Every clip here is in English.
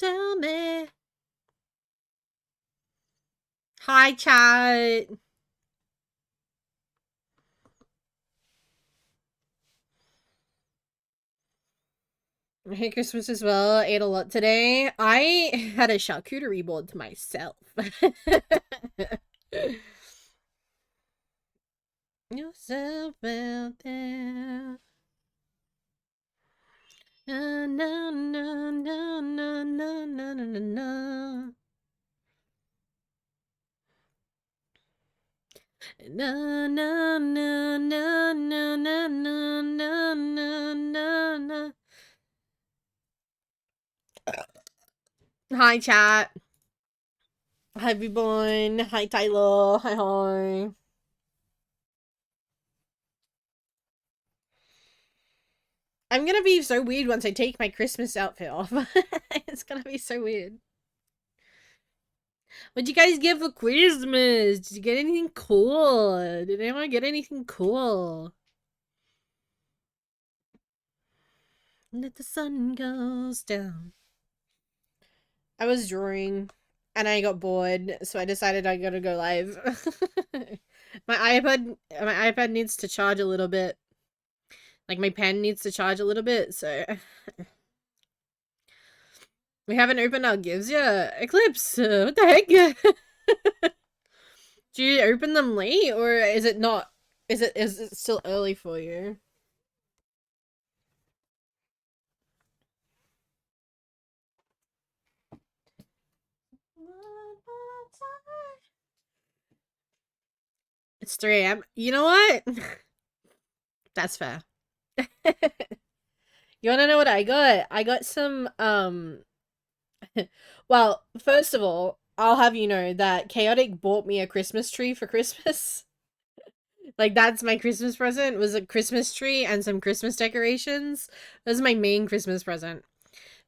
tell me. Hi, chat. Merry Christmas as well. I ate a lot today. I had a charcuterie board to myself. Yourself out there. No, no, no, no, no, no, no, no, no. No, no, no, no, no, no, no, no, no, no, no. Hi, chat. Hi, everyone. Hi, Tyler. Hi, hi. I'm gonna be so weird once I take my Christmas outfit off. It's gonna be so weird. What'd you guys get for Christmas? Did you get anything cool? Did anyone get anything cool? Let the sun goes down. I was drawing and I got bored, so I decided I gotta go live. my iPad needs to charge a little bit. Like my pen needs to charge a little bit, so we haven't opened our gifts yet. Eclipse, what the heck? Do you open them late or is it not? Is it still early for you? It's 3 a.m. You know what? That's fair. You wanna know what I got? I got some well, first of all, I'll have you know that Chaotic bought me a Christmas tree for Christmas. Like that's my Christmas present was a Christmas tree and some Christmas decorations. That was my main Christmas present.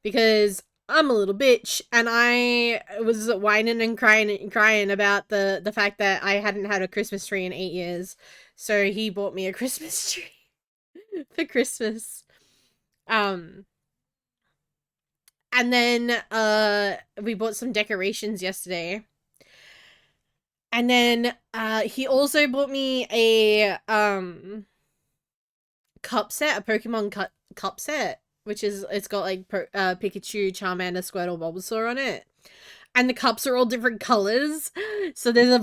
Because I'm a little bitch and I was whining and crying about the fact that I hadn't had a Christmas tree in 8 years. So he bought me a Christmas tree for Christmas. Um and then we bought some decorations yesterday. And then he also bought me a cup set, a Pokemon cup set, which is it's got like Pikachu, Charmander, Squirtle, Bulbasaur on it. And the cups are all different colors. So there's a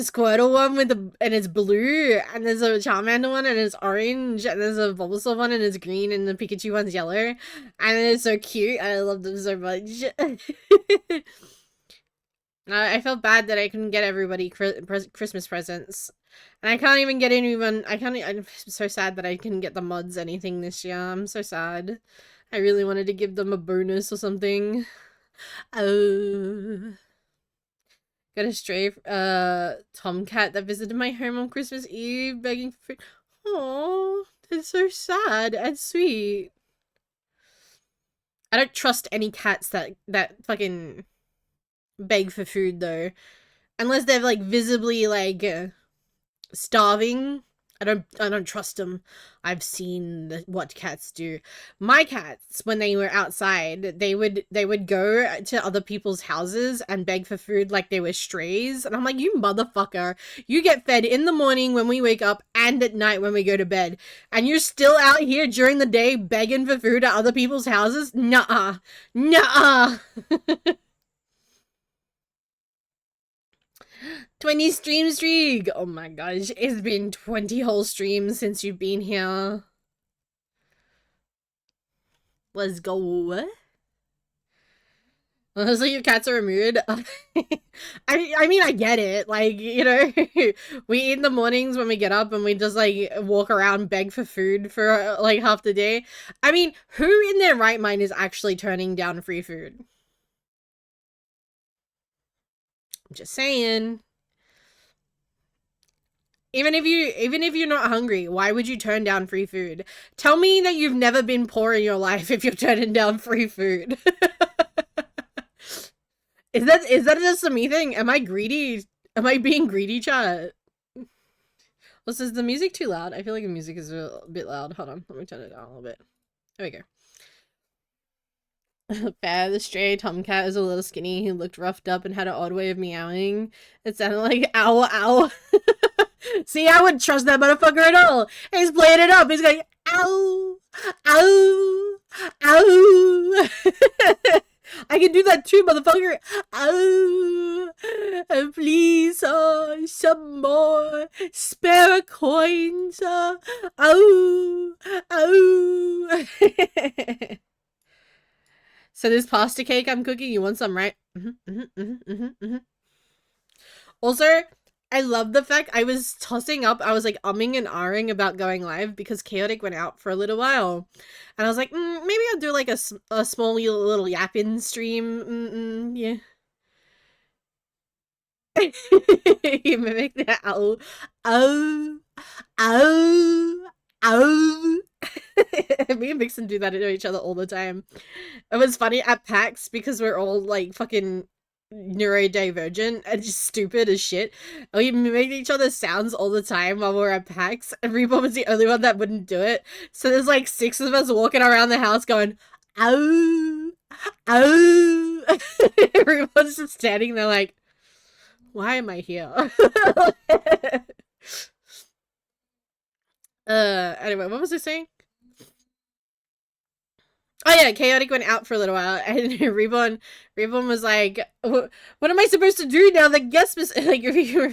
Squirtle one and it's blue, and there's a Charmander one and it's orange, and there's a Bulbasaur one and it's green, and the Pikachu one's yellow. And it's so cute. I love them so much. I felt bad that I couldn't get everybody Christmas presents. And I can't even get anyone. I'm so sad that I couldn't get the mods anything this year. I'm so sad. I really wanted to give them a bonus or something. Oh. Got a stray tomcat that visited my home on Christmas Eve begging for food. Oh, that's so sad and sweet. I don't trust any cats that fucking beg for food though. Unless they're like visibly like starving. I don't trust them. I've seen what cats do. My cats, when they were outside, they would go to other people's houses and beg for food like they were strays. And I'm like, you motherfucker. You get fed in the morning when we wake up and at night when we go to bed. And you're still out here during the day begging for food at other people's houses? Nuh-uh. Nuh-uh. 20 stream streak! Oh my gosh, it's been 20 whole streams since you've been here. Let's go. Honestly, your cats are a mood. I mean, I get it. Like, you know, we eat in the mornings when we get up and we just, like, walk around, beg for food for, like, half the day. I mean, who in their right mind is actually turning down free food? I'm just saying. Even if you're not hungry, why would you turn down free food? Tell me that you've never been poor in your life if you're turning down free food. Is that just a me thing? Am I greedy? Am I being greedy, chat? Well, is the music too loud? I feel like the music is a bit loud. Hold on, let me turn it down a little bit. There we go. Fair, the stray tomcat is a little skinny. He looked roughed up and had an odd way of meowing. It sounded like ow ow. See, I wouldn't trust that motherfucker at all. He's playing it up. He's going ow, ow, ow. I can do that too, motherfucker. Ow, please, some more spare coins. Ow, ow. So this pasta cake I'm cooking, you want some, right? Also, I love the fact I was tossing up. I was like umming and ahhing about going live because Chaotic went out for a little while. And I was like, maybe I'll do like a small little yapping stream. Yeah. You mimic the ow. Ow. Ow. Ow. Me and Vixen do that to each other all the time. It was funny at PAX because we're all like fucking neurodivergent and just stupid as shit. We made each other sounds all the time while we're at PAX, and Reba was the only one that wouldn't do it. So there's like 6 of us walking around the house going, ow, ow. Everyone's just standing there like, why am I here? Anyway, what was I saying? Oh yeah, Chaotic went out for a little while, and Reborn was like, "What am I supposed to do now that Guestmas?" Like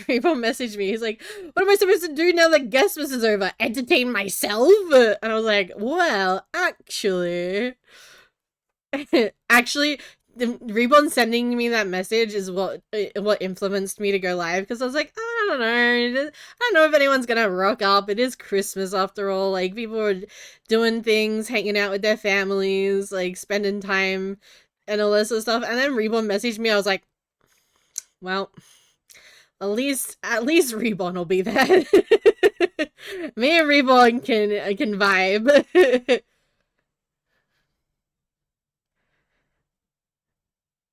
Reborn messaged me. He's like, "What am I supposed to do now that Guestmas is over? Entertain myself?" And I was like, "Well, actually, actually." Reborn sending me that message is what influenced me to go live, because I was like, I don't know. I don't know if anyone's gonna rock up. It is Christmas after all. Like, people are doing things, hanging out with their families, like spending time and all this sort of stuff. And then Reborn messaged me. I was like, well, at least Reborn will be there. Me and Reborn can vibe.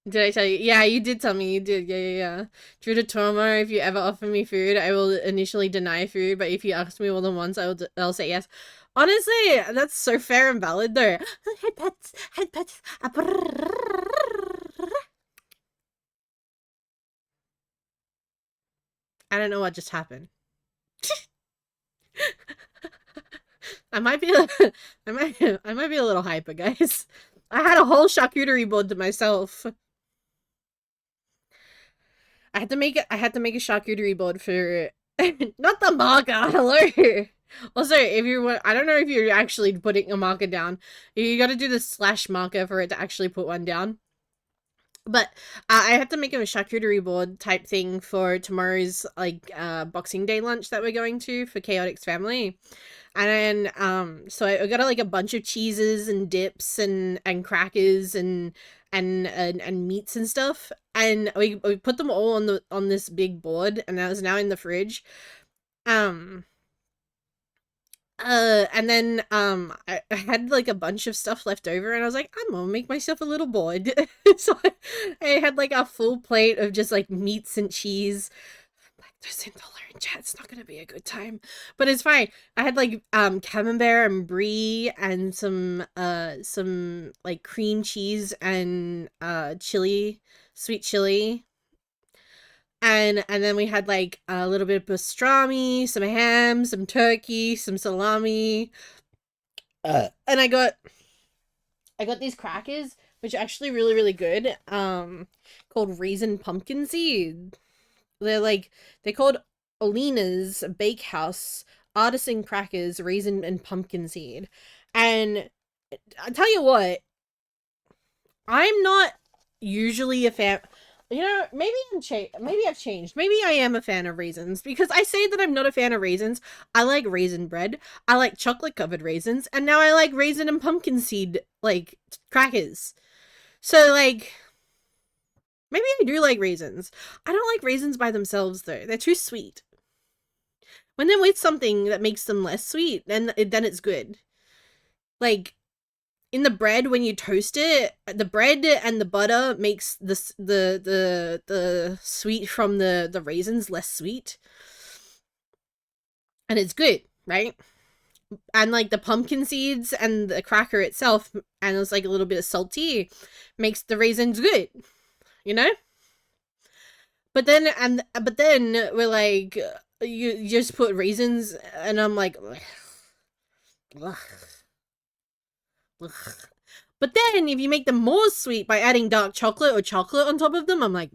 Did I tell you? Yeah, you did tell me. You did. Yeah. True to Tomo, if you ever offer me food, I will initially deny food, but if you ask me more than once, I'll say yes. Honestly, that's so fair and valid, though. Head pets. Head pets. I don't know what just happened. I might be I might be a little hyper, guys. I had a whole charcuterie board to myself. I had to make a charcuterie board for not the marker. Hello. Also, if you I don't know if you're actually putting a marker down. You got to do the slash marker for it to actually put one down. But I have to make a charcuterie board type thing for tomorrow's like Boxing Day lunch that we're going to for Chaotic's family. And then so I got like a bunch of cheeses and dips and crackers and meats and stuff, and we put them all on this big board, and that was now in the fridge. And then I had like a bunch of stuff left over, and I was like, I'm gonna make myself a little board. So I had like a full plate of just like meats and cheese. Lactose intolerant chat, it's not gonna be a good time, but it's fine. I had like camembert and brie and some like cream cheese and chili, sweet chili, and then we had like a little bit of pastrami, some ham, some turkey, some salami, and I got these crackers which are actually really good, called raisin pumpkin seed. They're called Olina's Bakehouse Artisan Crackers, Raisin and Pumpkin Seed. And I tell you what, I'm not usually a fan. You know, maybe I've changed. Maybe I am a fan of raisins, because I say that I'm not a fan of raisins. I like raisin bread. I like chocolate covered raisins, and now I like raisin and pumpkin seed like crackers. So like, maybe I do like raisins. I don't like raisins by themselves, though. They're too sweet. When they're with something that makes them less sweet, then it's good. Like, in the bread, when you toast it, the bread and the butter makes the sweet from the raisins less sweet. And it's good, right? and like the pumpkin seeds and the cracker itself, and it's like a little bit of salty, makes the raisins good, you know. But then we're like, you just put raisins, and I'm like, ugh, ugh. But then if you make them more sweet by adding dark chocolate or chocolate on top of them, I'm like,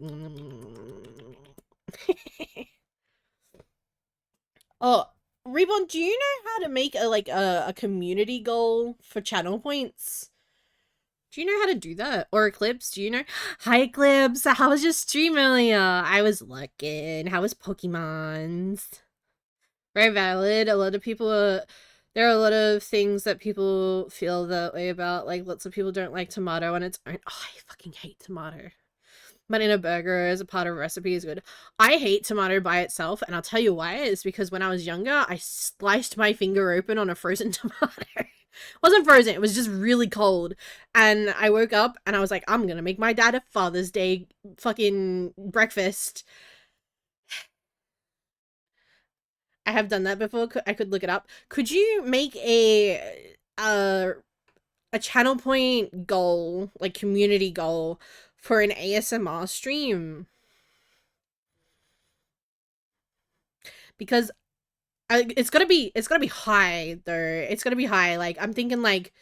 oh, Reborn, do you know how to make a community goal for channel points? Do you know how to do that? Or Eclipse, do you know? Hi Eclipse, how was your stream earlier? I was looking. How was Pokemon's? Very valid. A lot of people there are a lot of things that people feel that way about. Like, lots of people don't like tomato on its own. Oh, I fucking hate tomato. But in a burger as a part of a recipe is good. I hate tomato by itself, and I'll tell you why. It's because when I was younger, I sliced my finger open on a frozen tomato. It wasn't frozen, it was just really cold. And I woke up and I was like, I'm gonna make my dad a Father's Day fucking breakfast. I have done that before. I could look it up. Could you make a channel point goal, like community goal, for an ASMR stream? Because it's gonna be high though. It's gonna be high. Like, I'm thinking like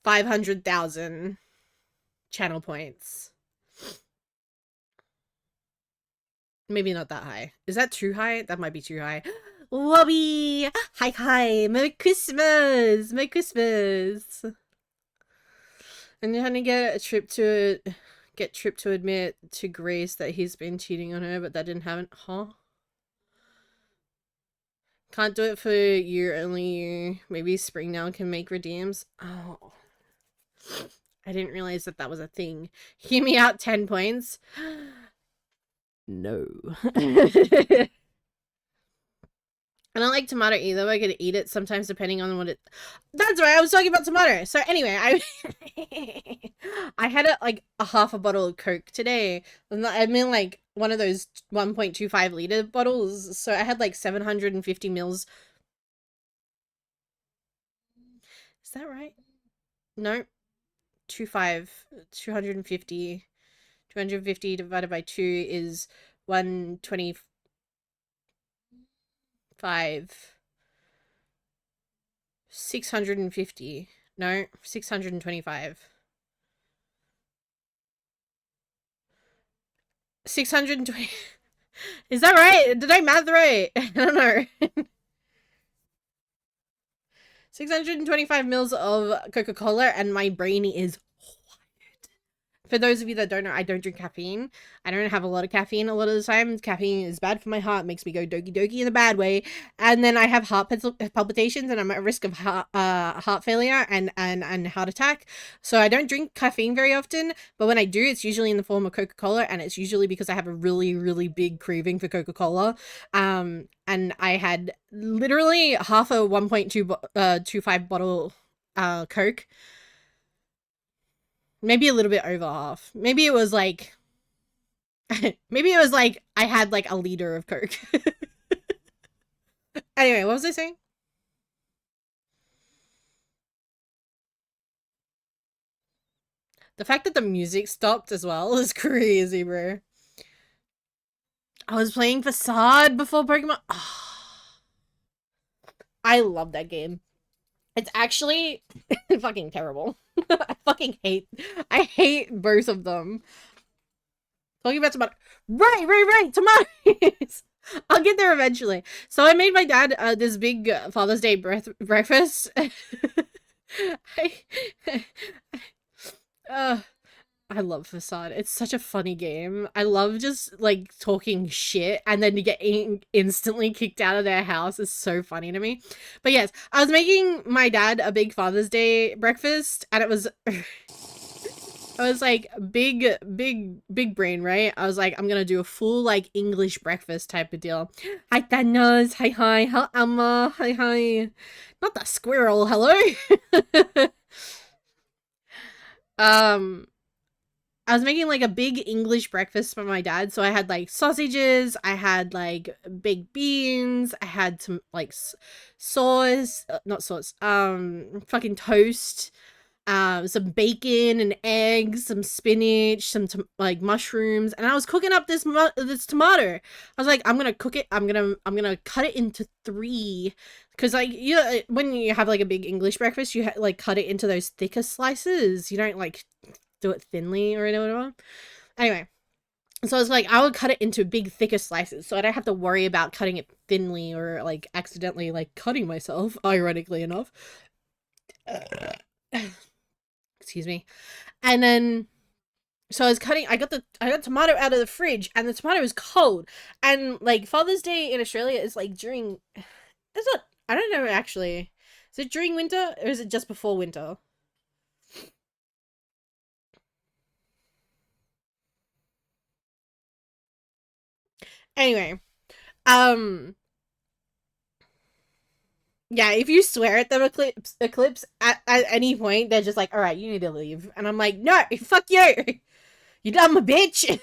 500,000 channel points. Maybe not that high. Is that too high? That might be too high. Wobby! Hi! Merry Christmas! Merry Christmas! And trying to get Trip to admit to Grace that he's been cheating on her, but that didn't happen. Huh? Can't do it for you, only you. Maybe Spring now can make redeems. Oh. I didn't realize that was a thing. Hear me out, 10 points. No. I don't like tomato either. I could eat it sometimes depending on what it... That's right, I was talking about tomato. So anyway, I had a half a bottle of Coke today. I mean, like one of those 1.25 liter bottles. So I had like 750 mils. Is that right? No. 250. 250 divided by 2 is 125. 650. No, 625. 620. Is that right? Did I math right? I don't know. 625 mils of Coca-Cola, and my brain is... For those of you that don't know, I don't drink caffeine. I don't have a lot of caffeine a lot of the time. Caffeine is bad for my heart, makes me go doki doki in a bad way. And then I have heart palpitations, and I'm at risk of heart failure and heart attack. So I don't drink caffeine very often, but when I do, it's usually in the form of Coca-Cola, and it's usually because I have a really, really big craving for Coca-Cola. And I had literally half a 1.25 bottle Coke. Maybe a little bit over half. Maybe it was like... maybe it was like I had like a liter of Coke. Anyway, what was I saying? The fact that the music stopped as well is crazy, bro. I was playing Facade before Pokemon. Oh, I love that game. It's actually fucking terrible. I hate both of them. Talking about tomato. Right. Tomatoes. I'll get there eventually. So I made my dad this big Father's Day breakfast. I love Facade. It's such a funny game. I love just like talking shit and then getting instantly kicked out of their house is so funny to me. But yes, I was making my dad a big Father's Day breakfast, and it was I was like big brain, right? I was like, I'm gonna do a full like English breakfast type of deal. Hi Thanos, hi, hi Emma, hi. Not the squirrel, hello. I was making like a big English breakfast for my dad. So I had like sausages, I had like baked beans, I had some like sauce, not sauce, fucking toast, some bacon and eggs, some spinach, some like mushrooms, and I was cooking up this tomato. I was like, I'm gonna cook it. I'm gonna cut it into three, because like when you have like a big English breakfast, you like cut it into those thicker slices. You don't like do it thinly or whatever. Anyway, so I was like, I would cut it into big, thicker slices, so I don't have to worry about cutting it thinly or like accidentally like cutting myself. Ironically enough. Excuse me. And then so I was cutting. I got tomato out of the fridge, and the tomato was cold. And like Father's Day in Australia is like during. Is it? I don't know actually. Is it during winter or is it just before winter? Anyway, um, yeah. If you swear at them, eclipse at any point, they're just like, all right, you need to leave. And I'm like, no, fuck you. You dumb bitch.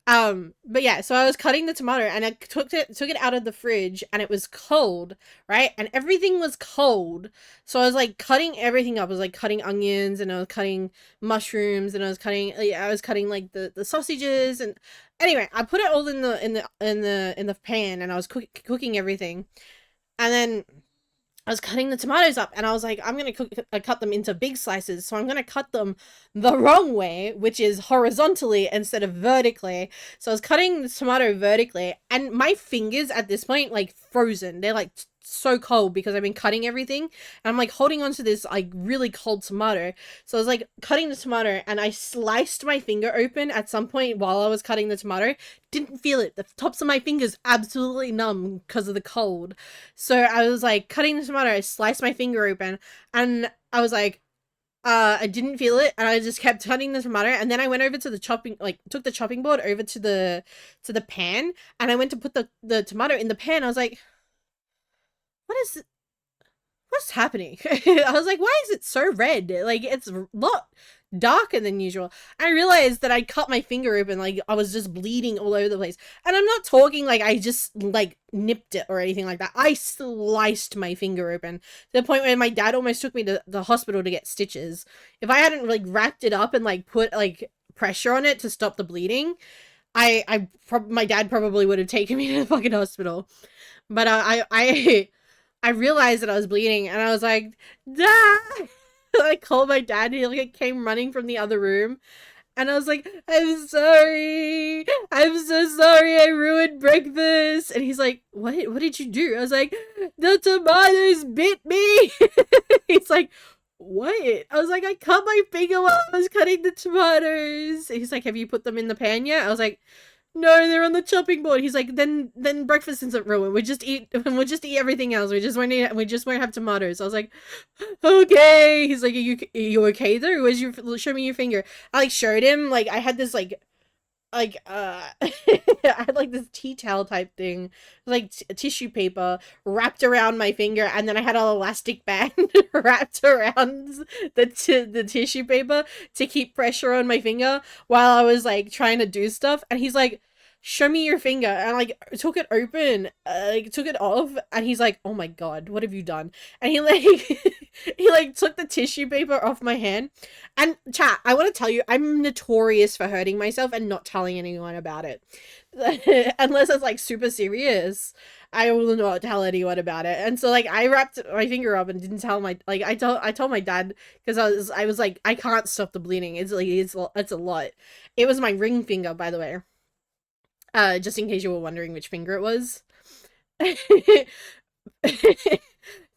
But yeah, so I was cutting the tomato and I took it out of the fridge and it was cold, right? And everything was cold. So I was like cutting everything up. I was like cutting onions and I was cutting mushrooms and I was cutting like the sausages and anyway, I put it all in the pan and I was cooking everything. And then I was cutting the tomatoes up and I was like, cut them into big slices. So I'm going to cut them the wrong way, which is horizontally instead of vertically. So I was cutting the tomato vertically and my fingers at this point, like frozen. They're like so cold because I've been cutting everything and I'm like holding onto this like really cold tomato. So I was like cutting the tomato and I sliced my finger open at some point while I was cutting the tomato. Didn't feel it. The tops of my fingers absolutely numb because of the cold. So I was like cutting the tomato, I sliced my finger open, and I was like, I didn't feel it, and I just kept cutting the tomato, and then I went over to the chopping, like took the chopping board over to the pan, and I went to put the tomato in the pan. I was like, what is what's happening? I was like, why is it so red? Like, it's a lot darker than usual. I realized that I cut my finger open, like, I was just bleeding all over the place. And I'm not talking like I just, like, nipped it or anything like that. I sliced my finger open to the point where my dad almost took me to the hospital to get stitches. If I hadn't, like, wrapped it up and, like, put, like, pressure on it to stop the bleeding, my dad probably would have taken me to the fucking hospital. But I realized that I was bleeding and I was like, Dad! I called my dad. He like came running from the other room. And I was like, I'm sorry. I'm so sorry I ruined breakfast. And he's like, what? What did you do? I was like, the tomatoes bit me. He's like, what? I was like, I cut my finger while I was cutting the tomatoes. And he's like, have you put them in the pan yet? I was like, no, they're on the chopping board. He's like, then breakfast isn't ruined. We'll just eat everything else. We just won't have tomatoes. I was like, okay. He's like, are you okay though? Show me your finger. I like showed him, like I had this I had like this tea towel type thing, like tissue paper wrapped around my finger, and then I had an elastic band wrapped around the tissue paper to keep pressure on my finger while I was like trying to do stuff. And he's like, "Show me your finger," and like took it open, like took it off, and he's like, "Oh my god, what have you done?" And he like he like took the tissue paper off my hand. And chat, I want to tell you, I'm notorious for hurting myself and not telling anyone about it. Unless it's like super serious, I will not tell anyone about it. And so like I wrapped my finger up and didn't tell my like I told my dad because I was like I can't stop the bleeding. It's like it's a lot. It was my ring finger, by the way. Just in case you were wondering which finger it was.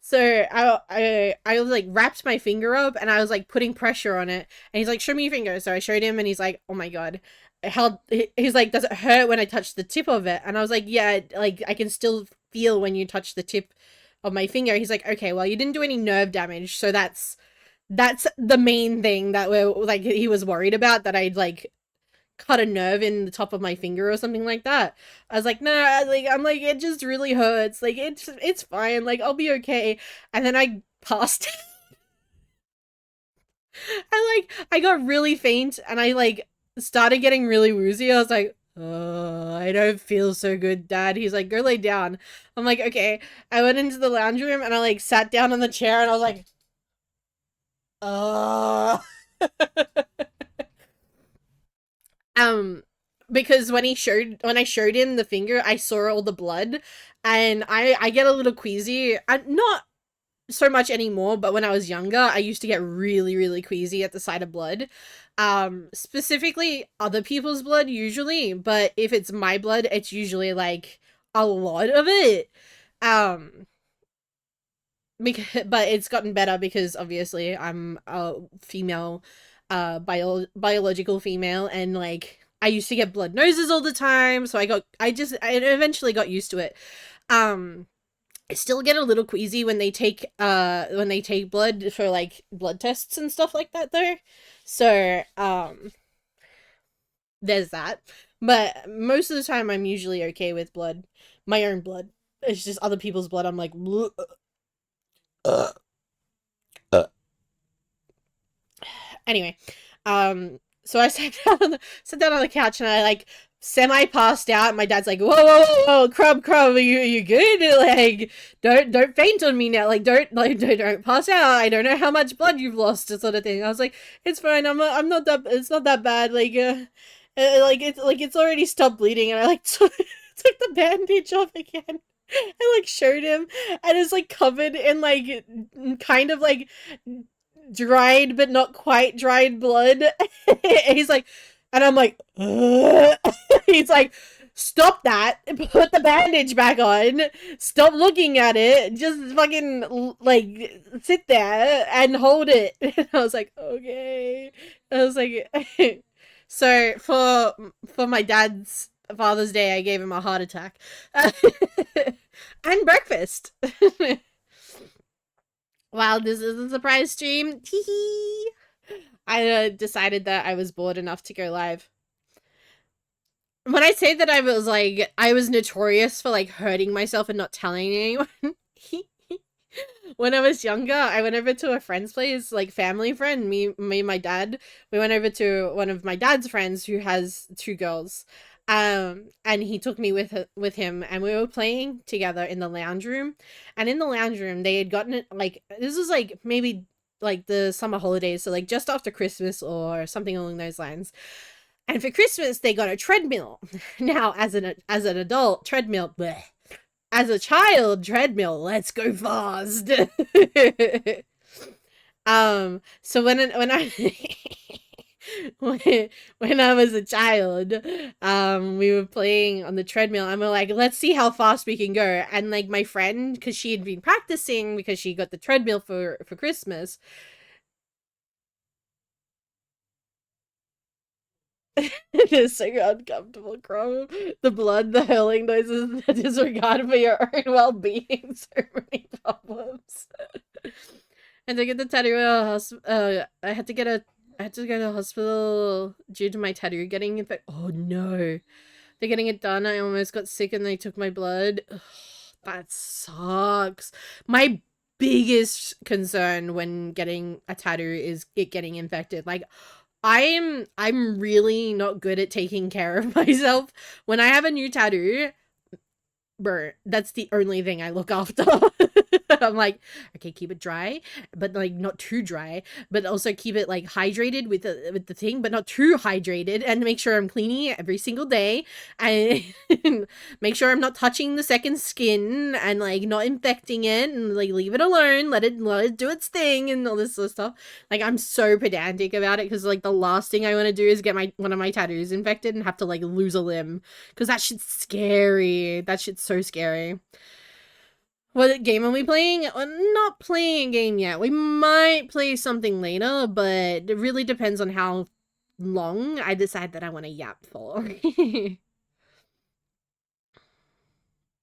So I was like wrapped my finger up and I was like putting pressure on it and he's like, show me your finger. So I showed him and he's like, oh my god, he's like, does it hurt when I touch the tip of it? And I was like, yeah, like I can still feel when you touch the tip of my finger. He's like, okay, well you didn't do any nerve damage, so that's the main thing that we're like he was worried about, that I'd like cut a nerve in the top of my finger or something like that. I was like, no, like I'm like, it just really hurts. Like it's fine. Like I'll be okay. And then I passed. I got really faint and I like started getting really woozy. I was like, I don't feel so good, Dad. He's like, go lay down. I'm like, okay. I went into the lounge room and I like sat down on the chair and I was like, uh um because when I showed him the finger, I saw all the blood and I get a little queasy. I'm not so much anymore, but when I was younger, I used to get really, really queasy at the sight of blood. Specifically other people's blood usually, but if it's my blood, it's usually like a lot of it. Um, because, but it's gotten better because obviously I'm a female, biological female, and like I used to get blood noses all the time, so I eventually got used to it. Um, I still get a little queasy when they take blood for like blood tests and stuff like that though. So, there's that. But most of the time I'm usually okay with blood. My own blood. It's just other people's blood. I'm like uh, uh. Anyway, so I sat down on the couch and I like semi passed out. My dad's like, "Whoa, whoa, whoa, whoa, Crumb, are you good? Like, don't faint on me now. Like, don't pass out. I don't know how much blood you've lost, sort of thing." I was like, "It's fine. I'm not that. It's not that bad. It's already stopped bleeding." And I like took the bandage off again. I like showed him, and it's like covered in like kind of like dried but not quite dried blood. He's like, and I'm like, ugh. He's like, stop that, put the bandage back on, stop looking at it, just fucking like sit there and hold it. And I was like, okay. I was like, so for my dad's Father's Day, I gave him a heart attack and breakfast. Wow, this is a surprise stream. Tee I decided that I was bored enough to go live. When I say that I was notorious for like hurting myself and not telling anyone. When I was younger, I went over to a friend's place, like family friend, me and my dad. We went over to one of my dad's friends who has two girls. And he took me with him and we were playing together in the lounge room. And in the lounge room, they had gotten it like this was like maybe like the summer holidays, so like just after Christmas or something along those lines. And for Christmas, they got a treadmill. Now, as an adult, treadmill, bleh. As a child, treadmill, let's go fast. So when I when I was a child, we were playing on the treadmill and we're like, let's see how fast we can go. And like my friend, because she had been practicing because she got the treadmill for Christmas. It is so uncomfortable, Crow. The blood, the hurling noises, the disregard for your own well-being. So many problems. And to get the tattoo, I had to get a, I had to go to the hospital due to my tattoo getting infected. Oh no, they're getting it done. I almost got sick and they took my blood. Ugh, that sucks. My biggest concern when getting a tattoo is it getting infected. Like I'm really not good at taking care of myself. When I have a new tattoo, bro, that's the only thing I look after. I'm like, okay, keep it dry, but like not too dry, but also keep it like hydrated with the thing, but not too hydrated, and make sure I'm cleaning it every single day, and make sure I'm not touching the second skin and like not infecting it, and like leave it alone, let it do its thing, and all this sort of stuff. Like I'm so pedantic about it because like the last thing I want to do is get one of my tattoos infected and have to like lose a limb because that shit's scary. That shit's so scary. What game are we playing? Not playing a game yet. We might play something later, but it really depends on how long I decide that I want to yap for.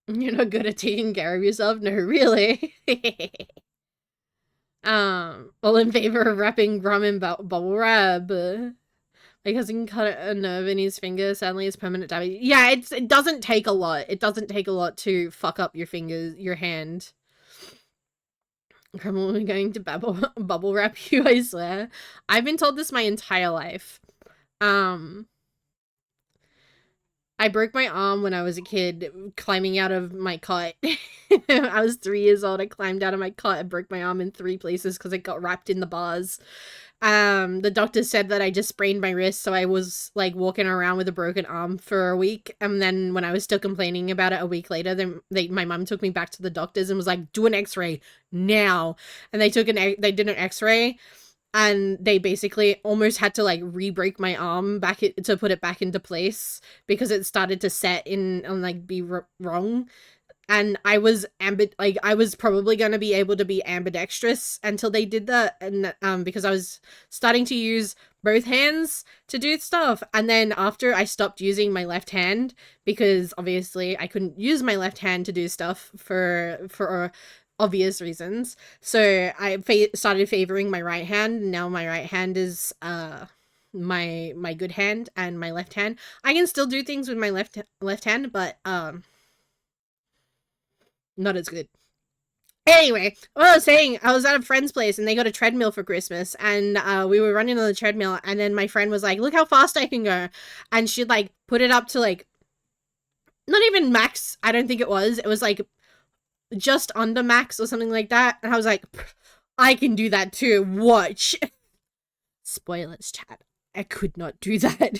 You're not good at taking care of yourself? No, really? All in favor of wrapping rum in bubble wrap. My cousin cut a nerve in his finger. Sadly, it's permanent damage. Yeah, it doesn't take a lot. It doesn't take a lot to fuck up your fingers, your hand. I'm going to bubble wrap you, I swear. I've been told this my entire life. Um, I broke my arm when I was a kid climbing out of my cot. I was 3 years old. I climbed out of my cot and broke my arm in 3 places because it got wrapped in the bars. The doctor said that I just sprained my wrist, so I was like walking around with a broken arm for a week. And then when I was still complaining about it a week later, then my mum took me back to the doctors and was like, "Do an X-ray now." And they did an X-ray, and they basically almost had to like re-break my arm to put it back into place because it started to set in and like be wrong. And I was probably going to be able to be ambidextrous until they did that. And because I was starting to use both hands to do stuff, and then after I stopped using my left hand because obviously I couldn't use my left hand to do stuff for obvious reasons, so I started favoring my right hand, and now my right hand is my good hand, and my left hand I can still do things with my left hand, but not as good. Anyway, what I was saying, I was at a friend's place and they got a treadmill for Christmas, and we were running on the treadmill, and then my friend was like, "Look how fast I can go," and she'd like put it up to like not even max. I don't think it was. It was like just under max or something like that, and I was like, "I can do that too. Watch." Spoilers, chat. I could not do that.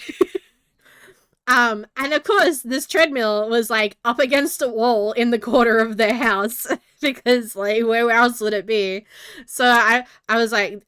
And of course, this treadmill was like up against a wall in the corner of their house because like where else would it be? So I was like,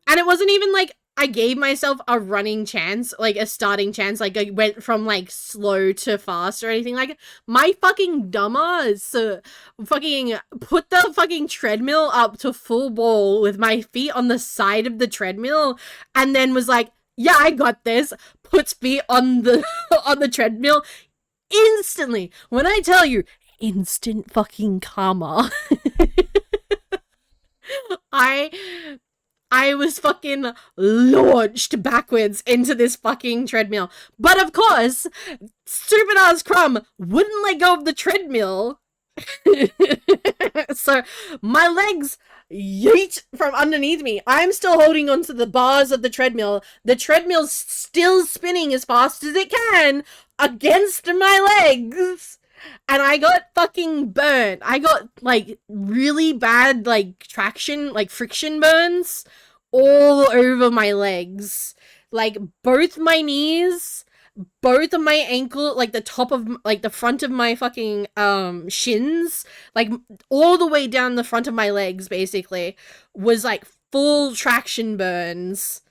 and it wasn't even like I gave myself a running chance, like a starting chance, like I went from like slow to fast or anything like my fucking dumbass fucking put the fucking treadmill up to full ball with my feet on the side of the treadmill, and then was like, "Yeah, I got this." Puts me on the on the treadmill instantly. When I tell you, instant fucking karma. I I was fucking launched backwards into this fucking treadmill. But of course, stupid ass Crumb wouldn't let go of the treadmill. So my legs yeet from underneath me. I'm still holding onto the bars of the treadmill. The treadmill's still spinning as fast as it can against my legs. And I got fucking burnt. I got like really bad like traction, like friction burns all over my legs. Like both my knees, both of my ankle, like the top of like the front of my fucking shins, like all the way down the front of my legs basically was like full traction burns.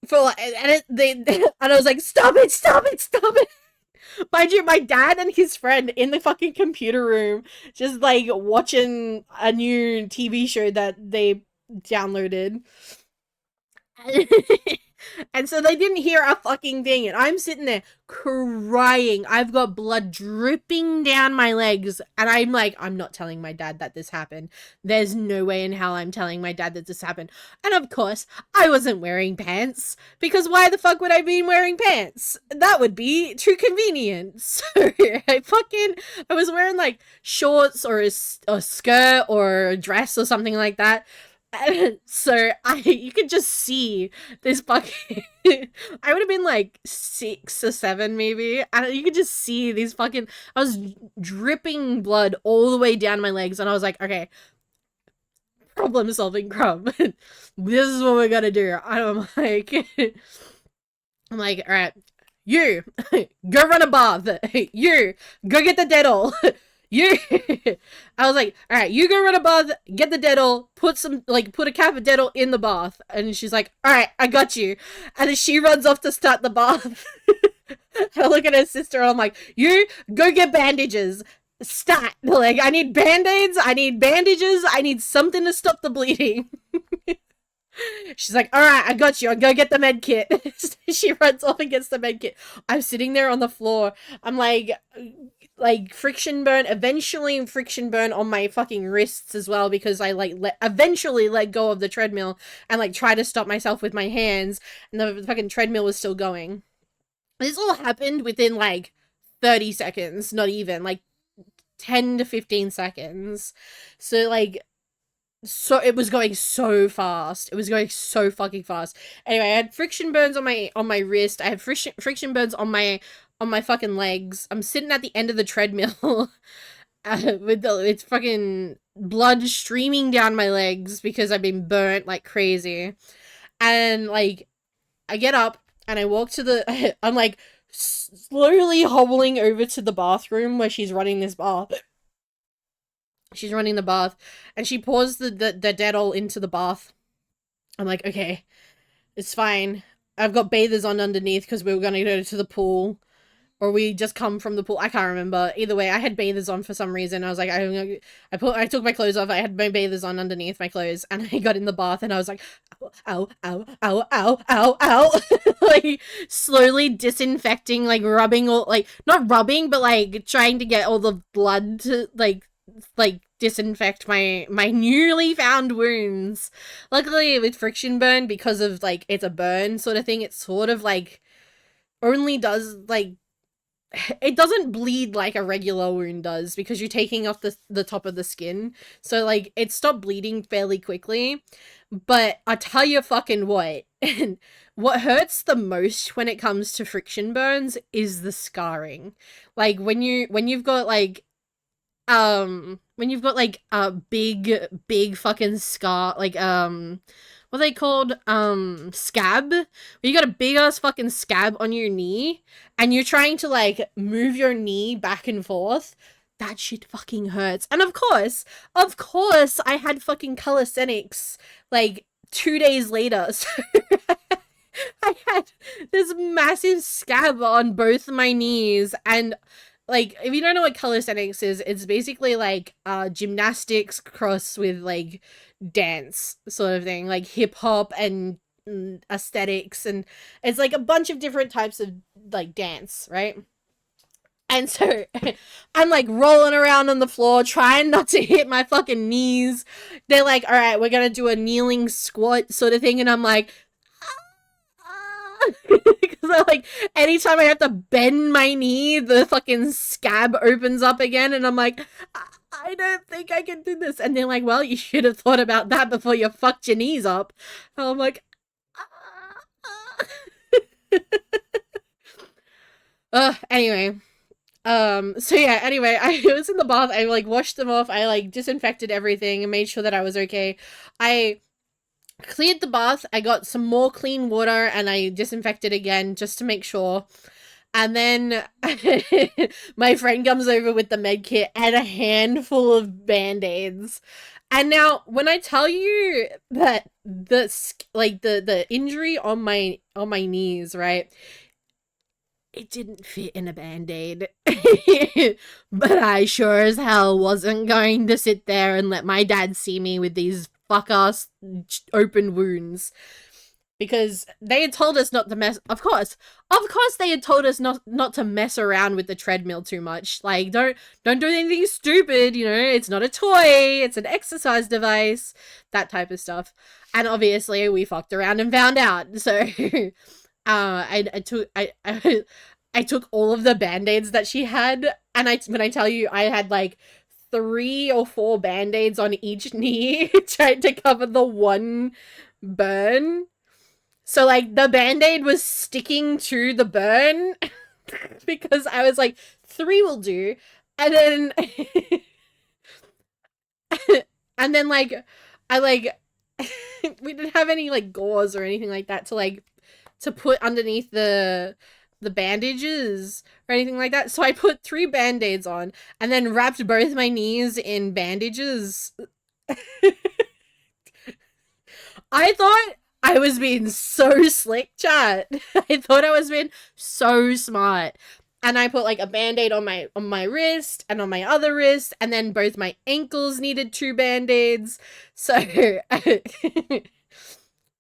For like, and and I was like, "Stop it, stop it, stop it." Mind you, my dad and his friend in the fucking computer room just like watching a new TV show that they downloaded. And so they didn't hear a fucking thing, and I'm sitting there crying. I've got blood dripping down my legs, and I'm like, I'm not telling my dad that this happened. There's no way in hell I'm telling my dad that this happened. And of course, I wasn't wearing pants, because why the fuck would I be wearing pants? That would be too convenient. So I was wearing like shorts or a skirt or a dress or something like that. So you could just see this fucking I would have been like 6 or 7 maybe, and you could just see these fucking I was dripping blood all the way down my legs, and I was like, okay, problem solving, Crumb. This is what we're gonna do. I'm like, all right, you go run a bath. You go get the Dettol. You I was like, all right, you go run a bath, get the Dettol, put a cap of Dettol in the bath. And she's like, all right, I got you. And then she runs off to start the bath. I look at her sister and I'm like, you go get bandages. Stat. Like, I need band-aids, I need bandages, I need something to stop the bleeding. She's like, all right, I got you. I'll go get the med kit. She runs off and gets the med kit. I'm sitting there on the floor. I'm like friction burn, eventually friction burn on my fucking wrists as well, because I like eventually let go of the treadmill and like try to stop myself with my hands, and the fucking treadmill was still going. This all happened within like 30 seconds, not even like 10 to 15 seconds. So like So it was going so fast. It was going so fucking fast. Anyway, I had friction burns on my wrist. I had friction burns on my fucking legs. I'm sitting at the end of the treadmill with it's fucking blood streaming down my legs because I've been burnt like crazy. And like I get up and I walk to the I'm like slowly hobbling over to the bathroom where she's running this bath. She's running the bath and she pours the Dettol into the bath. I'm like, okay, it's fine. I've got bathers on underneath because we were going to go to the pool. Or we just come from the pool. I can't remember. Either way, I had bathers on for some reason. I was like, I took my clothes off. I had my bathers on underneath my clothes, and I got in the bath, and I was like, ow, ow, ow, ow, ow, ow, like slowly disinfecting, like rubbing all, like not rubbing, but like trying to get all the blood to like disinfect my newly found wounds. Luckily, with friction burn, because of like it's a burn sort of thing, it sort of like only does like it doesn't bleed like a regular wound does because you're taking off the top of the skin. So like it stopped bleeding fairly quickly. But I tell you fucking what, and what hurts the most when it comes to friction burns is the scarring. Like when you've got like when you've got like a big fucking scar, like what are they called, scab, where you got a big ass fucking scab on your knee and you're trying to like move your knee back and forth, that shit fucking hurts. And of course I had fucking calisthenics like 2 days later. So I had this massive scab on both my knees. And like, if you don't know what calisthenics is, it's basically like gymnastics cross with like dance sort of thing, like hip hop and aesthetics, and it's like a bunch of different types of like dance, right? And so I'm like rolling around on the floor, trying not to hit my fucking knees. They're like, all right, we're gonna do a kneeling squat sort of thing, and I'm like, because I like anytime I have to bend my knee, the fucking scab opens up again, and I'm like, I don't think I can do this. And they're like, well, you should have thought about that before you fucked your knees up. And I'm like, anyway. So yeah, anyway, I was in the bath, I like washed them off, I like disinfected everything and made sure that I was okay. I cleared the bath, I got some more clean water, and I disinfected again just to make sure. And then my friend comes over with the med kit and a handful of band-aids. And now when I tell you that the injury on my knees, right? It didn't fit in a band-aid. But I sure as hell wasn't going to sit there and let my dad see me with these fuck-ass open wounds. Because they had told us not to mess, of course they had told us not to mess around with the treadmill too much. Like, don't do anything stupid, you know, it's not a toy, it's an exercise device, that type of stuff. And obviously we fucked around and found out. So I took all of the band-aids that she had, and when I tell you I had like 3 or 4 band-aids on each knee trying to cover the one burn. So like the band-aid was sticking to the burn because I was like, 3 will do. And then and then like I like we didn't have any like gauze or anything like that to put underneath the bandages or anything like that. So I put 3 band-aids on and then wrapped both my knees in bandages. I thought I was being so slick, chat. I thought I was being so smart. And I put like a band-aid on my wrist and on my other wrist, and then both my ankles needed 2 band-aids. So I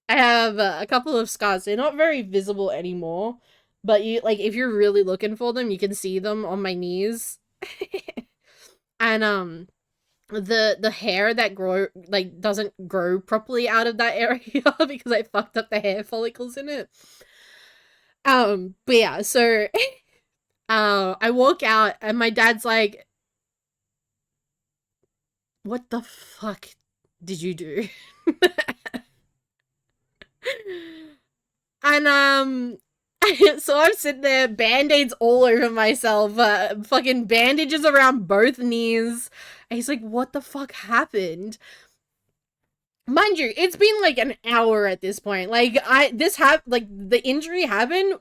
have a couple of scars. They're not very visible anymore, but you like if you're really looking for them, you can see them on my knees. And the hair that doesn't grow properly out of that area because I fucked up the hair follicles in it. But yeah, so I walk out and my dad's like, what the fuck did you do? And so I'm sitting there, band-aids all over myself, fucking bandages around both knees. And he's like, what the fuck happened? Mind you, it's been like an hour at this point. Like like the injury happened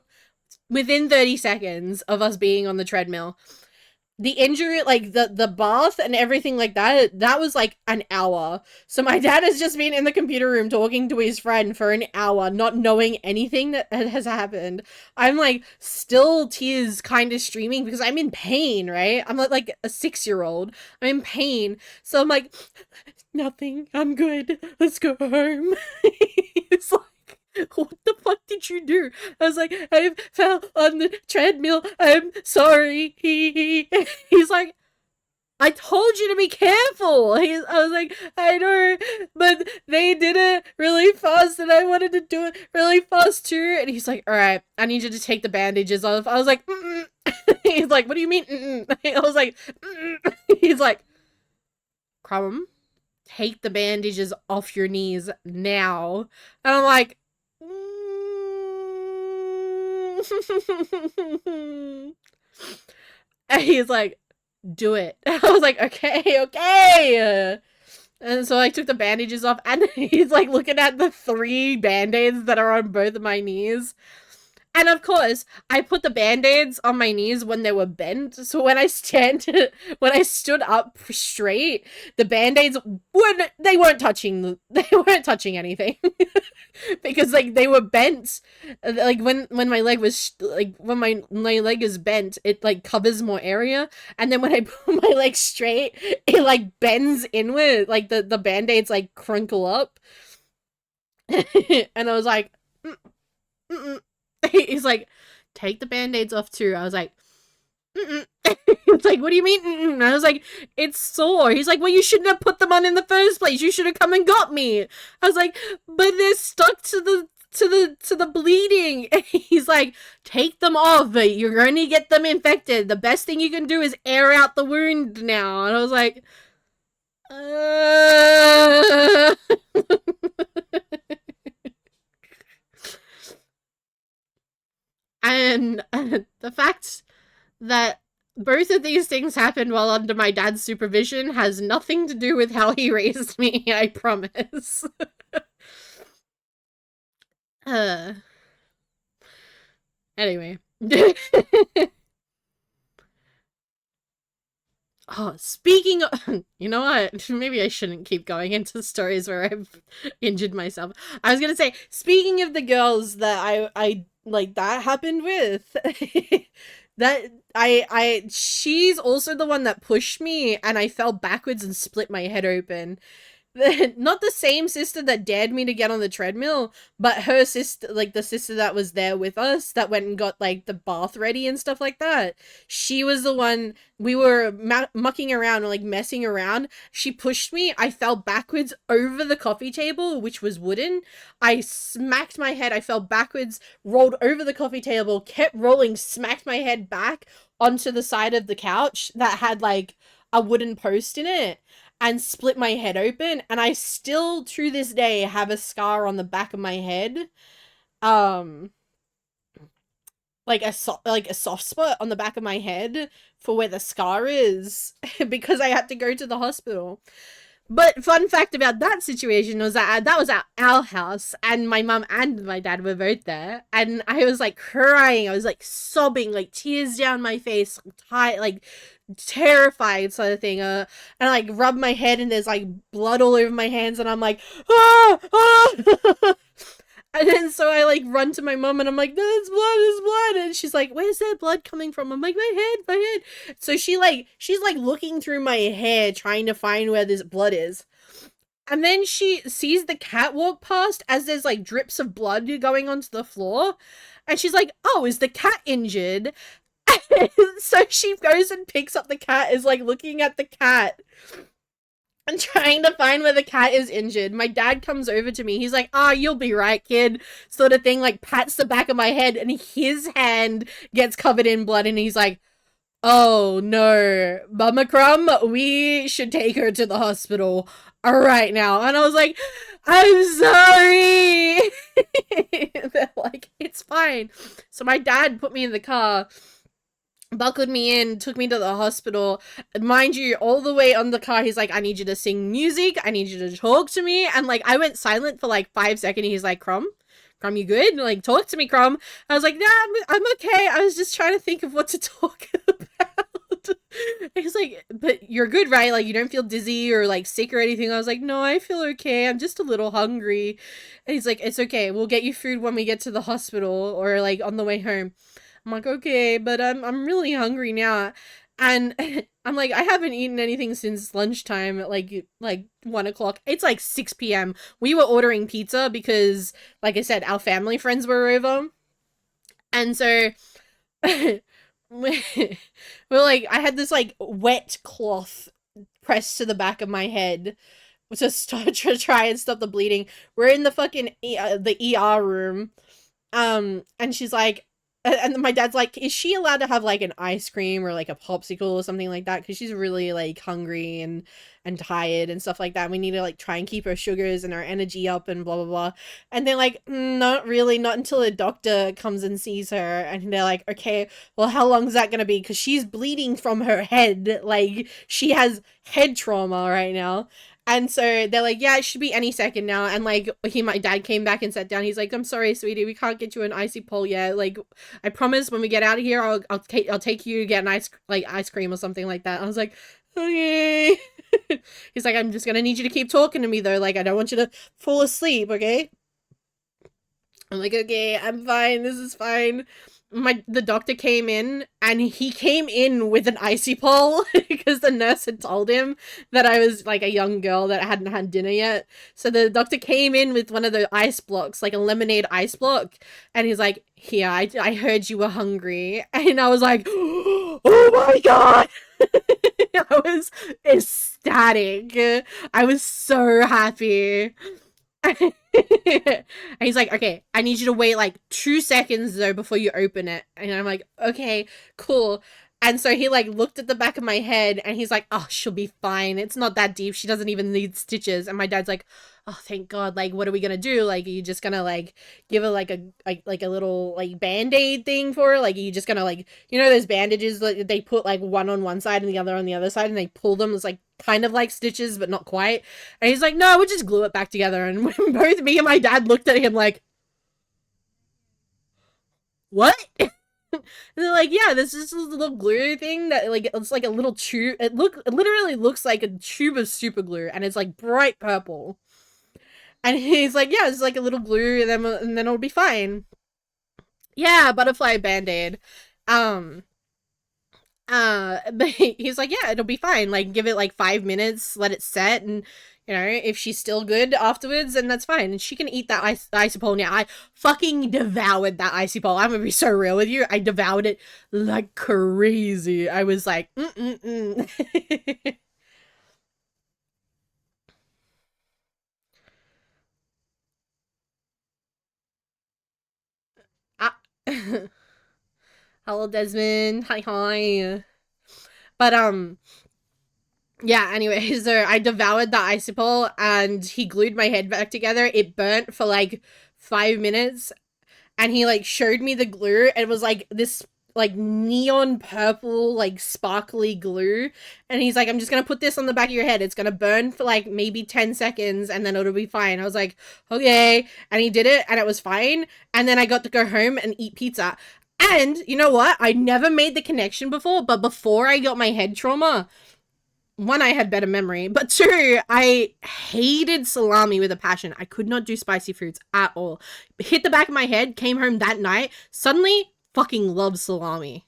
within 30 seconds of us being on the treadmill. The injury, like the bath and everything like that was like an hour. So my dad has just been in the computer room talking to his friend for an hour, not knowing anything that has happened. I'm like still tears kind of streaming because I'm in pain, right? I'm like a 6-year-old. I'm in pain. So I'm like, nothing. I'm good. Let's go home. It's like, what the fuck did you do? I was like, I fell on the treadmill. I'm sorry. He's like, I told you to be careful. I was like, I know, but they did it really fast and I wanted to do it really fast too. And he's like, all right, I need you to take the bandages off. I was like, mm-mm. He's like, what do you mean? Mm-mm? I was like, mm-mm. He's like, Crumb, take the bandages off your knees now. And I'm like, and he's like, do it. I was like, okay. And so I took the bandages off, and he's like looking at the 3 band-aids that are on both of my knees. And of course, I put the band-aids on my knees when they were bent. So when I stood up straight, the band-aids weren't touching anything. Because like they were bent. Like when my leg was like when my leg is bent, it like covers more area. And then when I put my leg straight, it like bends inward. Like the band-aids like crinkle up. And I was like, mm-mm. He's like, take the band-aids off too. I was like, mm-mm. It's like, what do you mean? Mm-mm? And I was like, it's sore. He's like, well, you shouldn't have put them on in the first place. You should have come and got me. I was like, but they're stuck to the bleeding. He's like, take them off. You're going to get them infected. The best thing you can do is air out the wound now. And I was like, and the fact that both of these things happened while under my dad's supervision has nothing to do with how he raised me, I promise. Anyway. Oh, speaking of, you know what? Maybe I shouldn't keep going into stories where I've injured myself. I was gonna say, speaking of the girls that I like that happened with, that she's also the one that pushed me and I fell backwards and split my head open. Not the same sister that dared me to get on the treadmill, but her sister, like the sister that was there with us that went and got like the bath ready and stuff like that. She was the one. We were mucking around or like messing around. She pushed me. I fell backwards over the coffee table, which was wooden. I smacked my head. I fell backwards, rolled over the coffee table, kept rolling, smacked my head back onto the side of the couch that had like a wooden post in it, and split my head open, and I still to this day have a scar on the back of my head. Like a soft spot on the back of my head for where the scar is because I had to go to the hospital. But fun fact about that situation was that was at our house, and my mum and my dad were both there, and I was like crying. I was like sobbing, like tears down my face, like terrified sort of thing. And I like rub my head, and there's like blood all over my hands, and I'm like, ah, ah. And then so I like run to my mum and I'm like, there's blood. And she's like, where's that blood coming from? I'm like, my head. So she's like looking through my hair trying to find where this blood is. And then she sees the cat walk past as there's like drips of blood going onto the floor. And she's like, oh, is the cat injured? So she goes and picks up the cat, is like looking at the cat and trying to find where the cat is injured. My dad comes over to me. He's like, oh, you'll be right, kid. Sort of thing, like pats the back of my head, and his hand gets covered in blood, and he's like, Oh no, Mama Crumb, we should take her to the hospital right now. And I was like, I'm sorry. They're like, it's fine. So my dad put me in the car, buckled me in, took me to the hospital. Mind you, all the way on the car, he's like, I need you to sing music. I need you to talk to me. And like, I went silent for like 5 seconds. He's like, Crumb, you good? Like, talk to me, Crumb. I was like, nah, I'm okay. I was just trying to think of what to talk about. He's like, but you're good, right? Like, you don't feel dizzy or like sick or anything. I was like, no, I feel okay. I'm just a little hungry. And he's like, it's okay. We'll get you food when we get to the hospital or like on the way home. I'm like, okay, but I'm really hungry now. And I'm like, I haven't eaten anything since lunchtime at like 1 o'clock. It's like 6 p.m. We were ordering pizza because, like I said, our family friends were over. And so we're like, I had this like wet cloth pressed to the back of my head to start to try and stop the bleeding. We're in the fucking the ER room. And she's like, and my dad's like, is she allowed to have like an ice cream or like a popsicle or something like that? Because she's really like hungry and tired and stuff like that. We need to like try and keep her sugars and her energy up and blah blah blah. And they're like, not really, not until a doctor comes and sees her. And they're like, okay, well, how long is that gonna be? Because she's bleeding from her head, like she has head trauma right now. And so they're like, yeah, it should be any second now. And like, my dad came back and sat down. He's like, I'm sorry, sweetie, we can't get you an icy pole yet. Like, I promise when we get out of here, I'll take you to get an ice cream or something like that. I was like, okay. He's like, I'm just gonna need you to keep talking to me though. Like, I don't want you to fall asleep, okay? I'm like, okay, I'm fine. This is fine. The doctor came in and he came in with an icy pole because the nurse had told him that I was like a young girl that hadn't had dinner yet. So the doctor came in with one of the ice blocks, like a lemonade ice block, and he's like, "Here, I heard you were hungry," and I was like, "Oh my god!" I was ecstatic. I was so happy. And he's like, okay, I need you to wait like 2 seconds though before you open it. And I'm like, okay, cool. And so he like looked at the back of my head and he's like, oh, she'll be fine. It's not that deep. She doesn't even need stitches. And my dad's like, oh, thank God. Like, what are we gonna do? Like, are you just gonna like give her like a little like band-aid thing for her? Like, are you just gonna like, you know, those bandages that they put like one on one side and the other on the other side and they pull them as like kind of like stitches, but not quite. And he's like, no, we'll just glue it back together. And both me and my dad looked at him like, what? And they're like, yeah, this is a little glue thing that like it's like a little tube. It literally looks like a tube of super glue, and it's like bright purple. And he's like, yeah, it's like a little glue, and then it'll be fine. Yeah, butterfly band-aid. Um, but he's like, yeah, it'll be fine. Like, give it like 5 minutes, let it set, and you know, if she's still good afterwards, then that's fine. And she can eat that icy pole now. I fucking devoured that icy pole. I'm gonna be so real with you. I devoured it like crazy. I was like, mm. Ah. Hello, Desmond. Hi, hi. But yeah, anyway, so I devoured the icicle and he glued my head back together. It burnt for like 5 minutes and he like showed me the glue. And it was like this like neon purple, like sparkly glue. And he's like, I'm just gonna put this on the back of your head. It's gonna burn for like maybe 10 seconds and then it'll be fine. I was like, okay. And he did it and it was fine. And then I got to go home and eat pizza. And you know what? I never made the connection before, but before I got my head trauma, one, I had better memory, but two, I hated salami with a passion. I could not do spicy foods at all. Hit the back of my head, came home that night, suddenly fucking love salami.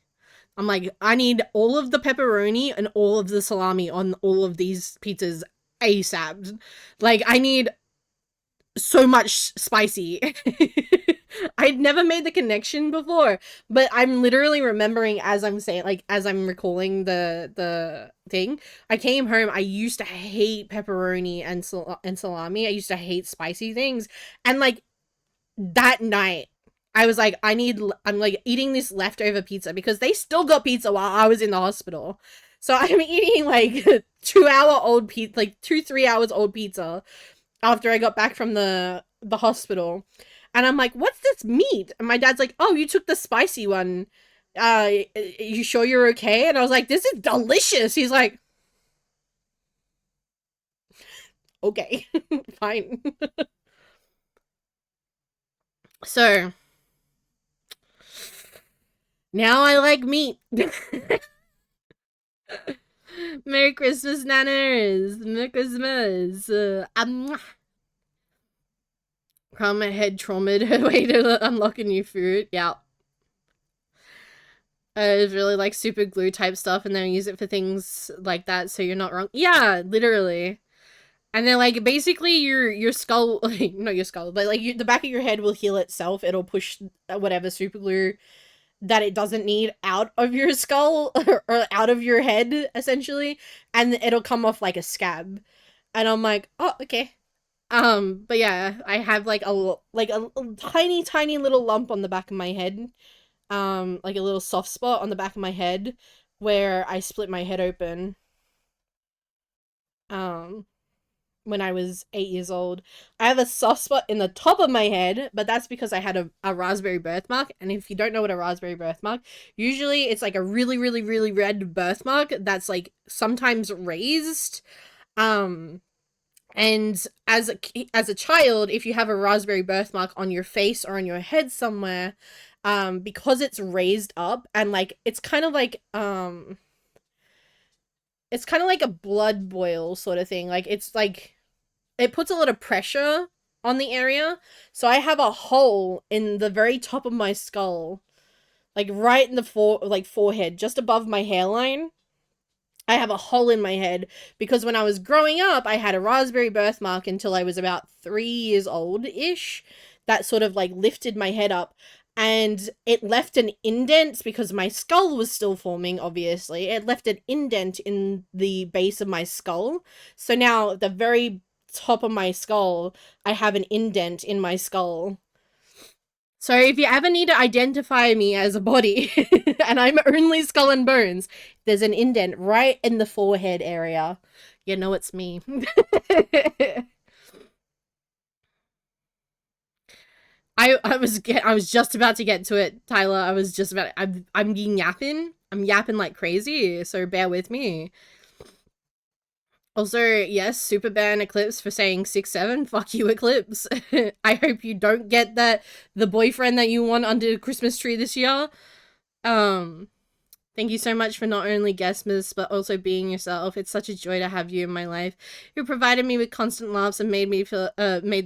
I'm like, I need all of the pepperoni and all of the salami on all of these pizzas ASAP. Like, I need so much spicy. I'd never made the connection before, but I'm literally remembering as I'm saying, like as I'm recalling the thing. I came home. I used to hate pepperoni and salami. I used to hate spicy things, and like that night, I was like, I'm like eating this leftover pizza because they still got pizza while I was in the hospital. So I'm eating like 2 hour old pizza, like 2, 3 hours old pizza after I got back from the hospital. And I'm like, what's this meat? And my dad's like, oh, you took the spicy one. You sure you're okay? And I was like, this is delicious. He's like, okay, fine. So now I like meat. Merry Christmas, Nanners. Merry Christmas. Crown my head traumatized her way to unlock a new food. Yeah. It's really like super glue type stuff, and then use it for things like that so you're not wrong. Yeah, literally. And then like basically your skull, like not your skull, but like the back of your head will heal itself. It'll push whatever super glue that it doesn't need out of your skull or out of your head essentially, and it'll come off like a scab. And I'm like, oh, okay. But yeah, I have like a tiny little lump on the back of my head, like a little soft spot on the back of my head where I split my head open. Um, when I was 8 years old. I have a soft spot in the top of my head, but that's because I had a raspberry birthmark. And if you don't know what a raspberry birthmark, usually it's like a really red birthmark that's like sometimes raised. Um, and as a child, if you have a raspberry birthmark on your face or on your head somewhere, because it's raised up and like it's kind of like a blood boil sort of thing. Like it's like it puts a lot of pressure on the area. So I have a hole in the very top of my skull, like right in the forehead, just above my hairline. I have a hole in my head because when I was growing up, I had a raspberry birthmark until I was about 3 years old ish. That sort of like lifted my head up, and it left an indent because my skull was still forming, obviously. It left an indent in the base of my skull. So now, at the very top of my skull, I have an indent in my skull. So if you ever need to identify me as a body, and I'm only skull and bones, there's an indent right in the forehead area. You know it's me. I was just about to get to it, Tyler. I was just about I'm yapping. I'm yapping like crazy, so bear with me. Also, yes, super ban Eclipse for saying 6'7". Fuck you, Eclipse. I hope you don't get the boyfriend that you want under the Christmas tree this year. Um, Thank you so much for not only Guestmas, but also being yourself. It's such a joy to have you in my life. You provided me with constant laughs and made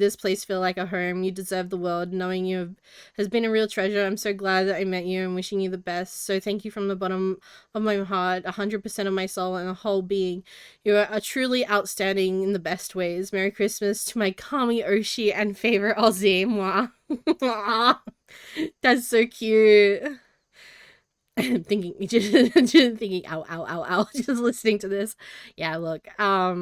this place feel like a home. You deserve the world. Knowing you has been a real treasure. I'm so glad that I met you and wishing you the best. So thank you from the bottom of my heart, 100% of my soul and a whole being. You are truly outstanding in the best ways. Merry Christmas to my Kami Oshi and favorite Aussie. Mwah. That's so cute. Thinking, just thinking, ow, ow, ow, ow, just listening to this. Yeah, look, I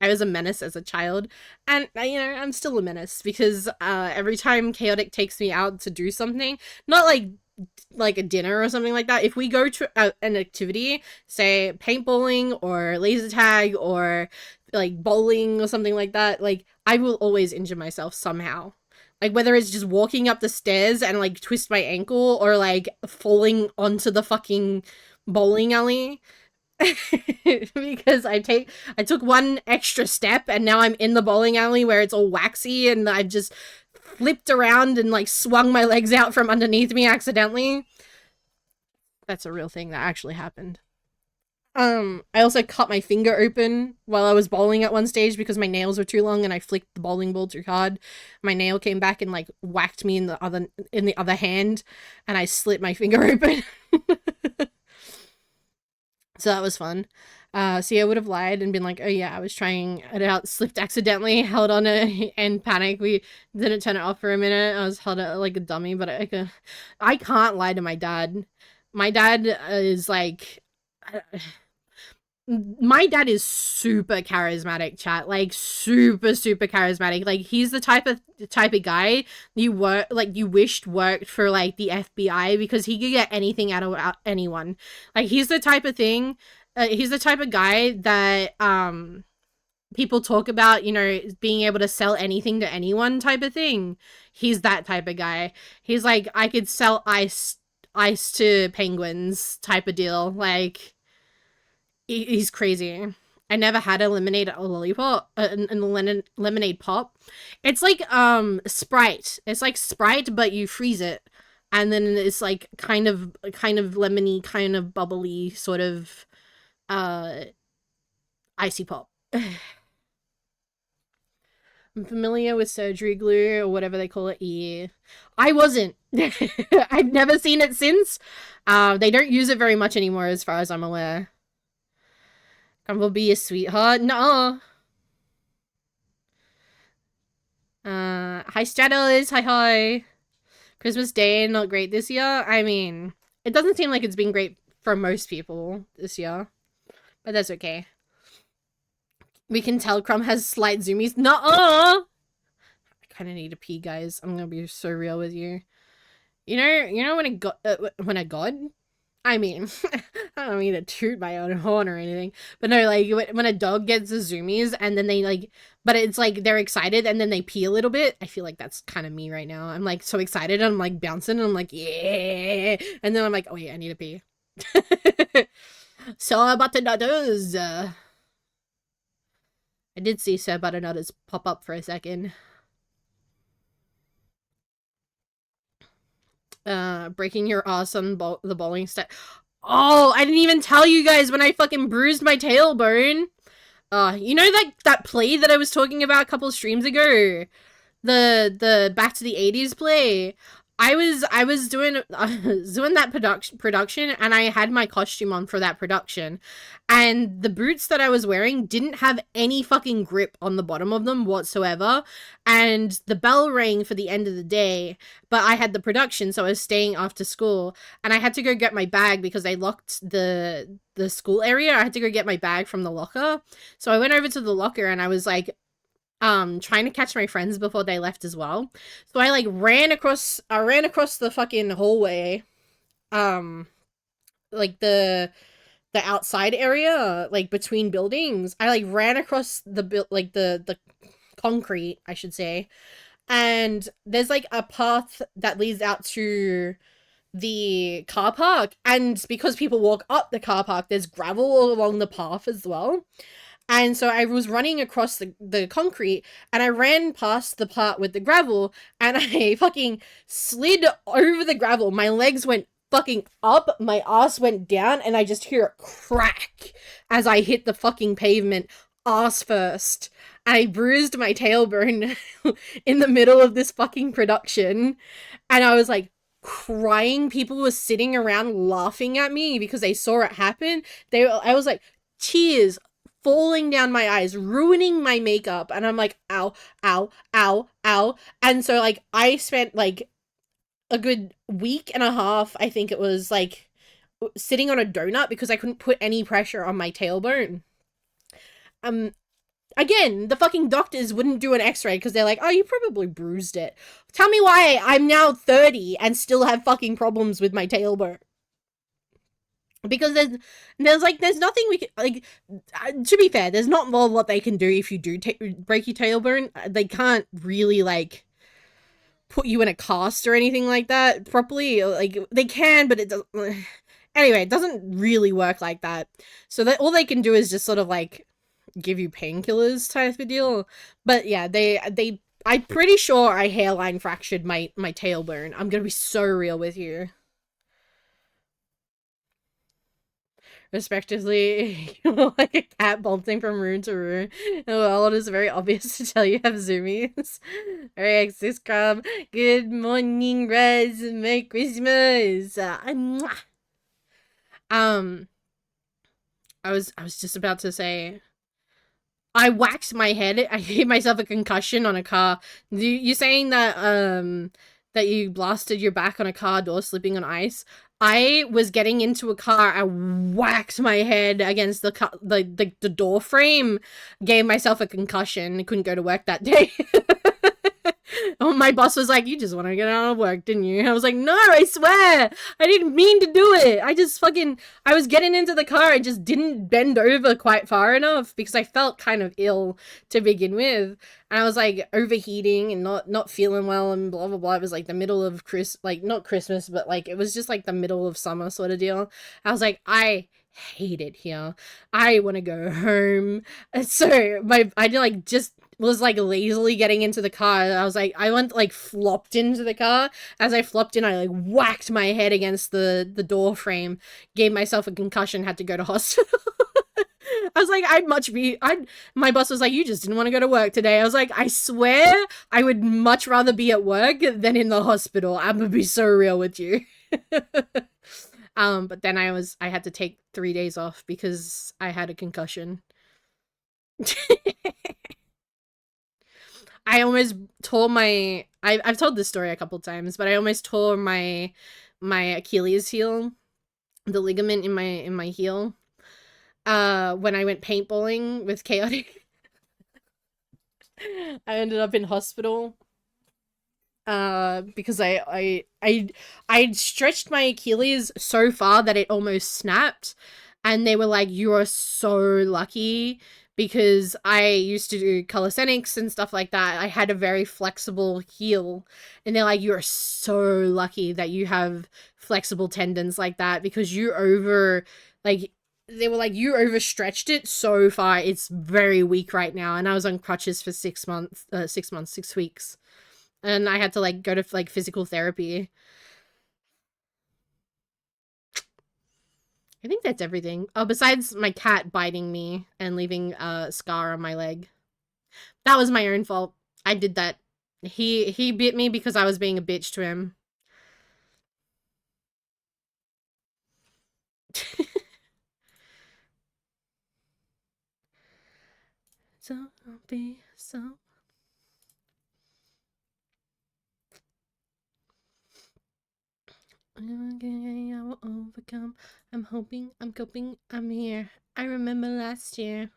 was a menace as a child, and I'm still a menace because every time Chaotic takes me out to do something, not like a dinner or something like that. If we go to an activity, say paintballing or laser tag or like bowling or something like that, like I will always injure myself somehow. Like, whether it's just walking up the stairs and, like, twist my ankle or, like, falling onto the fucking bowling alley. Because I took one extra step and now I'm in the bowling alley where it's all waxy and I've just flipped around and, like, swung my legs out from underneath me accidentally. That's a real thing that actually happened. I also cut my finger open while I was bowling at one stage because my nails were too long and I flicked the bowling ball too hard. My nail came back and like whacked me in the other hand, and I slit my finger open. So that was fun. See, I would have lied and been like, oh yeah, I was trying it out, slipped accidentally, held on it, and panic. We didn't turn it off for a minute. I was held out like a dummy, but I can't lie to my dad. My dad is like, my dad is super charismatic, chat. Like super charismatic. Like he's the type of guy you wished worked for like the FBI because he could get anything out of anyone. Like he's the type of thing. He's the type of guy that people talk about, you know, being able to sell anything to anyone type of thing. He's that type of guy. He's like, I could sell ice to penguins type of deal. Like, he's crazy. I never had a lemonade a lollipop, lemonade pop. It's like Sprite. It's like Sprite, but you freeze it, and then it's like kind of lemony, kind of bubbly, sort of icy pop. I'm familiar with surgery glue or whatever they call it. Yeah, I wasn't. I've never seen it since. They don't use it very much anymore, as far as I'm aware. Will be a sweetheart. No. Hi Straddles. Hi. Christmas Day not great this year. I mean, it doesn't seem like it's been great for most people this year, but that's okay. We can tell Crumb has slight zoomies. I kind of need to pee, guys. I'm gonna be so real with you. You know when a god. I mean, I don't mean to toot my own horn or anything, but no, like when a dog gets the zoomies and then they like, but it's like they're excited and then they pee a little bit. I feel like that's kind of me right now. I'm like so excited and I'm like bouncing and I'm like yeah, and then I'm like, oh yeah, I need to pee. So about the nutters. I did see Sir Butternutters pop up for a second. Breaking your ass on the bowling stick. Oh, I didn't even tell you guys when I fucking bruised my tailbone. You know that play that I was talking about a couple streams ago? The Back to the 80s play. I was doing that production and I had my costume on for that production, and the boots that I was wearing didn't have any fucking grip on the bottom of them whatsoever, and the bell rang for the end of the day, but I had the production, so I was staying after school, and I had to go get my bag because they locked the school area. I had to go get my bag from the locker, so I went over to the locker and I was like trying to catch my friends before they left as well. So I like ran across the fucking hallway, like the outside area, like between buildings. I like ran across the concrete, I should say. And there's like a path that leads out to the car park, and because people walk up the car park, there's gravel all along the path as well. And so I was running across the concrete, and I ran past the part with the gravel, and I fucking slid over the gravel. My legs went fucking up, my ass went down, and I just hear a crack as I hit the fucking pavement, ass first. I bruised my tailbone in the middle of this fucking production, and I was like crying. People were sitting around laughing at me because they saw it happen. I was like, tears falling down my eyes, ruining my makeup, and I'm like, ow, ow, ow, ow. And so like I spent like a good week and a half, I think it was, like sitting on a donut because I couldn't put any pressure on my tailbone. Again, the fucking doctors wouldn't do an x-ray because they're like, oh, you probably bruised it. Tell me why I'm now 30 and still have fucking problems with my tailbone. Because there's nothing we can, like, to be fair, there's not more what they can do if you do break your tailbone. They can't really, like, put you in a cast or anything like that properly. Like, they can, but it doesn't, anyway, it doesn't really work like that. So that all they can do is just sort of, like, give you painkillers type of deal. But yeah, I'm pretty sure I hairline fractured my tailbone. I'm gonna be so real with you. Respectively, like a cat bolting from room to room. Well, it is very obvious to tell you have zoomies. Alright, sis Crumb. Good morning, Res. Merry Christmas. I was just about to say, I whacked my head. I gave myself a concussion on a car. You saying that that you blasted your back on a car door slipping on ice? I was getting into a car. I whacked my head against the door frame, gave myself a concussion. Couldn't go to work that day. Oh, my boss was like, "You just want to get out of work, didn't you?" I was like, "No, I swear, I didn't mean to do it. I was getting into the car. I just didn't bend over quite far enough because I felt kind of ill to begin with, and I was like overheating and not feeling well and blah blah blah. It was like the middle of like not Christmas, but like it was just like the middle of summer sort of deal. I was like, I hate it here. I want to go home. And so I did like just was like lazily getting into the car. I was like, I went like flopped into the car. As I flopped in, I like whacked my head against the door frame, gave myself a concussion, had to go to hospital. I was like, my boss was like, "You just didn't want to go to work today." I was like, "I swear I would much rather be at work than in the hospital. I'm gonna be so real with you." But then I had to take 3 days off because I had a concussion. I almost tore I've told this story a couple times, but I almost tore my Achilles heel, the ligament in my heel, when I went paintballing with Chaotic. I ended up in hospital because I stretched my Achilles so far that it almost snapped, and they were like, "You are so lucky." Because I used to do calisthenics and stuff like that. I had a very flexible heel. And they're like, "You're so lucky that you have flexible tendons like that because like, they were like, you overstretched it so far. It's very weak right now." And I was on crutches for 6 months, 6 months, 6 weeks. And I had to like go to like physical therapy. I think that's everything. Oh, besides my cat biting me and leaving a scar on my leg. That was my own fault. I did that. He bit me because I was being a bitch to him. So be so. I will overcome. I'm hoping, I'm coping, I'm here. I remember last year.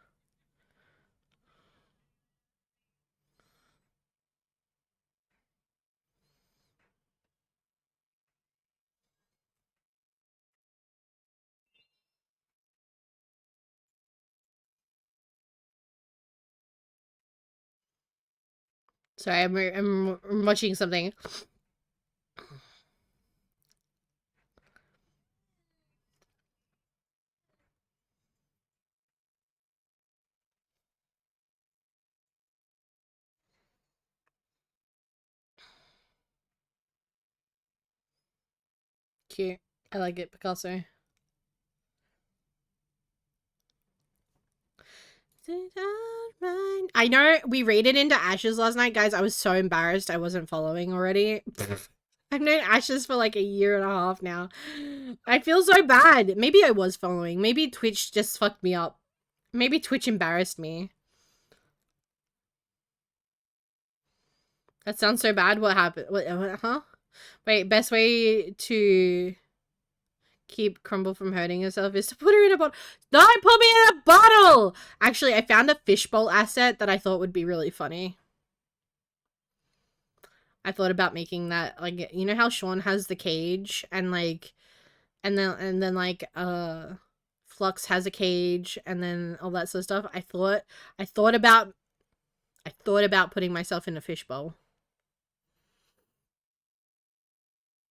Sorry, I'm watching something. Cute. I like it, Picasso. I know we raided into Ashes last night, guys. I was so embarrassed I wasn't following already. I've known Ashes for like a year and a half now. I feel so bad. Maybe I was following. Maybe Twitch just fucked me up. Maybe Twitch embarrassed me. That sounds so bad. What happened? What huh? Wait, best way to keep Crumble from hurting herself is to put her in a bottle. Don't put me in a bottle! Actually, I found a fishbowl asset that I thought would be really funny. I thought about making that, like, you know how Sean has the cage and like, and then like, Flux has a cage and then all that sort of stuff. I thought about, I thought about putting myself in a fishbowl.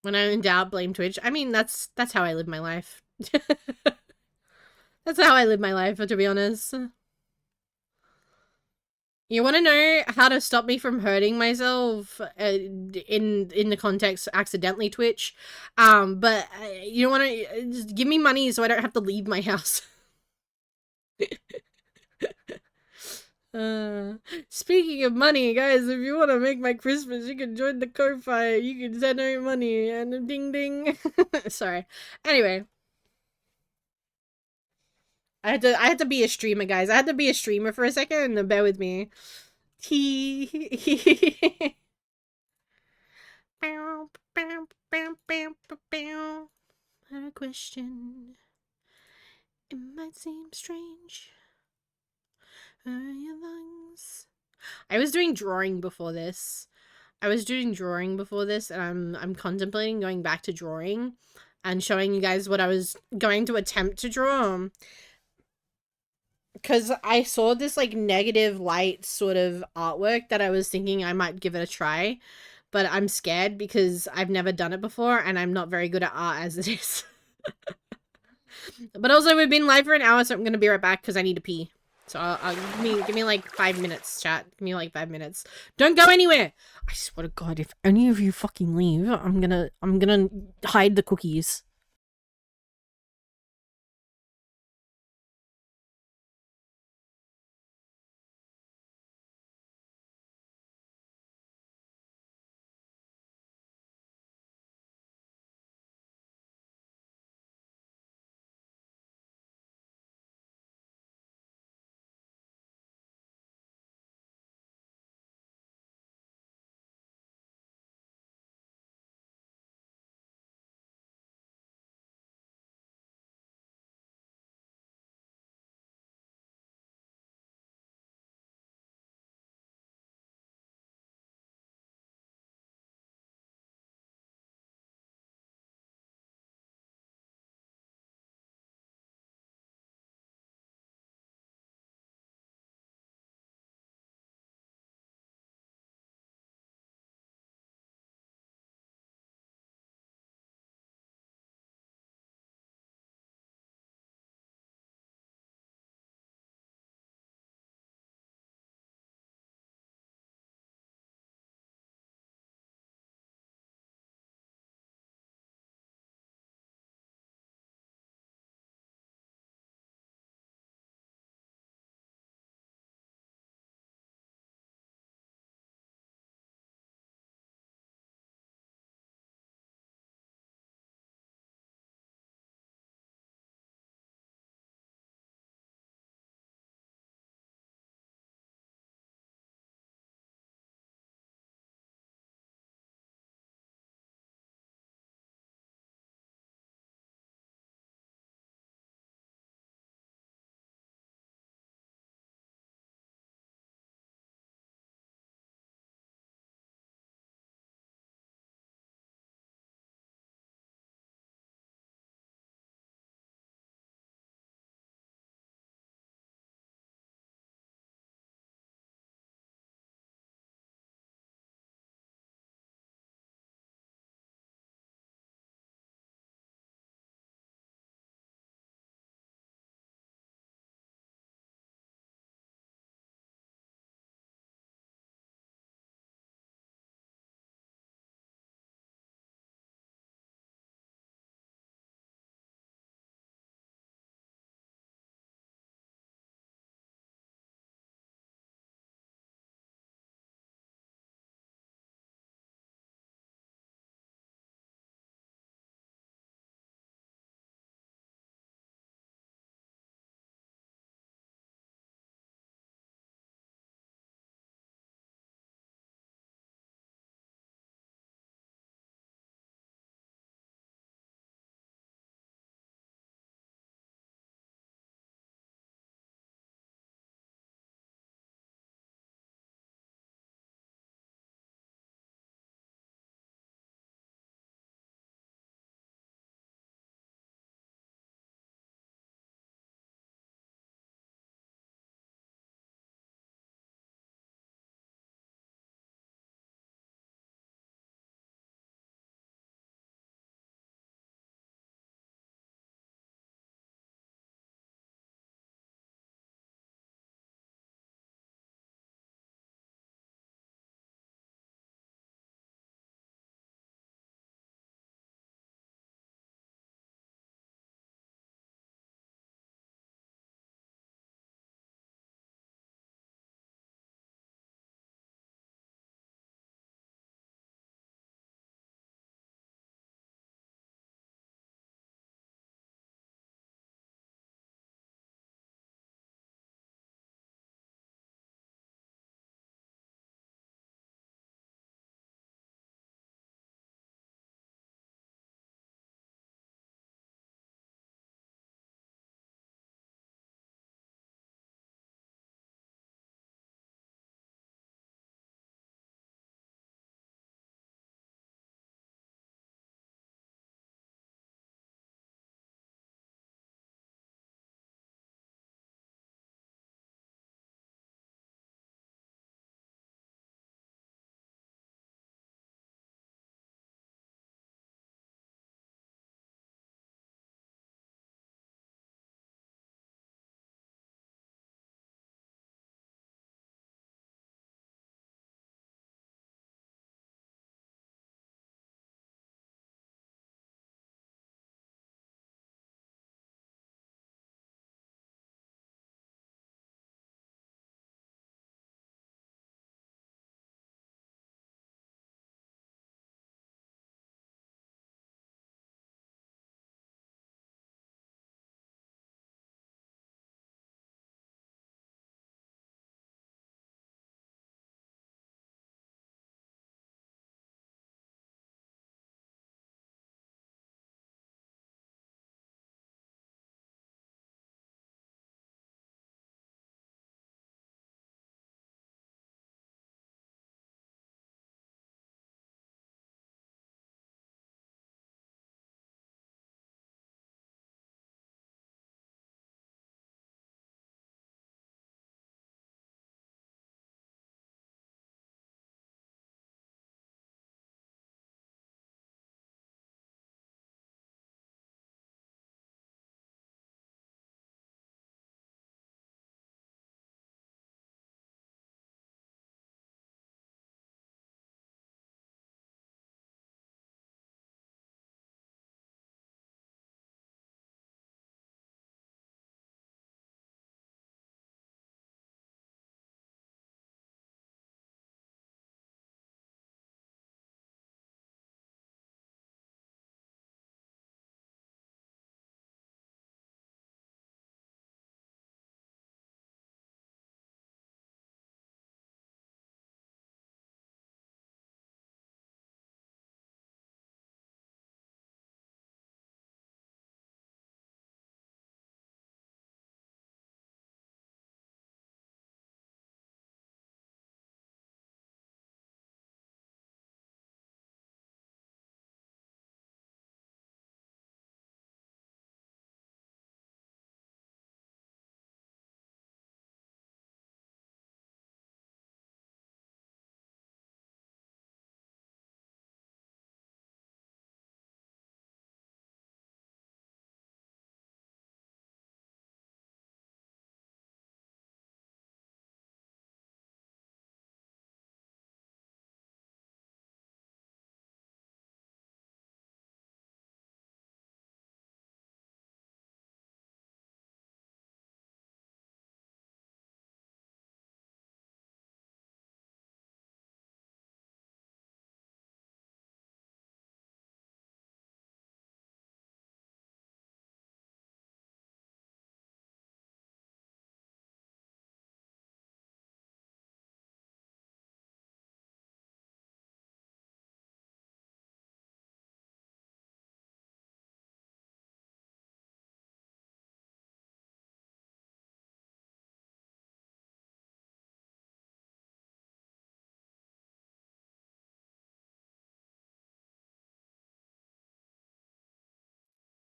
When I'm in doubt, blame Twitch. I mean, that's how I live my life. That's how I live my life, to be honest. You want to know how to stop me from hurting myself in the context accidentally Twitch? But you want to just give me money so I don't have to leave my house. uh, Speaking of money, guys, if you want to make my Christmas, you can join the Ko-Fi. You can send me money and ding ding. Sorry. Anyway. I had to be a streamer, guys. I had to be a streamer for a second. Bear with me. question. It might seem strange. Your lungs. I was doing drawing before this. And I'm contemplating going back to drawing and showing you guys what I was going to attempt to draw. Because I saw this like negative light sort of artwork that I was thinking I might give it a try. But I'm scared because I've never done it before and I'm not very good at art as it is. But also, we've been live for an hour, so I'm going to be right back because I need to pee. So give me like 5 minutes, chat. Give me like 5 minutes. Don't go anywhere. I swear to God, if any of you fucking leave, I'm gonna hide the cookies.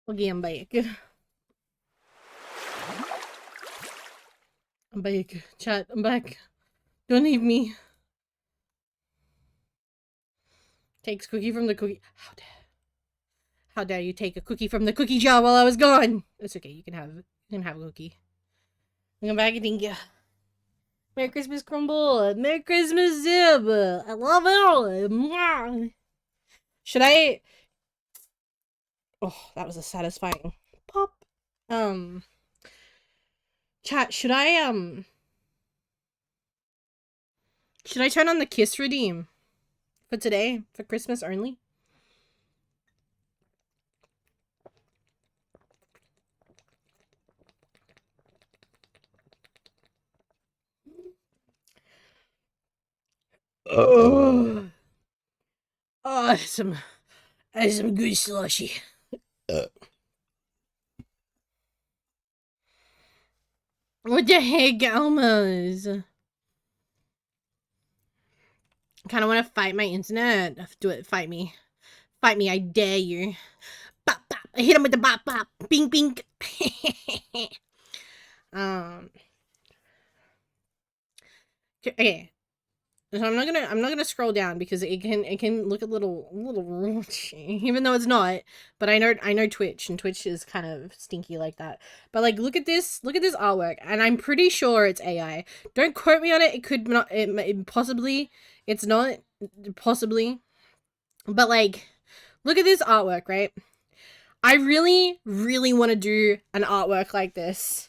Okay, I'm back. I'm back. Chat, I'm back. Don't leave me. Takes cookie from the cookie. How dare you take a cookie from the cookie jar while I was gone? It's okay. You can have a cookie. I'm back. Thank you. Merry Christmas, Crumble. Merry Christmas, Zib. I love it. Should I? Oh, that was a satisfying pop. Chat. Should I turn on the kiss redeem for today for Christmas only? Oh, some good slushy. What the heck, Elmas? Kind of want to fight my internet. Do it. Fight me. Fight me. I dare you. Bop, bop. I hit him with the bop, bop. Bing, bing. Okay. So I'm not gonna scroll down because it can look a little raunchy, even though it's not. But I know Twitch, and Twitch is kind of stinky like that. But like, look at this artwork, and I'm pretty sure it's AI. Don't quote me on it. It could not. It possibly. It's not possibly. But like, look at this artwork, right? I really want to do an artwork like this.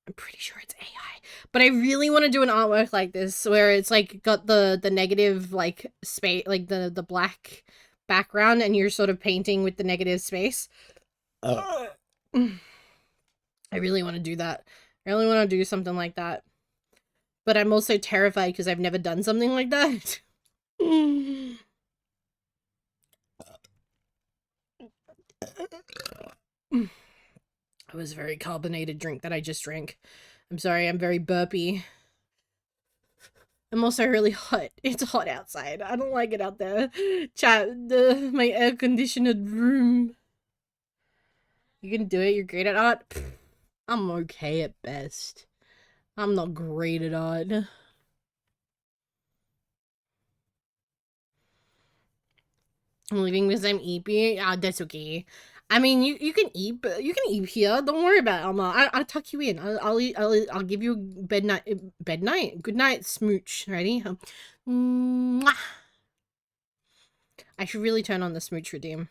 I'm pretty sure it's AI. But I really want to do an artwork like this where it's like got the negative like space, like the black background, and you're sort of painting with the negative space. I really want to do that. I really want to do something like that. But I'm also terrified because I've never done something like that. It was a very carbonated drink that I just drank. I'm sorry, I'm very burpy. I'm also really hot. It's hot outside. I don't like it out there. Chat, my air-conditioned room. You can do it. You're great at art. I'm okay at best. I'm not great at art. I'm leaving because I'm eepy. Ah, that's okay. I mean, you can eat, but you can eat here. Don't worry about it, Alma. I'll tuck you in. I'll give you bed night. Good night, smooch. Ready? Mwah. I should really turn on the smooch redeem.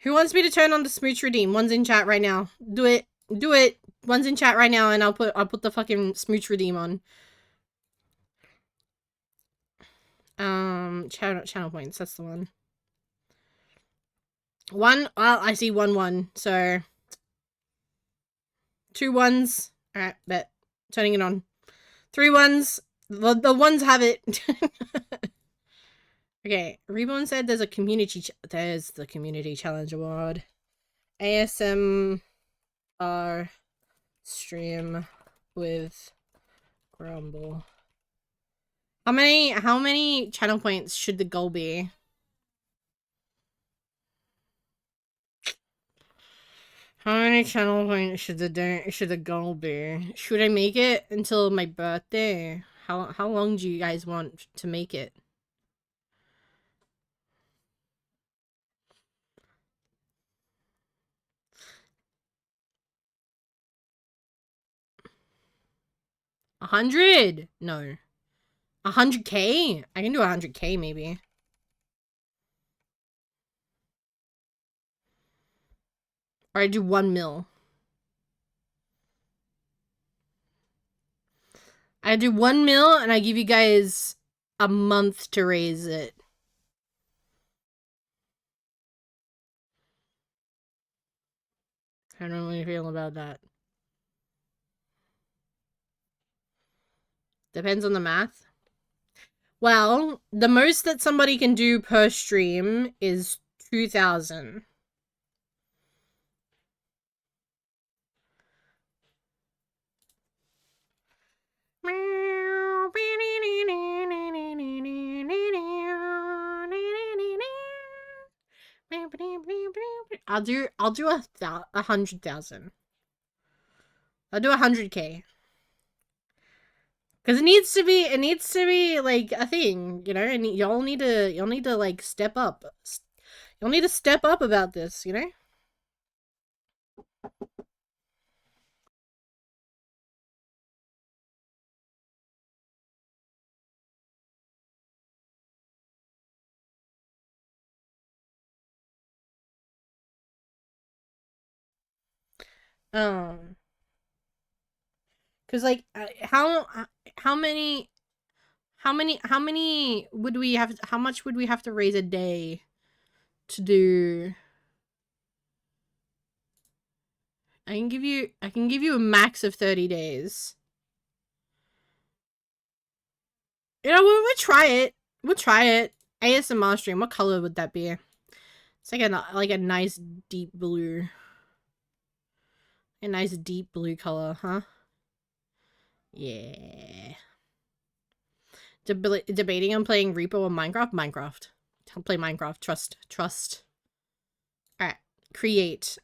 Who wants me to turn on the smooch redeem? One's in chat right now. Do it. Do it. One's in chat right now, and I'll put the fucking smooch redeem on. Channel points. That's the one. One. Well, I see 1-1. So 2 1s. All right, bet. Turning it on. 3 1s. The ones have it. Okay, Reborn said there's a community. There's the community challenge award. ASMR stream with Grumble. How many channel points should the goal be? How many channel points should the goal be? Should I make it until my birthday? How long do you guys want to make it? $100? No. 100K? I can do 100K maybe. Or I do 1 mil. I do 1 mil and I give you guys a month to raise it. I don't know how you feel about that. Depends on the math. Well, the most that somebody can do per stream is 2,000. I'll do 100,000. I'll do 100K. Cause it needs to be like a thing, you know, and y'all need to like step up. You'll need to step up about this, you know? Um, cause like how many would we have? How much would we have to raise a day to do? I can give you a max of 30 days. You know, we'll try it. We'll try it. ASMR stream. What color would that be? It's like a nice deep blue. A nice deep blue color, huh? Yeah. Debating on playing Repo or Minecraft? Minecraft. I'll play Minecraft. Trust. Alright. Create.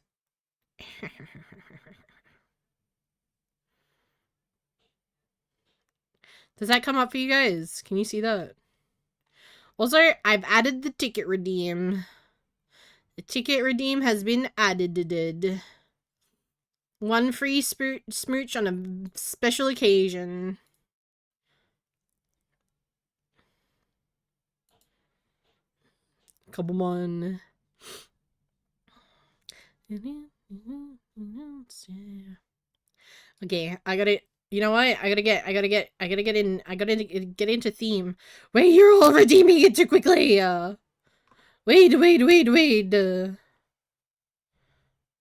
Does that come up for you guys? Can you see that? Also, I've added the ticket redeem. The ticket redeem has been added. One free smooch on a special occasion. Couple one. Okay, I gotta. You know what? I gotta get into theme. Wait, you're all redeeming it too quickly. Wait.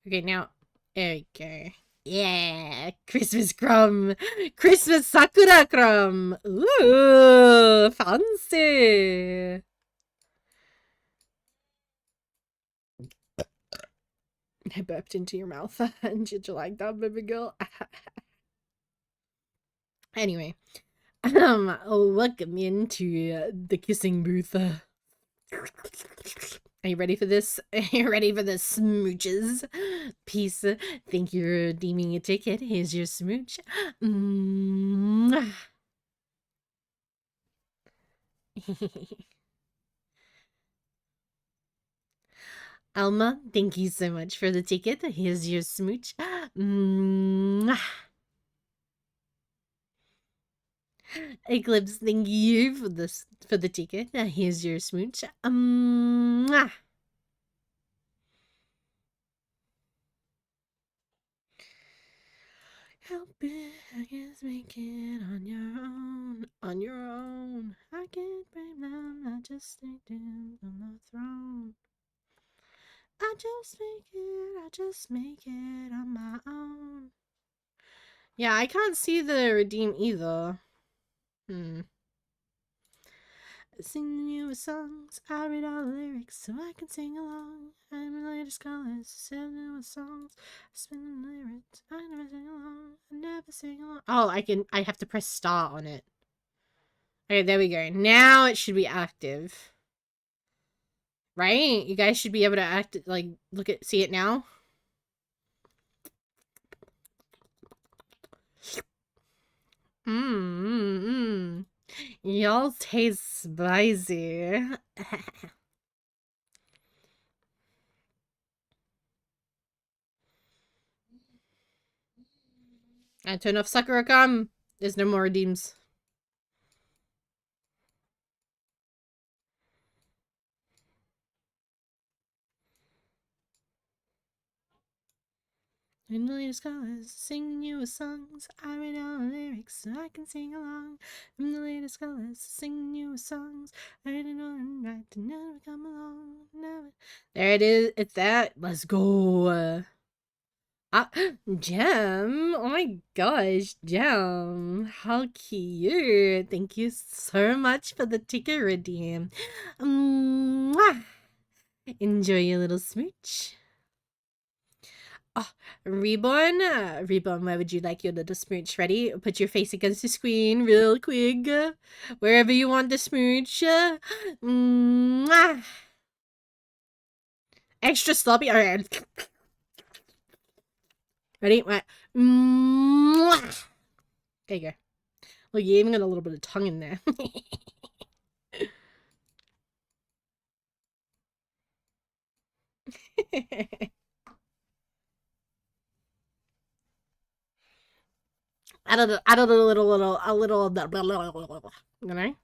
Okay, now. There we go. Yeah, Christmas crumb. Christmas sakura crumb. Ooh, fancy. I burped into your mouth. Did you like that, baby girl? Anyway, welcome into the kissing booth. Are you ready for this? Are you ready for the smooches? Peace. Thank you for redeeming a ticket. Here's your smooch. Alma, thank you so much for the ticket. Here's your smooch. Eclipse, thank you for the ticket. Here's your smooch. Help it, I guess make it on your own. On your own. I can't blame them, I just stay down on the throne. I just make it on my own. Yeah, I can't see the redeem either. Singing you with songs, I read all the lyrics so I can sing along. I'm the latest scholars, singing with songs, I spin the lyrics, I never sing along, I never sing along. Oh, I have to press start on it. Okay, there we go. Now it should be active. Right? You guys should be able to see it now. Y'all taste spicy. I turn off Sakura-cam. There's no more redeems. In the latest scholars, singing you with songs. I read all the lyrics so I can sing along. In the latest scholars, singing you with songs. I didn't know I'm right to never come along. Never. There it is. It's that. Let's go. Gem. Oh my gosh, Gem. How cute. Thank you so much for the ticket redeem. Enjoy your little smooch. Oh, Reborn, Reborn, where would you like your little smooch? Ready? Put your face against the screen real quick. Wherever you want the smooch. Extra sloppy. Alright. Ready? Right. There you go. Look, you even got a little bit of tongue in there. added a little of that. You know?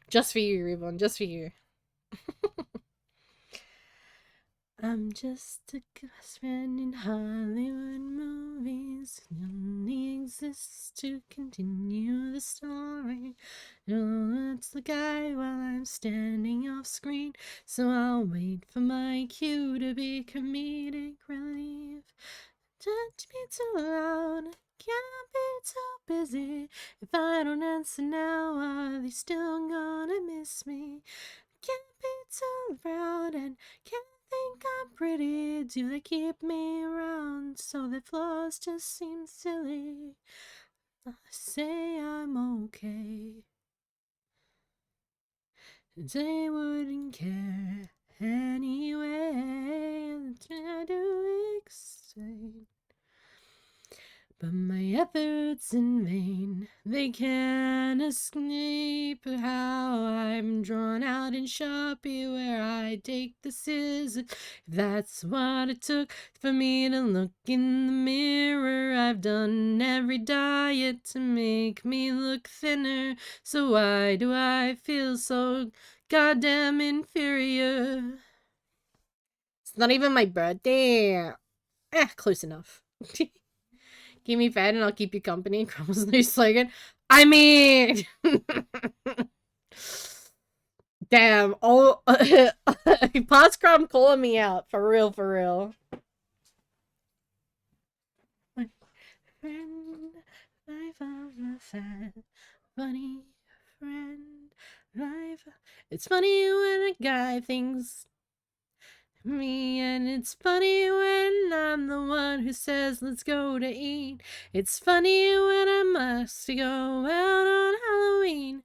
Just for you, Ribbon. Just for you. I'm just a best friend in Hollywood movies. It only exists to continue the story. It's the guy while I'm standing off screen. So I'll wait for my cue to be comedic relief. Don't be too loud, can't be too busy. If I don't answer now, are they still gonna miss me? Can't be too proud and can't think I'm pretty. Do they keep me around so their flaws just seem silly? I say I'm okay. They wouldn't care anyway. I do explain. But my efforts in vain, they can't escape how I'm drawn out in Sharpie where I take the scissors. If that's what it took for me to look in the mirror, I've done every diet to make me look thinner. So why do I feel so goddamn inferior? It's not even my birthday. Close enough. Keep me fed and I'll keep you company. Crum's new slogan. I mean, damn. Oh, past Crumb calling me out for real, for real. My friend, life of a fat, funny friend, life. It's funny when a guy thinks me, and it's funny when I'm the one who says let's go to eat. It's funny when I must go out on Halloween,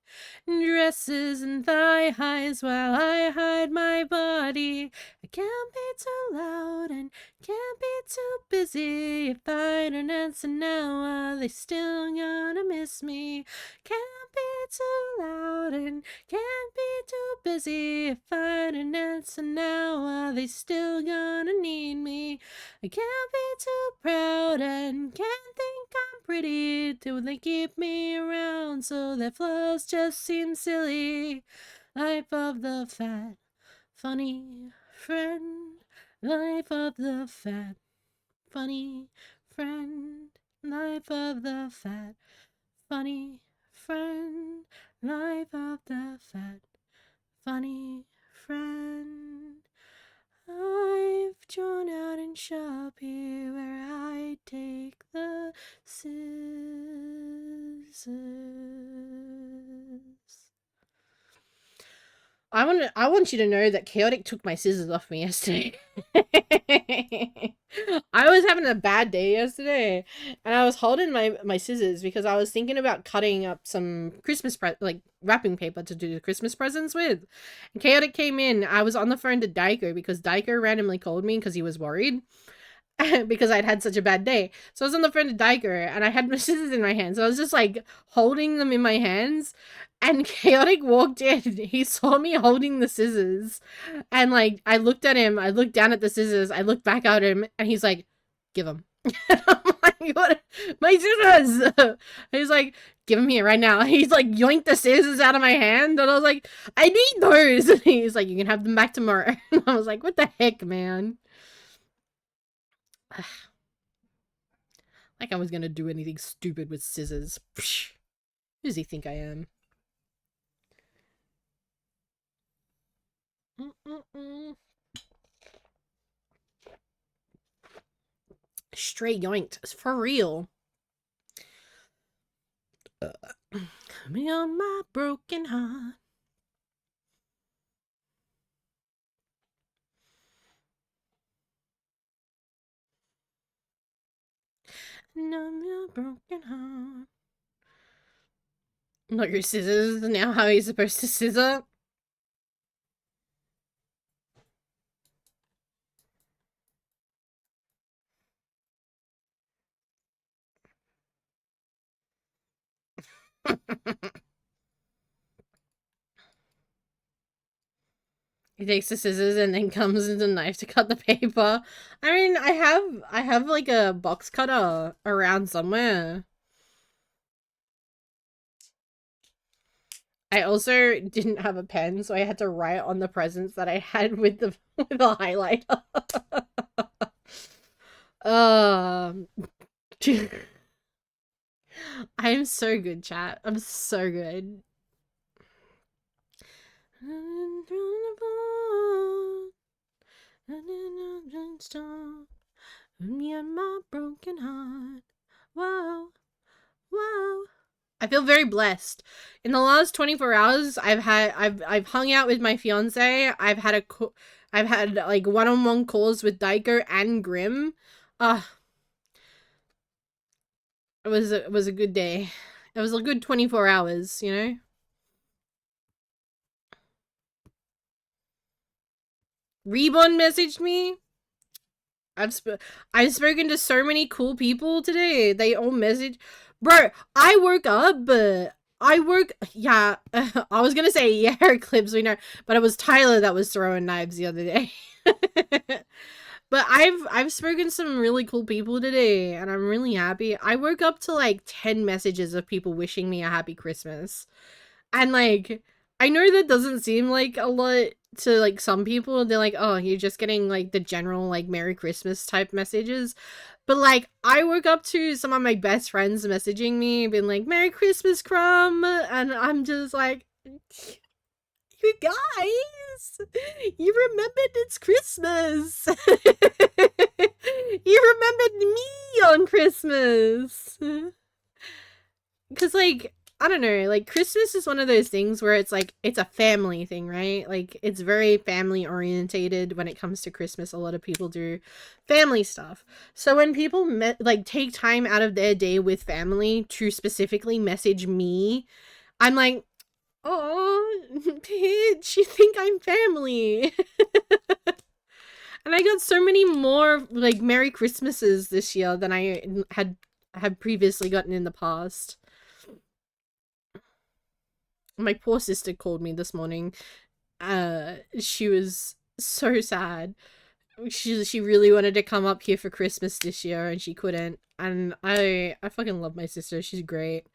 dresses and thigh highs while I hide my body. I can't be too loud and can't be too busy. If I don't answer now, are they still gonna miss me? Can't be too loud and can't be too busy. If I don't answer now, are they still gonna need me? I can't be too proud and can't think I'm pretty. Do they keep me around so their flaws just seem silly? Life of the fat, funny friend. Life of the fat, funny friend. Life of the fat, funny friend. Life of the fat, funny friend. I've drawn out in Sharpie where I take the scissors. I want you to know that Chaotic took my scissors off me yesterday. I was having a bad day yesterday, and I was holding my scissors because I was thinking about cutting up some Christmas like wrapping paper to do the Christmas presents with. And Chaotic came in. I was on the phone to Daiko because Daiko randomly called me because he was worried. Because I'd had such a bad day. So I was on the phone to Diker and I had my scissors in my hands. So I was just like holding them in my hands. And Chaotic walked in. He saw me holding the scissors. And like I looked at him. I looked down at the scissors. I looked back at him. And he's like, give them. And I'm like, what? My scissors! He's like, give them here right now. He's like, yoinked the scissors out of my hand. And I was like, I need those. And he's like, you can have them back tomorrow. And I was like, what the heck, man? Like I was gonna do anything stupid with scissors. Psh, who does he think I am? Straight yoinked. For real. Me on my broken heart. Numb your broken heart. Not your scissors. Now how are you supposed to scissor? He takes the scissors and then comes with a knife to cut the paper. I mean, I have like a box cutter around somewhere. I also didn't have a pen, so I had to write on the presents that I had with the with a highlighter. um I'm so good, chat. I'm so good. Me and my broken heart. Whoa, whoa. I feel very blessed. In the last 24 hours, I've hung out with my fiance. I've had like one-on-one calls with Daiko and Grim. Uh it was a good day. It was a good 24 hours, you know? Reborn messaged me. I've spoken to so many cool people today. They all message, bro. I woke up, yeah. I was gonna say yeah, Eclipse, we know, but it was Tyler that was throwing knives the other day. But I've spoken to some really cool people today, and I'm really happy. I woke up to like 10 messages of people wishing me a happy Christmas. And like, I know that doesn't seem like a lot to like some people. They're like, oh, you're just getting like the general like Merry Christmas type messages. But like, I woke up to some of my best friends messaging me, being like, Merry Christmas, Crumb. And I'm just like, you guys, you remembered it's Christmas. You remembered me on Christmas. Because like, I don't know, like Christmas is one of those things where it's like it's a family thing, right? Like it's very family orientated when it comes to Christmas. A lot of people do family stuff. So when people like take time out of their day with family to specifically message me, I'm like, oh, bitch, you think I'm family? And I got so many more like Merry Christmases this year than I had previously gotten in the past. My poor sister called me this morning. She was so sad. She really wanted to come up here for Christmas this year and she couldn't. And I fucking love my sister. She's great.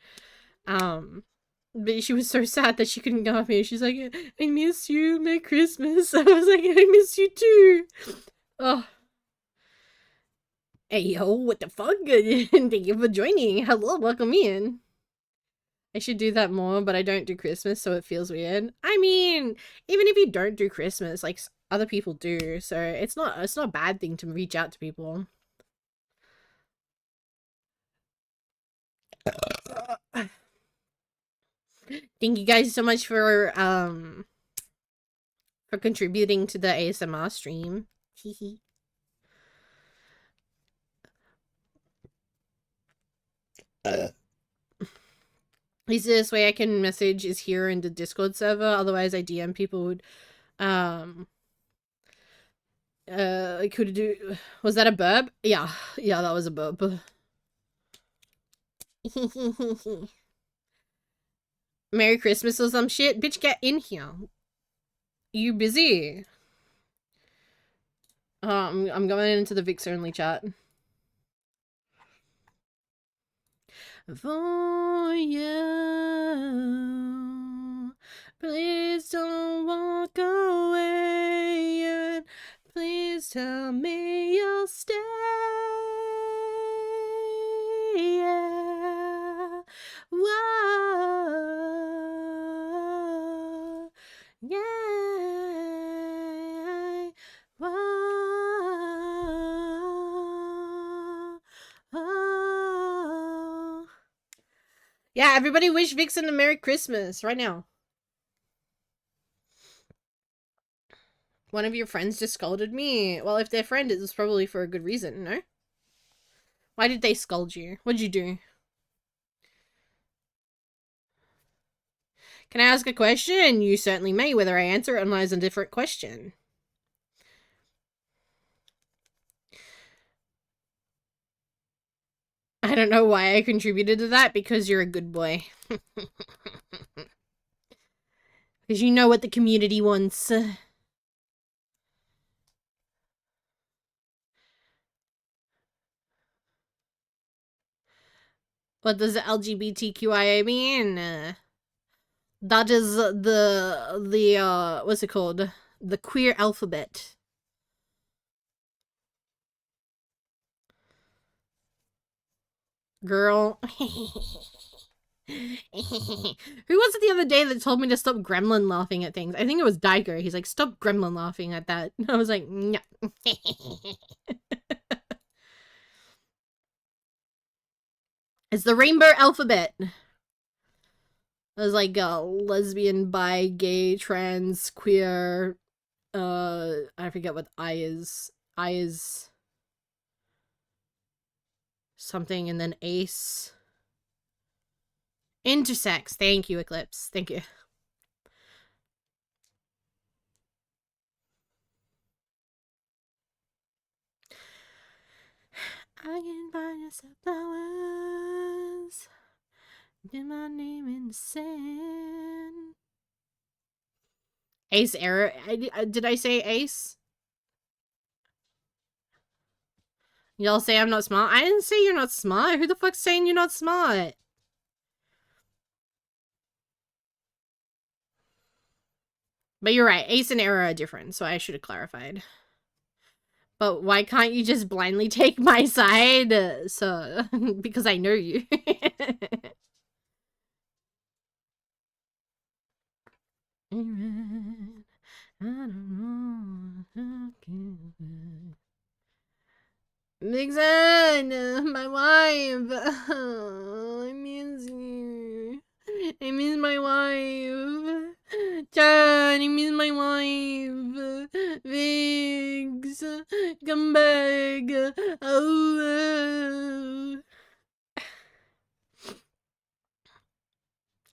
But she was so sad that she couldn't come up here. She's like, I miss you, Merry Christmas. I was like, I miss you too. Oh. Hey yo, what the fuck? Thank you for joining. Hello, welcome in. I should do that more, but I don't do Christmas, so it feels weird. I mean, even if you don't do Christmas, like other people do, so it's not a bad thing to reach out to people. Thank you guys so much for contributing to the ASMR stream. Hehe. Easiest way I can message is here in the Discord server. Otherwise, I DM people would, could do. Was that a burp? Yeah, that was a burp. Merry Christmas or some shit, bitch. Get in here. You busy? I'm going into the Vix only chat. For you, please don't walk away, and please tell me you'll stay. Yeah. Whoa. Yeah. Whoa. Oh. Yeah, everybody wish Vixen a Merry Christmas right now. One of your friends just scolded me. Well, if they're friend, it was probably for a good reason, no? Why did they scold you? What'd you do? Can I ask a question? You certainly may. Whether I answer it or not is a different question. I don't know why I contributed to that, because you're a good boy. Because you know what the community wants. What does LGBTQIA mean? That is the what's it called? The queer alphabet. Girl. Who was it the other day that told me to stop gremlin laughing at things? I think it was Daigo. He's like, stop gremlin laughing at that. I was like, no. It's the rainbow alphabet. It was like lesbian, bi, gay, trans, queer. I forget what I is. I is something, and then ace. Intersex. Thank you, Eclipse. Thank you. I can find yourself flowers. Get my name in the sand. Ace error. Did I say ace? Y'all say I'm not smart? I didn't say you're not smart. Who the fuck's saying you're not smart? But you're right. Ace and error are different, so I should have clarified. But why can't you just blindly take my side? So, because I know you. I don't know. Vixen, my wife. I miss you. I miss my wife. John, I miss my wife. Vix, come back. Oh.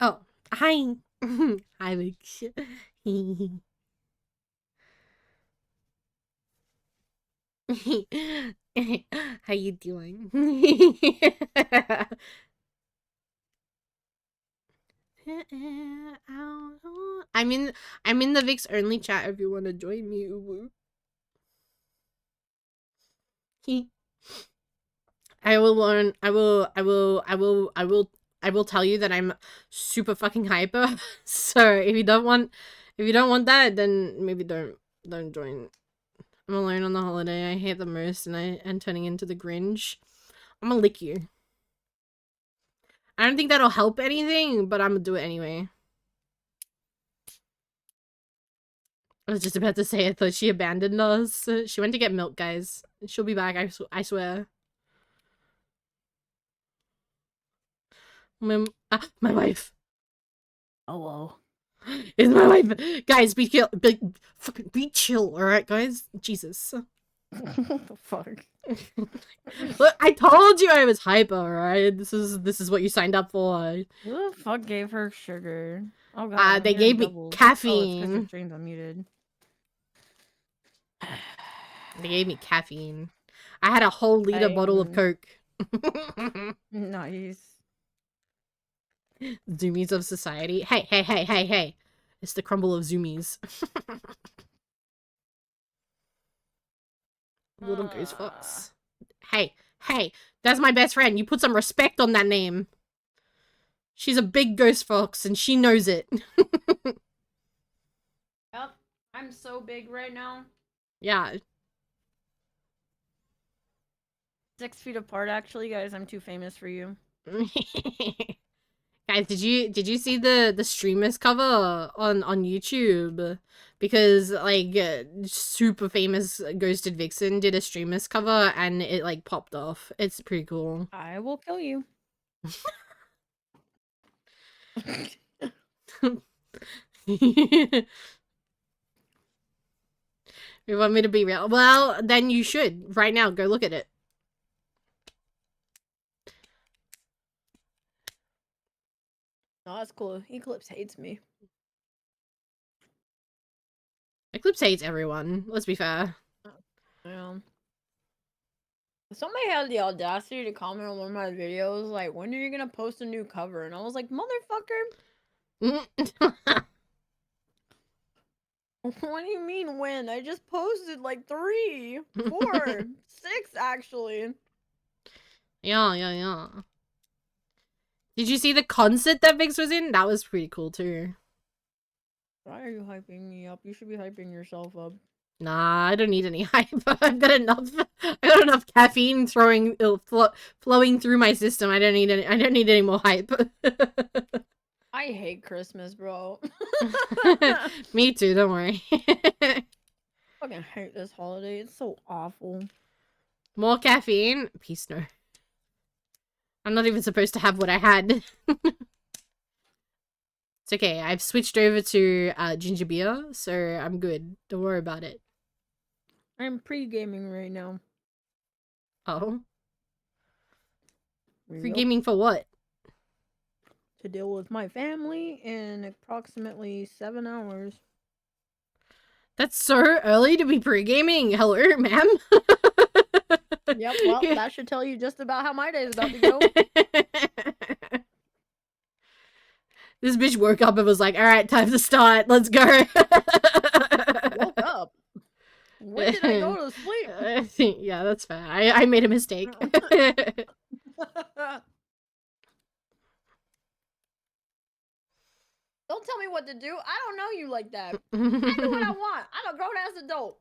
Oh, hi. Hi, Vix. How you doing? I'm in the Vix only chat if you want to join me. I will learn. I will tell you that I'm super fucking hyper. So if you don't want that, then maybe don't join. I'm alone on the holiday. I hate the most, and I'm turning into the Grinch. I'm gonna lick you. I don't think that'll help anything, but I'm gonna do it anyway. I was just about to say I thought she abandoned us. She went to get milk, guys. She'll be back, I swear. My wife. Hello. It's my wife. Guys, fucking be chill, alright, guys? Jesus. What the fuck? Look, I told you I was hyper, alright? This is what you signed up for. Who the fuck gave her sugar? Oh god, They gave me doubled. caffeine. Oh, it's because your stream's unmuted. They gave me caffeine. I had a whole liter bottle of Coke. Nice. Zoomies of society. Hey. It's the crumble of zoomies. Little Ghost Fox. Hey. That's my best friend. You put some respect on that name. She's a big ghost fox and she knows it. Yep. I'm so big right now. Yeah. 6 feet apart, actually, guys. I'm too famous for you. Guys, did you see the streamers cover on YouTube? Because like super famous Ghosted Vixen did a streamers cover and it like popped off. It's pretty cool. I will kill you. You want me to be real? Well, then you should right now go look at it. No, that's cool. Eclipse hates me. Eclipse hates everyone. Let's be fair. Yeah. Somebody had the audacity to comment on one of my videos, like, when are you gonna post a new cover? And I was like, motherfucker, what do you mean when? I just posted like 3, 4, 6 actually. Yeah. Did you see the concert that Vix was in? That was pretty cool too. Why are you hyping me up? You should be hyping yourself up. Nah, I don't need any hype. I've got enough. I got enough caffeine flowing through my system. I don't need any more hype. I hate Christmas, bro. Me too. Don't worry. Fucking hate this holiday. It's so awful. More caffeine? Peace no. I'm not even supposed to have what I had. It's okay. I've switched over to ginger beer, so I'm good. Don't worry about it. I'm pre-gaming right now. Oh? Yep. Pre-gaming for what? To deal with my family in approximately 7 hours. That's so early to be pre-gaming. Hello, ma'am. Yep, well, that should tell you just about how my day is about to go. This bitch woke up and was like, alright, time to start. Let's go. Woke up? When did I go to sleep? Yeah, that's fair. I made a mistake. Don't tell me what to do. I don't know you like that. I do what I want. I'm a grown-ass adult.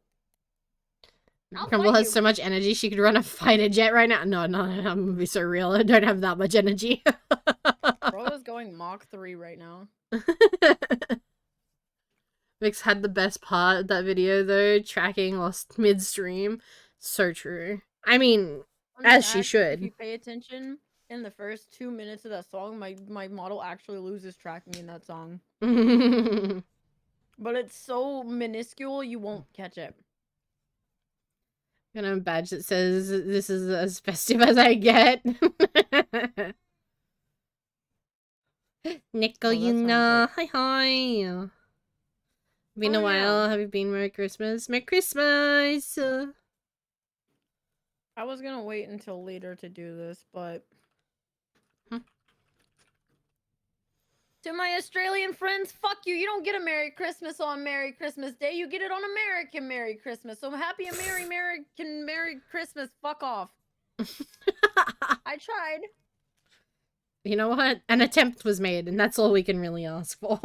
Crumble has so much energy she could run a fighter jet right now. No, I'm gonna be so real. I don't have that much energy. Bro is going Mach 3 right now. Vix had the best part of that video though, tracking lost midstream. So true. I mean, as she should. If you pay attention, in the first 2 minutes of that song, my model actually loses tracking in that song. But it's so minuscule, you won't catch it. I'm gonna badge that says this is as festive as I get. Nico, you know. Like... Hi. Been a while. Yeah. Have you been? Merry Christmas. Merry Christmas. I was gonna wait until later to do this, but... To my Australian friends, fuck you. You don't get a Merry Christmas on Merry Christmas Day. You get it on American Merry Christmas. So happy American Merry Christmas. Fuck off. I tried. You know what? An attempt was made, and that's all we can really ask for.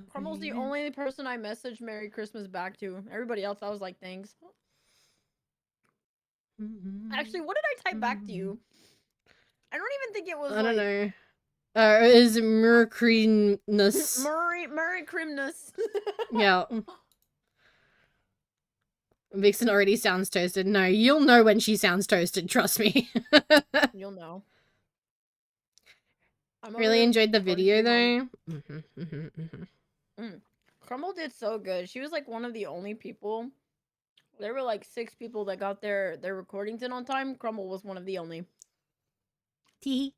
Crumble's the only person I messaged Merry Christmas back to. Everybody else, I was like, thanks. Actually, what did I type back to you? I don't even think it was. I don't know. Is Mercriness? Merry Crimness. Yeah. Vixen already sounds toasted. No, you'll know when she sounds toasted. Trust me. You'll know. Really enjoyed the video though. Crumble did so good. She was like one of the only people. There were like 6 people that got their recordings in on time. Crumble was one of the only. Tee.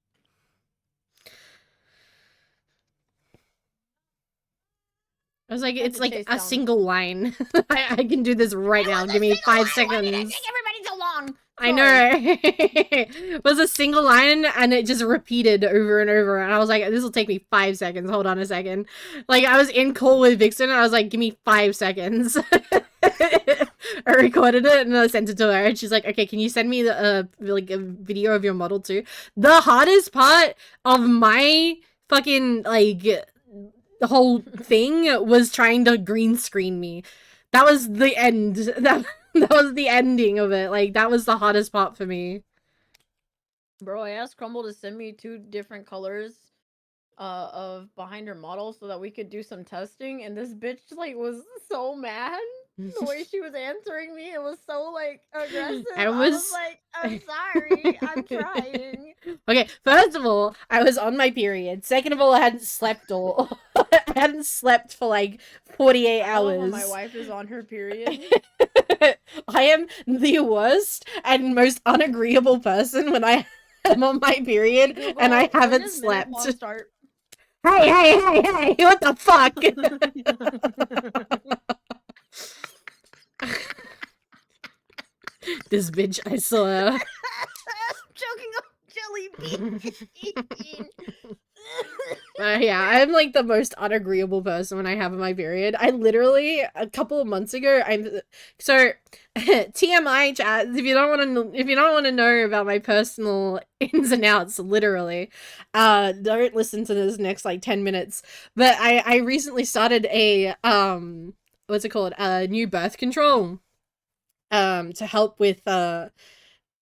I was like, it's like a single line. I can do this right now. Give me 5 seconds. Why did it take everybody so long? Sorry. I know. It was a single line and it just repeated over and over. And I was like, this will take me 5 seconds. Hold on a second. Like, I was in call with Vixen and I was like, give me 5 seconds. I recorded it and I sent it to her. And she's like, okay, can you send me the, like a video of your model too? The hardest part of my fucking, like... the whole thing was trying to green screen me. That was the end. That was the ending of it. Like, that was the hardest part for me. Bro, I asked Crumble to send me 2 different colors of behind her model so that we could do some testing, and this bitch, like, was so mad. The way she was answering me, it was so, like, aggressive. I was like, I'm sorry, I'm trying. Okay, first of all, I was on my period. Second of all, I hadn't slept I hadn't slept for, like, 48 hours. My wife is on her period. I am the worst and most unagreeable person when I am on my period and I haven't slept. Hey, what the fuck? This bitch, I saw. Choking on jelly bean. Yeah, I'm like the most unagreeable person when I have my period. I literally a couple of months ago, so TMI chat. If you don't want to know about my personal ins and outs, literally, don't listen to this next like 10 minutes. But I recently started a what's it called, a new birth control, to help with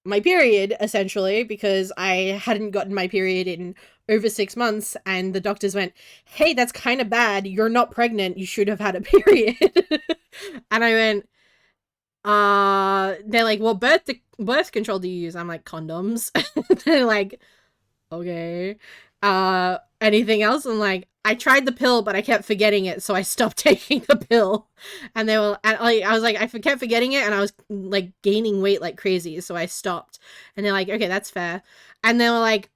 my period, essentially, because I hadn't gotten my period in over 6 months, and the doctors went, "Hey, that's kind of bad. You're not pregnant. You should have had a period." And I went, they're like, "Well, birth control do you use?" I'm like, "Condoms." They're like, "Okay. Anything else?" I'm like, "I tried the pill, but I kept forgetting it, so I stopped taking the pill." And they were, and like, I was like, I kept forgetting it, and I was like gaining weight like crazy, so I stopped. And they're like, "Okay, that's fair." And they were like,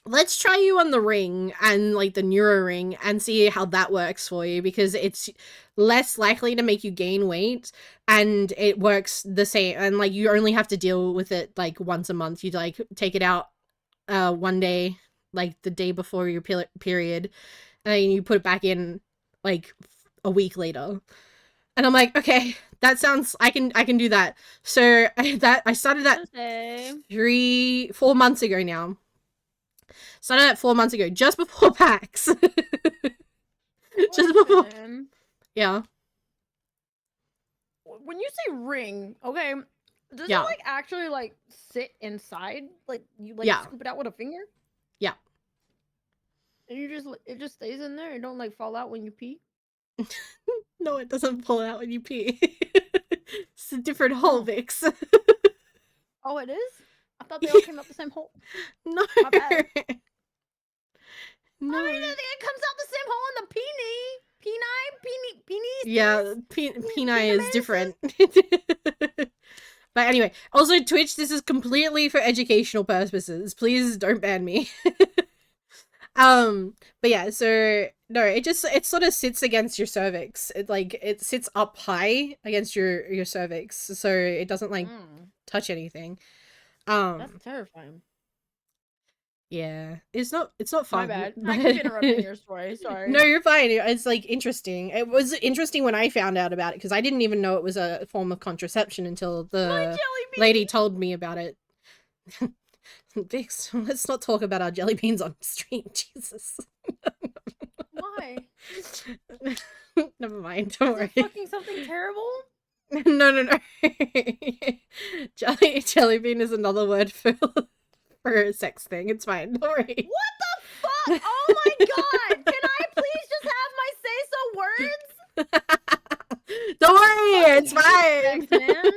"Let's try you on the ring and like the neuro ring and see how that works for you, because it's less likely to make you gain weight, and it works the same, and like you only have to deal with it like once a month. You like take it out one day, like the day before your period, and then you put it back in like a week later." And I'm like, "Okay, that sounds, I can do that." So I started that Okay. 4 months ago now. Started that 4 months ago, just before PAX. Just before, Listen, yeah, when you say ring, okay, does it yeah, like actually like sit inside? Like you like yeah, scoop it out with a finger, yeah. and you just it just stays in there and don't like fall out when you pee? No, it doesn't pull out when you pee. It's a different hole, Oh, Vix. oh, it is. I thought they all came out the same hole. No. My bad. I mean, No. I think it comes out the same hole in the Yeah, penile is penises. different. But anyway, also Twitch, this is completely for educational purposes. Please don't ban me. But yeah, so no, it sort of sits against your cervix. It sits up high against your cervix, so it doesn't like Mm, touch anything. that's Um, terrifying. yeah, it's not My fun, bad. I keep but interrupting your story. no, Sorry. you're fine. It's like interesting. It was interesting when I found out about it, because I didn't even know it was a form of contraception until My the jelly lady bean. told me about it. Vix, let's not talk about our jelly beans on stream. Jesus. Why? Never mind. Don't Is it worry. fucking something terrible? No, no, no. Jelly bean is another word for a sex thing. It's fine. Don't worry. What the fuck? Oh my god! Can I please just have my say so words? Don't worry. Fucking It's hate sex, fine. man.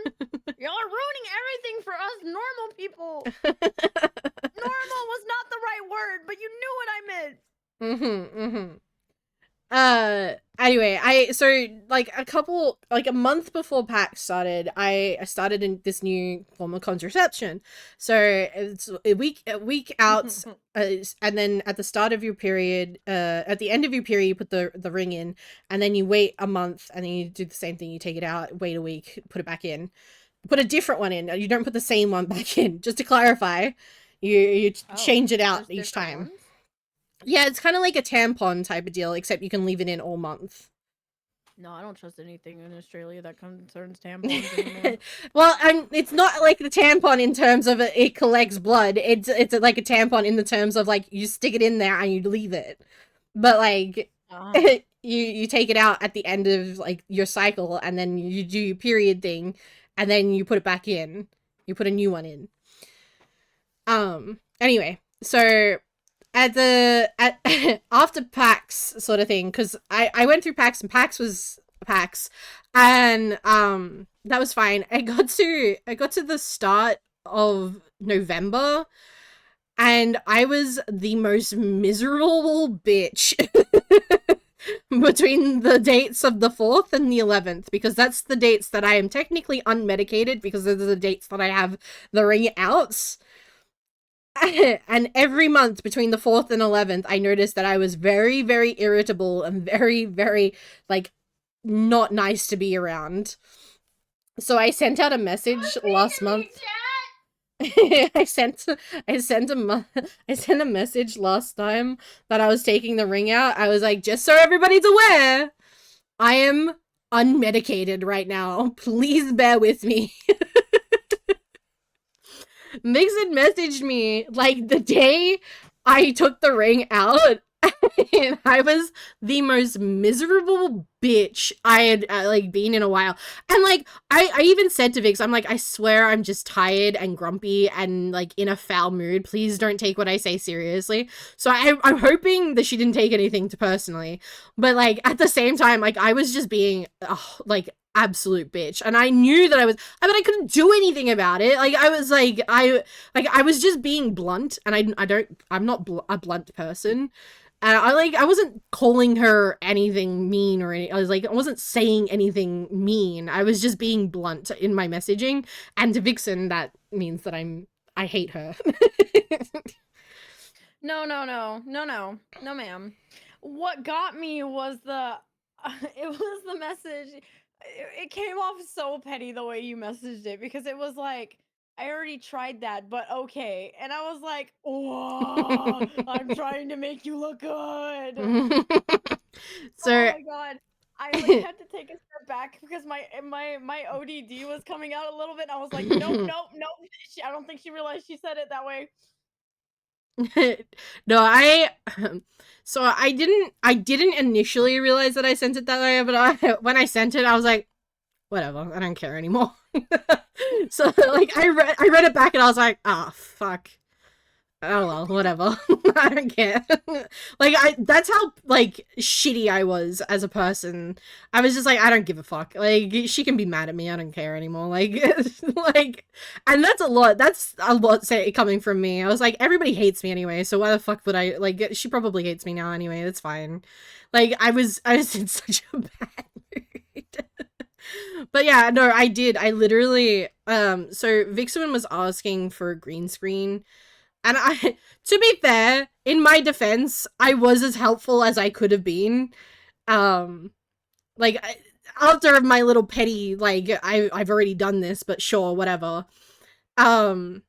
Y'all are ruining everything for us normal people. Normal was not the right word, but you knew what I meant. Mm-hmm. Mm-hmm. Anyway, like a month before PAX started, I started in this new form of contraception. So it's a week out, and then at the start of your period, at the end of your period, you put the ring in, and then you wait a month, and then you do the same thing. You take it out, wait a week, put it back in, put a different one in. You don't put the same one back in. Just to clarify, you Oh, change it out there's each different time. ones? Yeah, it's kind of like a tampon type of deal, except you can leave it in all month. No, I don't trust anything in Australia that concerns tampons anymore. Well, and it's not like the tampon in terms of it collects blood. It's like a tampon in the terms of like you stick it in there and you leave it, but like Uh-huh. you take it out at the end of like your cycle, and then you do your period thing, and then you put it back in. You put a new one in. Anyway, so at after PAX sort of thing, because I went through PAX, and PAX was PAX, and that was fine. I got to the start of November, and I was the most miserable bitch between the dates of the 4th and the 11th, because that's the dates that I am technically unmedicated, because those are the dates that I have the ring outs. And every month between the 4th and 11th, I noticed that I was very, very irritable and very, very, like, not nice to be around. So I sent out a message last month. I sent I sent I sent a message last time that I was taking the ring out. I was like, just so everybody's aware, I am unmedicated right now. Please bear with me. Mixon messaged me like the day I took the ring out, and I was the most miserable bitch I had like been in a while. And like I even said to Vix, I'm like, I swear I'm just tired and grumpy and like in a foul mood. Please don't take what I say seriously. So I'm hoping that she didn't take anything to personally. But like at the same time, like I was just being like absolute bitch, and I knew that I couldn't do anything about it. Like I was like I was just being blunt, and I'm not a blunt person. And I wasn't calling her anything mean or any. I was like, I wasn't saying anything mean. I was just being blunt in my messaging. And to Vixen, that means that I hate her. No, no, no, no, no, no, ma'am. What got me was it was the message. It came off so petty the way you messaged it, because it was like, I already tried that, but okay. And I was like, oh, I'm trying to make you look good. Oh So my god. I like had to take a step back because my ODD was coming out a little bit. I was like, nope, nope, nope. I don't think she realized she said it that way. no, so I didn't initially realize that I sent it that way, but when I sent it, I was like, whatever, I don't care anymore. So like I read it back and I was like, ah, fuck. Oh well, whatever. I don't care. Like that's how like shitty I was as a person. I was just like, I don't give a fuck. Like she can be mad at me. I don't care anymore. Like like, and that's a lot. That's a lot say coming from me. I was like, everybody hates me anyway. So why the fuck would I like? She probably hates me now anyway. It's fine. Like I was in such a bad mood. But yeah, no, I did. I literally so Vixen was asking for a green screen, and I to be fair, in my defense, I was as helpful as I could have been. Um like after my little petty like I've already done this, but sure, whatever. Um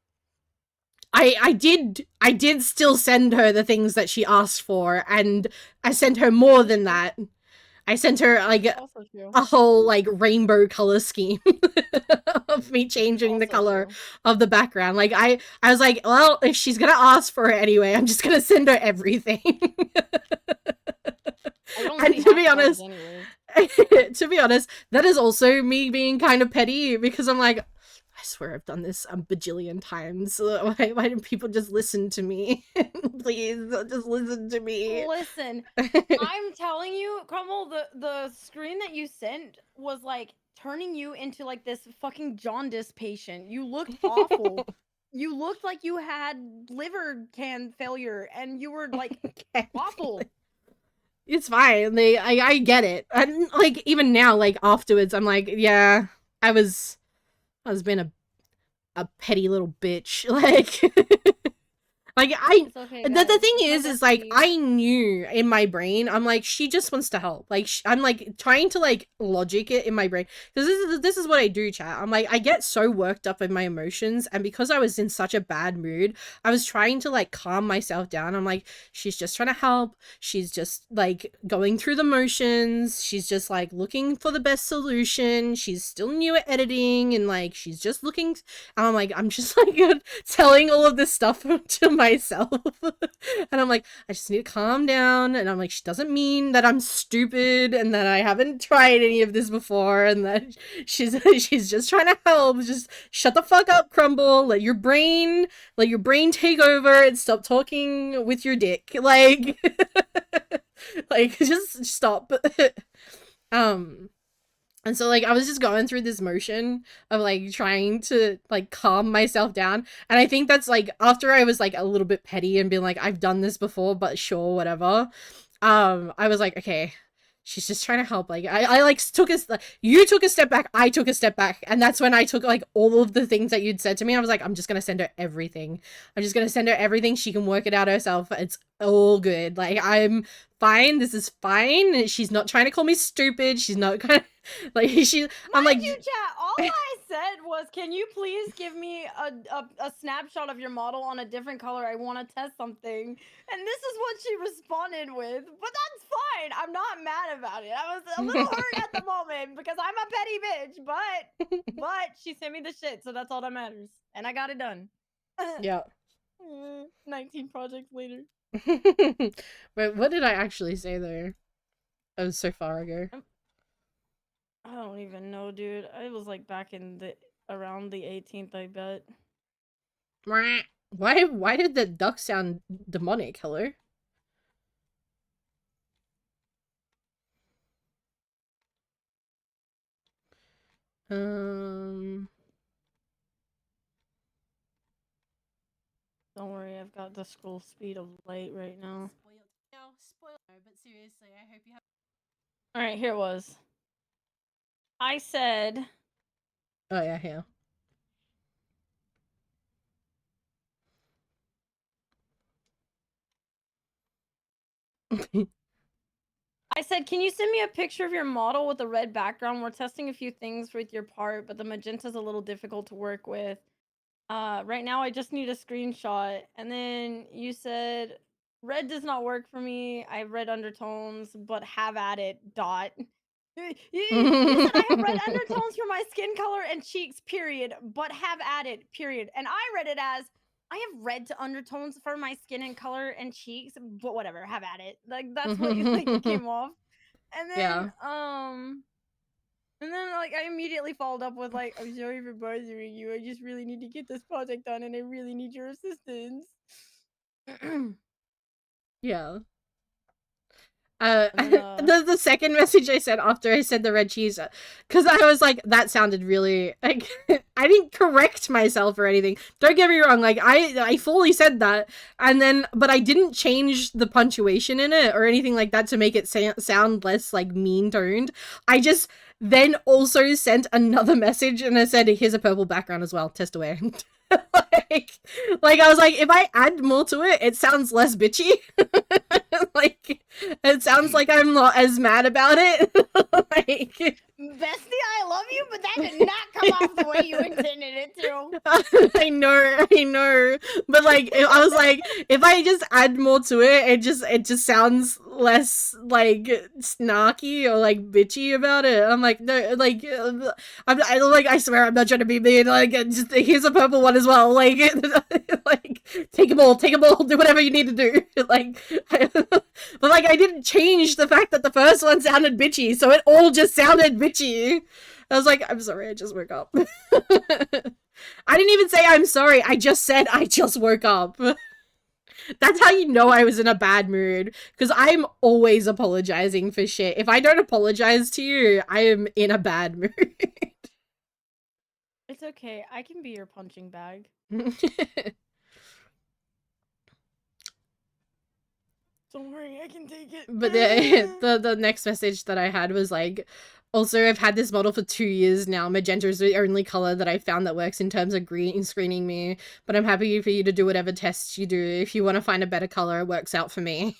I did still send her the things that she asked for, and I sent her more than that. I sent her like Also true. a whole like rainbow color scheme of me changing the Also color true. of the background. Like I was like, well, if she's gonna ask for it anyway, I'm just gonna send her everything. I don't And see to be half colors honest, anyways. to be honest, that is also me being kind of petty, because I'm like, I swear I've done this a bajillion times. Why don't people just listen to me? Please, just listen to me. Listen, I'm telling you, Crumble, the screen that you sent was like turning you into like this fucking jaundice patient. You looked awful. You looked like you had liver can failure, and you were like awful. It's fine. I get it. And like even now, like afterwards, I'm like, yeah, I was being a petty little bitch. Like It's okay, the guys. thing It's my is like bestie. I knew in my brain, I'm like, she just wants to help. Like I'm like trying to like logic it in my brain, because this is what I do, chat. I'm like, I get so worked up in my emotions, and because I was in such a bad mood, I was trying to like calm myself down. I'm like, she's just trying to help. She's just like going through the motions. She's just like looking for the best solution. She's still new at editing, and like she's just looking. And I'm like, I'm just like telling all of this stuff to myself. And I'm like, I just need to calm down. And I'm like, she doesn't mean that I'm stupid and that I haven't tried any of this before, and that she's just trying to help. Just shut the fuck up, Crumble. Let your brain take over and stop talking with your dick. Like like just stop. um and so like I was just going through this motion of like trying to like calm myself down. And I think that's like after I was like a little bit petty and being like, I've done this before, but sure, whatever. I was like, okay, she's just trying to help. Like I like took a you took a step back, I took a step back, and that's when I took like all of the things that you'd said to me. I was like, I'm just gonna send her everything. I'm just gonna send her everything. She can work it out herself. It's all good. Like, I'm fine. This is fine. She's not trying to call me stupid. She's not kind of like I'm Mind like, you, chat, all I said was, can you please give me a snapshot of your model on a different color? I want to test something. And this is what she responded with. But that's fine. I'm not mad about it. I was a little hurt at the moment because I'm a petty bitch. But she sent me the shit, so that's all that matters. And I got it done. yeah. 19 projects later. But what did I actually say there? That was so far ago. I don't even know, dude. It was like back in the around the 18th, I bet. Why did the duck sound demonic? Hello? Um Don't worry, I've got the scroll speed of light right now. Spoiler, but seriously, I hope you have. All right, here it was. I said, Oh yeah, yeah. can you send me a picture of your model with a red background? We're testing a few things with your part, but the magenta's a little difficult to work with. Right now I just need a screenshot. And then you said, red does not work for me. I have red undertones, but have at it, dot. You said I have red undertones for my skin color and cheeks, period, but have at it, period. And I read it as, I have red to undertones for my skin and color and cheeks, but whatever, have at it. Like, that's what like it came off. And then, Yeah. like, I immediately followed up with, like, I'm sorry for bothering you. I just really need to get this project done and I really need your assistance. Yeah. And then, The second message I sent after I said the red cheese, because I was like, that sounded really like I didn't correct myself or anything. Don't get me wrong, like I fully said that, and then but I didn't change the punctuation in it or anything like that to make it sound less like mean toned. I just then also sent another message and I said, here's a purple background as well. Test away. like I was like, if I add more to it, it sounds less bitchy. Like it sounds like I'm not as mad about it. Like bestie, I love you, but that did not come off the way you intended it to. I know. But like I was like, if I just add more to it, it just sounds less like snarky or like bitchy about it. I'm like, no, like I swear I'm not trying to be mean. Like just here's a purple one as well. Like like take them all, do whatever you need to do. Like but like I didn't change the fact that the first one sounded bitchy, so it all just sounded bitchy. I was like, I'm sorry, I just woke up. I didn't even say I'm sorry. I just said I just woke up. That's how you know I was in a bad mood. Because I'm always apologizing for shit. If I don't apologize to you, I am in a bad mood. It's okay. I can be your punching bag. Don't worry, I can take it. But the next message that I had was like, also I've had this model for 2 years now. Magenta is the only color that I found that works in terms of green screening me. But I'm happy for you to do whatever tests you do. If you want to find a better color, it works out for me.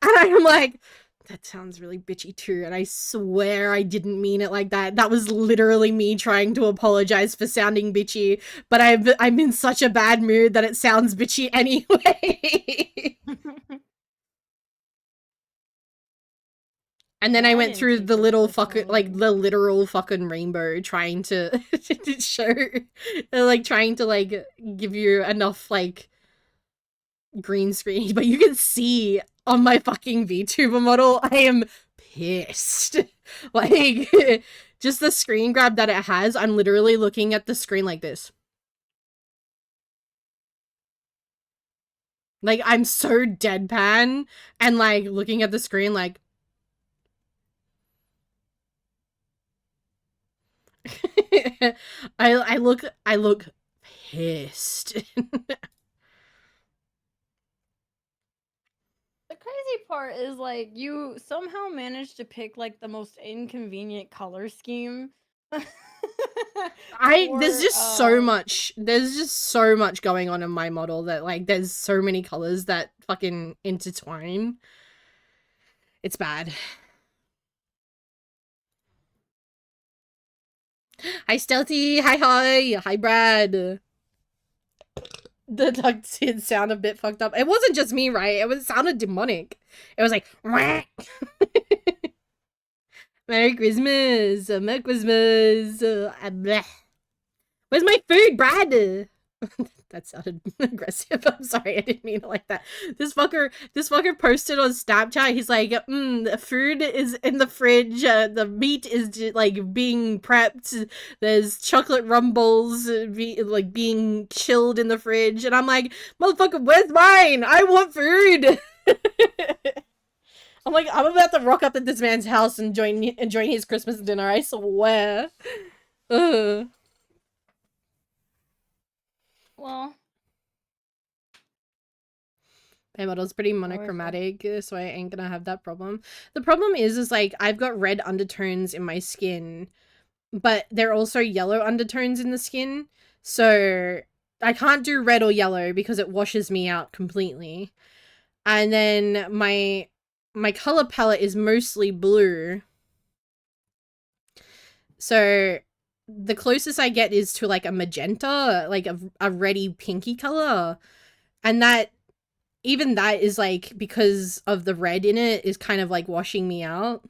And I'm like, that sounds really bitchy too. And I swear I didn't mean it like that. That was literally me trying to apologize for sounding bitchy. But I'm in such a bad mood that it sounds bitchy anyway. And then Yeah, I I went didn't through take the it little fucking, like, personally. the literal fucking rainbow trying to, to show, like, trying to, like, give you enough, like, green screen. But you can see on my fucking VTuber model, I am pissed. Like, just the screen grab that it has, I'm literally looking at the screen like this. Like, I'm so deadpan and, like, looking at the screen like, I look pissed. The crazy part is, like, you somehow managed to pick, like, the most inconvenient color scheme There's For just so much, there's just so much going on in my model that like there's so many colors that fucking intertwine. It's bad. Hi Stealthy, hi Brad. The duck did sound a bit fucked up. It wasn't just me, right? It sounded demonic. It was like Merry Christmas, Merry Christmas. Where's my food, Brad? That sounded aggressive. I'm sorry, I didn't mean it like that. This fucker posted on Snapchat. He's like, the food is in the fridge. The meat is like being prepped. There's chocolate rumbles, being chilled in the fridge. And I'm like, motherfucker, where's mine? I want food. I'm like, I'm about to rock up at this man's house and enjoy his Christmas dinner. I swear. Ugh. well, My model's pretty monochromatic, so I ain't gonna have that problem. The problem is like, I've got red undertones in my skin, but there are also yellow undertones in the skin, so I can't do red or yellow because it washes me out completely. And then my color palette is mostly blue, so the closest I get is to like a magenta, like a reddy pinky color, and that even that is like, because of the red in it, is kind of like washing me out.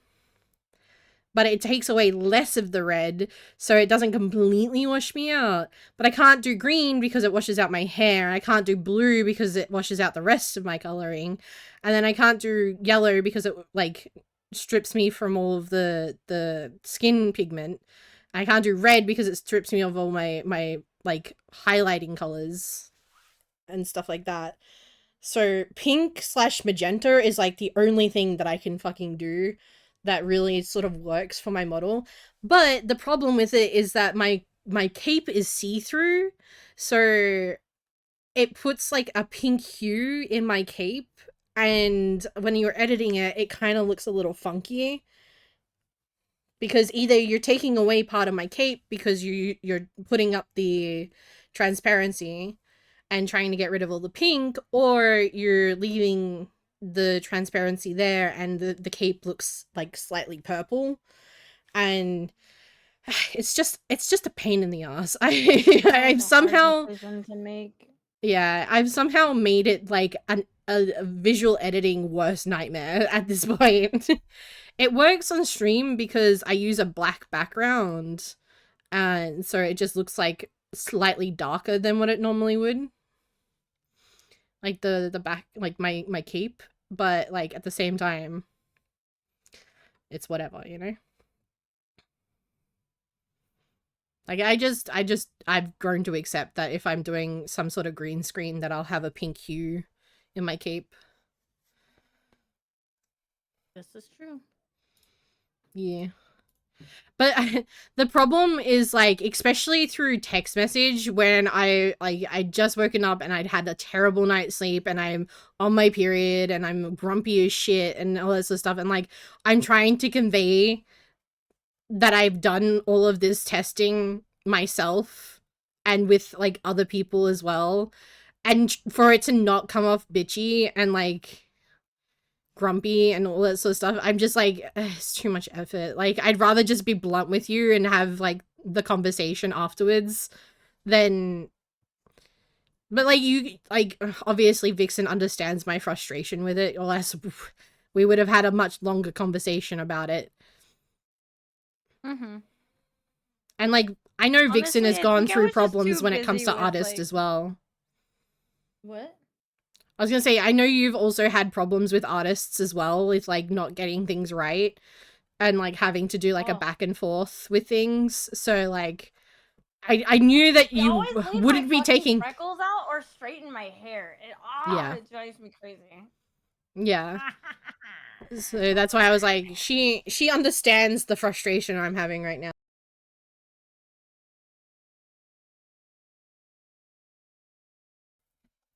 But it takes away less of the red, so it doesn't completely wash me out. But I can't do green because it washes out my hair. I can't do blue because it washes out the rest of my coloring. And then I can't do yellow because it like strips me from all of the skin pigment. I can't do red because it strips me of all my like highlighting colors and stuff like that. So pink / magenta is like the only thing that I can fucking do that really sort of works for my model. But the problem with it is that my cape is see-through, so it puts like a pink hue in my cape, and when you're editing it, it kind of looks a little funky. Because either you're taking away part of my cape because you're putting up the transparency and trying to get rid of all the pink, or you're leaving the transparency there and the cape looks like slightly purple. And it's just a pain in the ass. I've a hard somehow, decision to make. yeah, I've somehow made it like a visual editing worst nightmare at this point. It works on stream because I use a black background, and so it just looks like slightly darker than what it normally would. Like the back, like my cape, but like at the same time, it's whatever, you know? Like I've grown to accept that if I'm doing some sort of green screen that I'll have a pink hue in my cape. This is true. Yeah. But the problem is like, especially through text message, when I'd just woken up and I'd had a terrible night's sleep and I'm on my period and I'm grumpy as shit and all this sort of stuff, and like I'm trying to convey that I've done all of this testing myself and with like other people as well, and for it to not come off bitchy and like grumpy and all that sort of stuff, I'm just like, it's too much effort. Like, I'd rather just be blunt with you and have like the conversation afterwards than. But like, you like, obviously Vixen understands my frustration with it, or else we would have had a much longer conversation about it. Mm-hmm. And like, I know Vixen Honestly, has I gone think I through was just problems too when it comes busy to with artist like as well. what? I was gonna say, I know you've also had problems with artists as well, with like not getting things right and like having to do like a Oh, back and forth with things. So like, I knew that they you always leave my wouldn't be fucking taking. freckles out or straighten my hair. Yeah, It drives me crazy. yeah. So that's why I was like, she understands the frustration I'm having right now.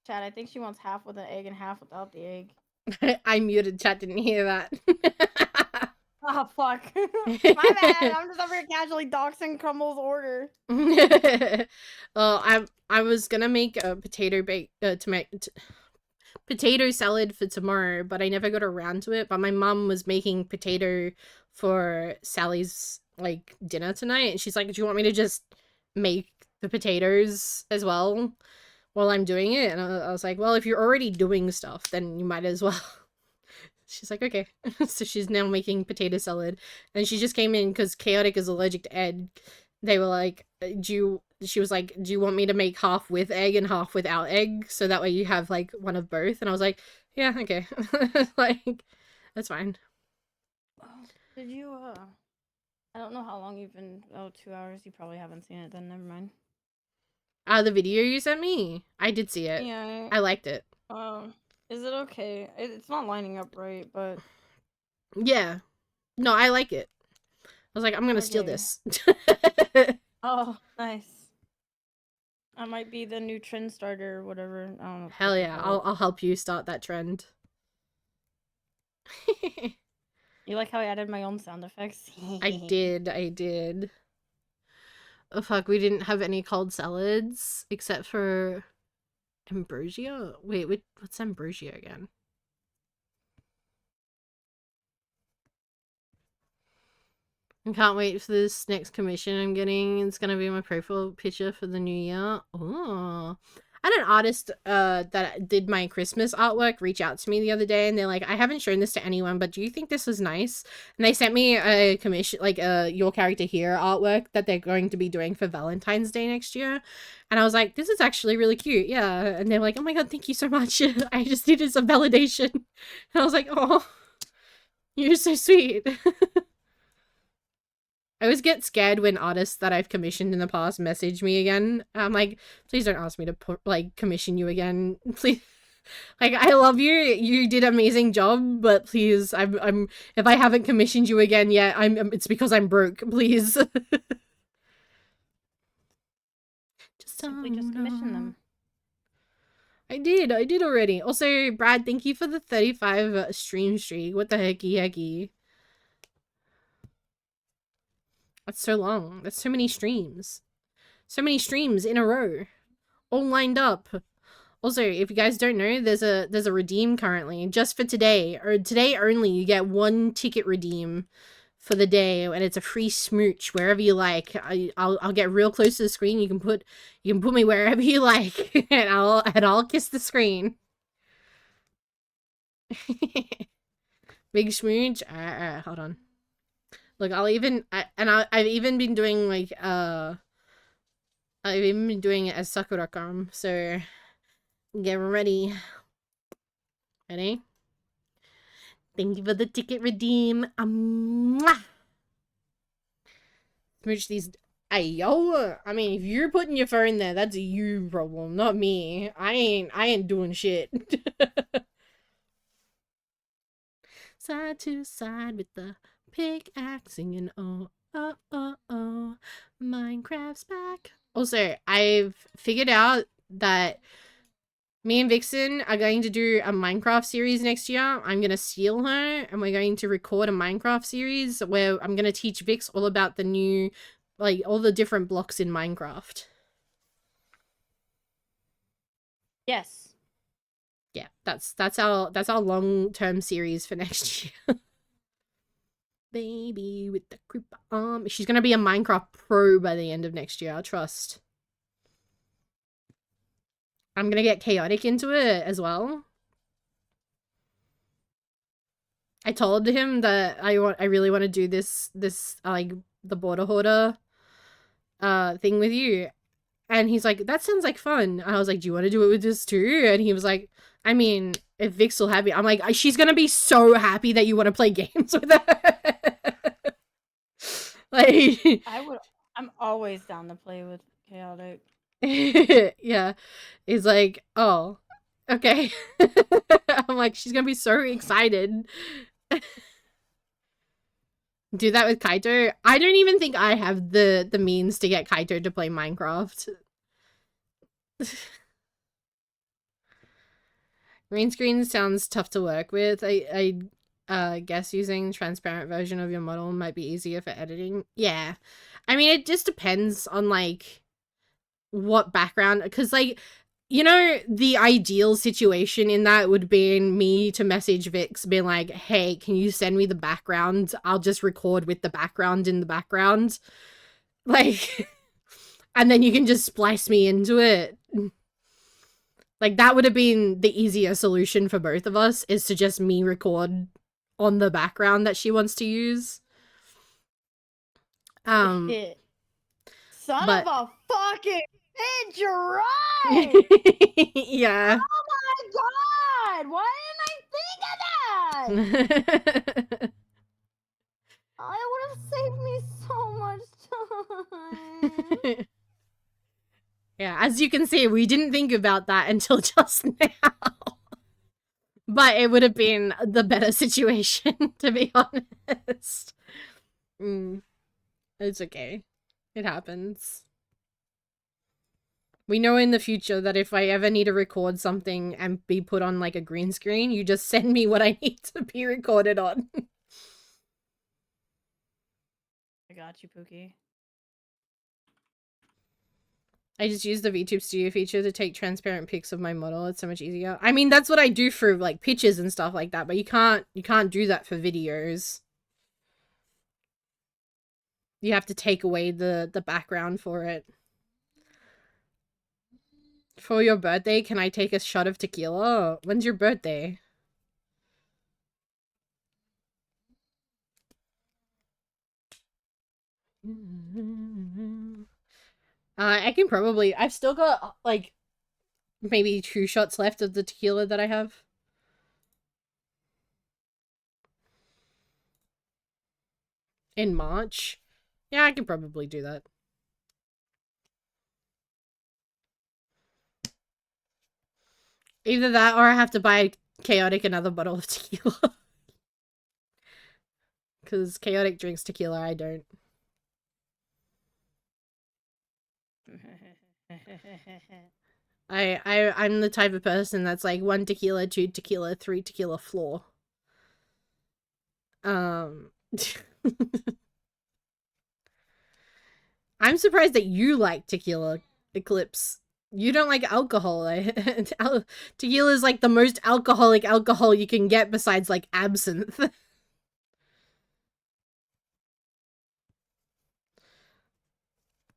Chad, I think she wants half with an egg and half without the egg. I muted chat, didn't hear that. Oh fuck. My bad. I'm just over here casually doxing Crumble's order. Well, I was gonna make a potato salad for tomorrow, but I never got around to it. But my mom was making potato for Sally's like dinner tonight, and she's like, "Do you want me to just make the potatoes as well while I'm doing it?" And I was like, "Well, if you're already doing stuff, then you might as well." She's like, "Okay." So she's now making potato salad, and she just came in because Chaotic is allergic to egg. They were like, she was like, "Do you want me to make half with egg and half without egg, so that way you have like one of both?" And I was like, "Yeah, okay." Like, that's fine. Oh, did you I don't know how long you've been 2 hours. You probably haven't seen it then, never mind. The video you sent me, I did see it. Yeah. I liked it. Is it okay? It's not lining up right, but Yeah. No, I like it. I was like, I'm gonna steal okay. this. Oh, nice. I might be the new trend starter or whatever. I don't know what Hell they yeah, call it. I'll help you start that trend. You like how I added my own sound effects? I did. Oh fuck, we didn't have any cold salads except for ambrosia. Wait, what's ambrosia again? I can't wait for this next commission I'm getting. It's gonna be my profile picture for the new year. Oh. I had an artist that did my Christmas artwork reach out to me the other day, and they're like, "I haven't shown this to anyone, but do you think this was nice?" And they sent me a commission, like a Your Character Here artwork that they're going to be doing for Valentine's Day next year. And I was like, "This is actually really cute." Yeah. And they're like, "Oh my god, thank you so much. I just needed some validation." And I was like, "Oh, you're so sweet." I always get scared when artists that I've commissioned in the past message me again. I'm like, please don't ask me to commission you again. Please, like, I love you. You did an amazing job, but please, I'm if I haven't commissioned you again yet, it's because I'm broke. Please. Just Simply just commission them. I did already. Also, Brad, thank you for the 35 stream streak. What the hecky? That's so long. That's so many streams. So many streams in a row. All lined up. Also, if you guys don't know, there's a redeem currently just for today, or today only. You get 1 ticket redeem for the day, and it's a free smooch wherever you like. I'll get real close to the screen. You can put me wherever you like, and I'll kiss the screen. Big smooch. Hold on. Look, I've even been doing like I've even been doing it as Sakura-kan, so get ready. Ready? Thank you for the ticket redeem. Smooch these. Ayo. I mean, if you're putting your phone there, that's a you problem, not me. I ain't doing shit. Side to side with the pickaxe singing, oh, oh, oh, oh, Minecraft's back. Also, I've figured out that me and Vixen are going to do a Minecraft series next year. I'm going to steal her, and we're going to record a Minecraft series where I'm going to teach Vix all about the new, like, all the different blocks in Minecraft. Yes. Yeah, that's our long-term series for next year. Baby with the creeper arm. She's going to be a Minecraft pro by the end of next year, I trust. I'm going to get Chaotic into it as well. I told him that I really want to do this like the border hoarder thing with you. And he's like, that sounds like fun. And I was like, do you want to do it with this too? And he was like, I mean, if Vix will have it. I'm like, she's going to be so happy that you want to play games with her. Like, I'm always down to play with Chaotic. yeah. He's like, oh, okay. I'm like, she's going to be so excited. Do that with Kaito. I don't even think I have the means to get Kaito to play Minecraft. Green screen sounds tough to work with. I guess using transparent version of your model might be easier for editing. Yeah. I mean, it just depends on, like, what background, because, like, you know, the ideal situation in that would be me to message Vix, being like, hey, can you send me the background? I'll just record with the background in the background. Like, and then you can just splice me into it. Like, that would have been the easier solution for both of us, is to just me record on the background that she wants to use. Son But of a fucking bitch, you're right! yeah. Oh my god! Why didn't I think of that? It would have saved me so much time. Yeah, as you can see, we didn't think about that until just now. But it would have been the better situation, to be honest. It's okay. It happens. We know in the future that if I ever need to record something and be put on, like, a green screen, you just send me what I need to be recorded on. I got you, Pookie. I just use the VTube Studio feature to take transparent pics of my model. It's so much easier. I mean, that's what I do for, like, pictures and stuff like that, but you can't do that for videos. You have to take away the background for it. For your birthday, can I take a shot of tequila? When's your birthday? I can probably... I've still got, like, maybe 2 shots left of the tequila that I have. In March? Yeah, I can probably do that. Either that or I have to buy Chaotic another bottle of tequila. Because Chaotic drinks tequila, I don't. I'm the type of person that's like 1 tequila, 2 tequila, 3 tequila floor. I'm surprised that you like tequila, Eclipse. You don't like alcohol. Tequila is like the most alcoholic alcohol you can get besides, like, absinthe.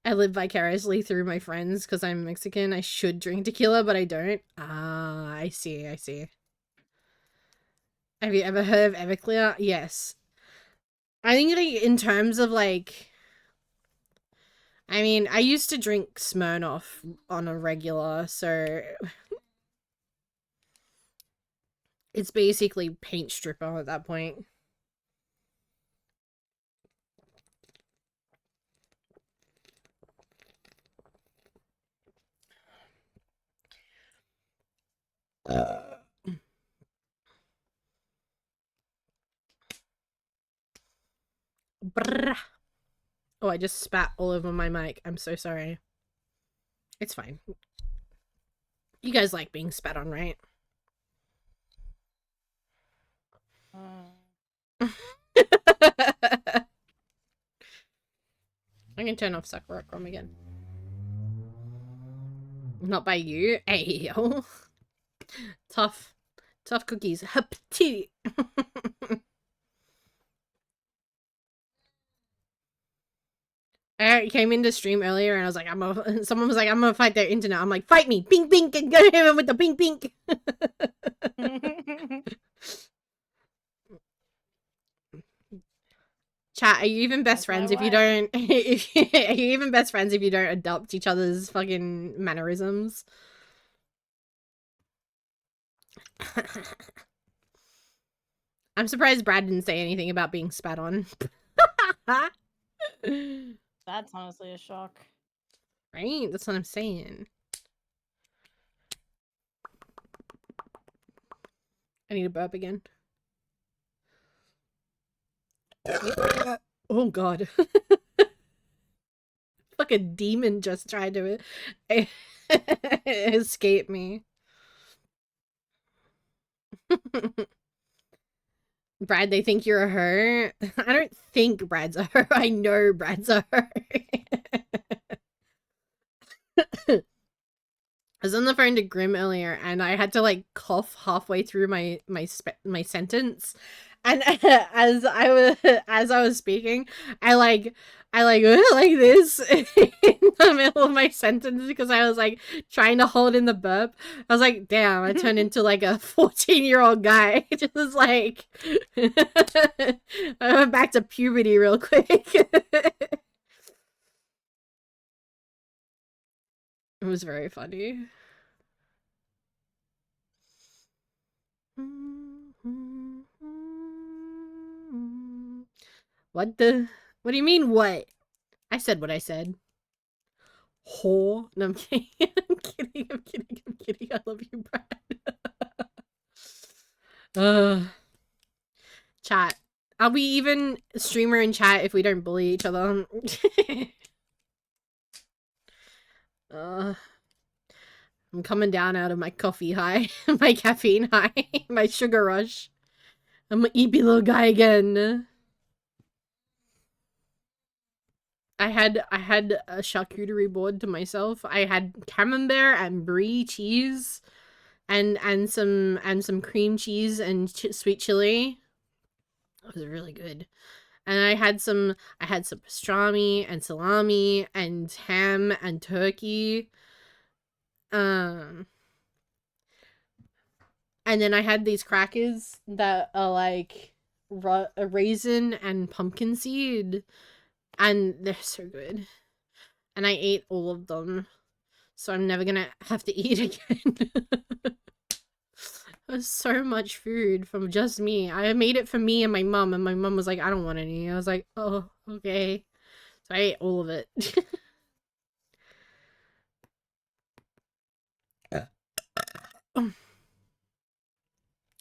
I live vicariously through my friends because I'm Mexican. I should drink tequila, but I don't. Ah, I see, I see. Have you ever heard of Everclear? Yes. I think, like, in terms of, like... I mean, I used to drink Smirnoff on a regular, so... It's basically paint stripper at that point. Brrrah. Oh, I just spat all over my mic. I'm so sorry. It's fine. You guys like being spat on, right? I can turn off Sakura Chrome again. Not by you. Ayo. Tough. Tough cookies. Hup-tee. I came into stream earlier and I was like, someone was like, I'm gonna fight their internet. I'm like, fight me. Pink, pink, and go him with the pink, pink. Chat, are you even best friends if you don't... are you even best friends if you don't adopt each other's fucking mannerisms? I'm surprised Brad didn't say anything about being spat on. That's honestly a shock. Right? That's what I'm saying. I need a burp again. Oh god. Fucking demon just tried to escape me. Brad, they think you're a her. I don't think Brad's a her. I know Brad's a her. I was on the phone to Grim earlier, and I had to like cough halfway through my sentence, and as I was speaking, I like like this in the middle of my sentence because I was like trying to hold in the burp. I was like, damn, I turned into like a 14-year-old guy. It was like I went back to puberty real quick. It was very funny. What the? What do you mean, what? I said what I said. Whore. No, I'm kidding. I'm kidding. I'm kidding. I'm kidding. I love you, Brad. Chat. Are we even streamer in chat if we don't bully each other? I'm coming down out of my coffee high, my caffeine high, my sugar rush. I'm an eepy little guy again. I had a charcuterie board to myself. I had camembert and brie cheese, and some cream cheese and sweet chili. It was really good. And I had some pastrami and salami and ham and turkey. And then I had these crackers that are like a raisin and pumpkin seed, and they're so good. And I ate all of them, so I'm never gonna have to eat again. There's so much food from just me. I made it for me and my mom was like, I don't want any. I was like, oh, okay. So I ate all of it.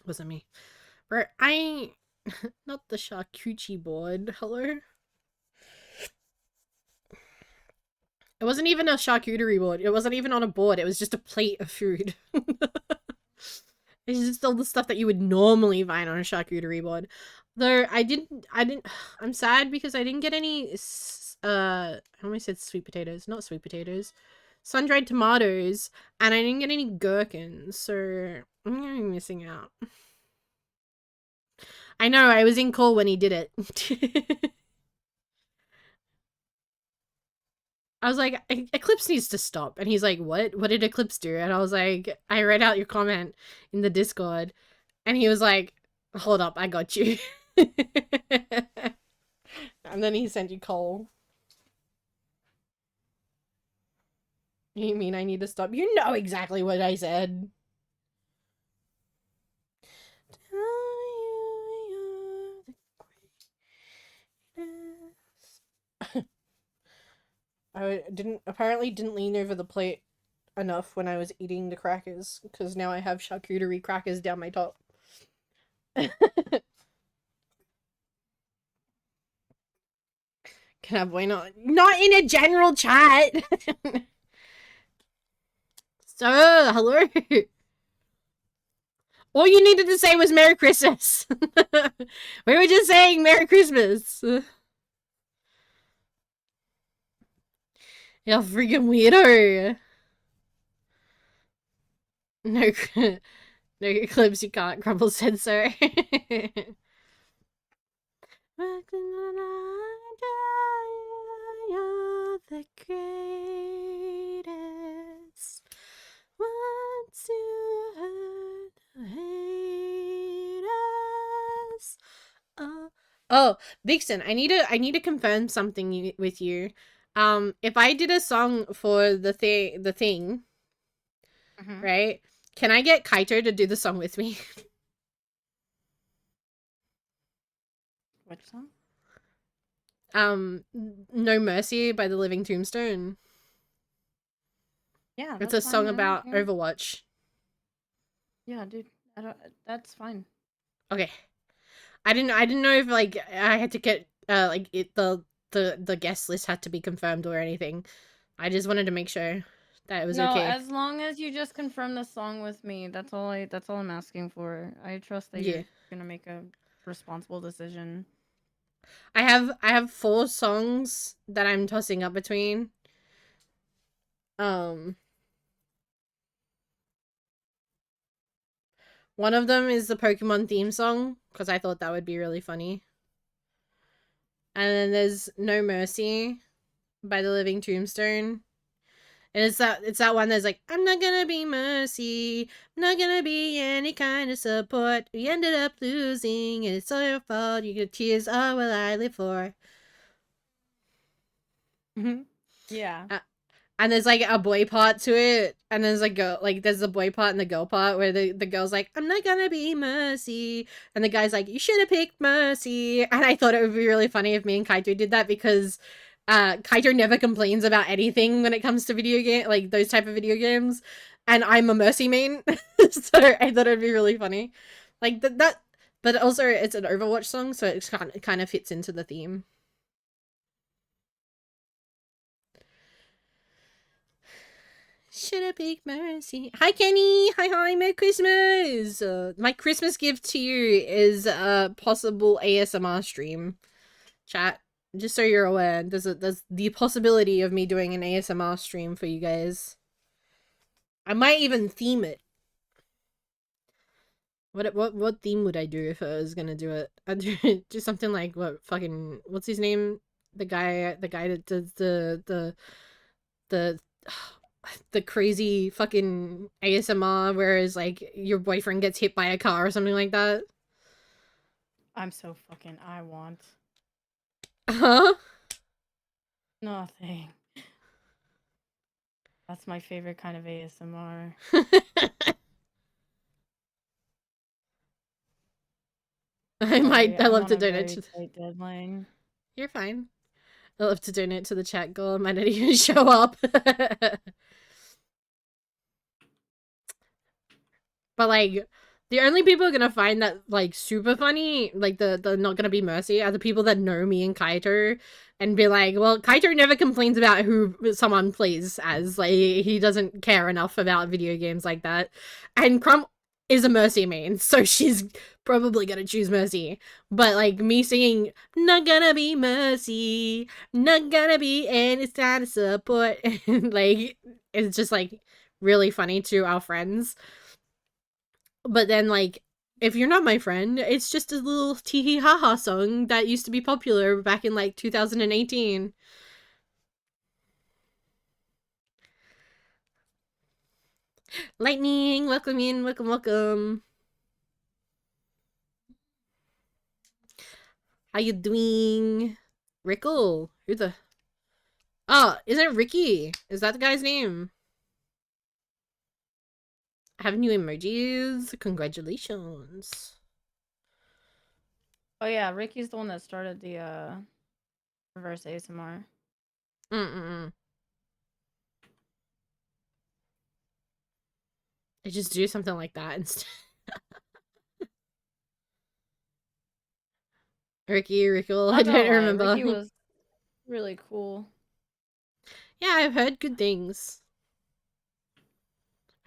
Wasn't me. But not the charcuterie board. Hello? It wasn't even a charcuterie board. It wasn't even on a board. It was just a plate of food. It's just all the stuff that you would normally find on a charcuterie board. Though I'm sad because I didn't get any, I almost said sweet potatoes. Not sweet potatoes. Sun-dried tomatoes. And I didn't get any gherkins. So I'm gonna be missing out. I know, I was in call when he did it. I was like, Eclipse needs to stop. And he's like, what? What did Eclipse do? And I was like, I read out your comment in the Discord. And he was like, hold up, I got you. And then he sent you Cole. You mean I need to stop? You know exactly what I said. I apparently didn't lean over the plate enough when I was eating the crackers, because now I have charcuterie crackers down my top. Can I bueno? Not in a general chat. So, hello. All you needed to say was Merry Christmas. We were just saying Merry Christmas. You're freaking weirdo. No, no Eclipse, you can't. Crumble said so. You're the greatest. Once you heard the haters. Oh, Vixen, I need to confirm something with you. If I did a song for the thing, right? Can I get Kaito to do the song with me? Which song? No Mercy by the Living Tombstone. Yeah, It's a fine, song man. about Yeah. Overwatch. Yeah, dude. That's fine. Okay. I didn't know if like I had to get like the guest list had to be confirmed or anything. I just wanted to make sure that it was No, okay. as long as you just confirm the song with me, that's all I'm asking for. I trust that Yeah. you're gonna make a responsible decision. I have 4 songs that I'm tossing up between. One of them is the Pokemon theme song because I thought that would be really funny. And then there's No Mercy by the Living Tombstone. And it's that one that's like, I'm not gonna be mercy, I'm not gonna be any kind of support. We ended up losing, and it's all your fault. You get tears are what I live for. Yeah. And there's like a boy part to it, and there's there's the boy part and the girl part where the girl's like, I'm not gonna be mercy, and the guy's like, you should have picked mercy. And I thought it would be really funny if me and Kaito did that because Kaito never complains about anything when it comes to video game, like those type of video games, and I'm a mercy main. So I thought it'd be really funny, like that. But also it's an Overwatch song, so it kind of fits into the theme. Should have picked mercy. Hi, Kenny. Hi. Merry Christmas. My Christmas gift to you is a possible ASMR stream. Chat. Just so you're aware, there's the possibility of me doing an ASMR stream for you guys. I might even theme it. What theme would I do if I was gonna do it? I'd do something like what's his name? The guy that does the the crazy fucking ASMR whereas like your boyfriend gets hit by a car or something like that. I'm so fucking I want. Huh? Nothing. That's my favorite kind of ASMR. I love on to a donate very to tight deadline. You're fine. I love to donate to the chat goal. I might not even show up. But like the only people gonna find that like super funny, like the not gonna be mercy, are the people that know me and Kaito and be like, well, Kaito never complains about who someone plays as. Like he doesn't care enough about video games like that. And Crumb is a mercy main, so she's probably gonna choose mercy. But like me singing not gonna be mercy, not gonna be any kind of support like it's just like really funny to our friends. But then, like, if you're not my friend, it's just a little tee hee ha ha song that used to be popular back in like 2018. Lightning, welcome in, welcome. How you doing? Rickle, who the? Oh, isn't it Ricky? Is that the guy's name? I have new emojis. Congratulations. Oh yeah, Ricky's the one that started the reverse ASMR. I just do something like that instead. Rickle, I don't remember. Ricky was really cool. Yeah, I've heard good things.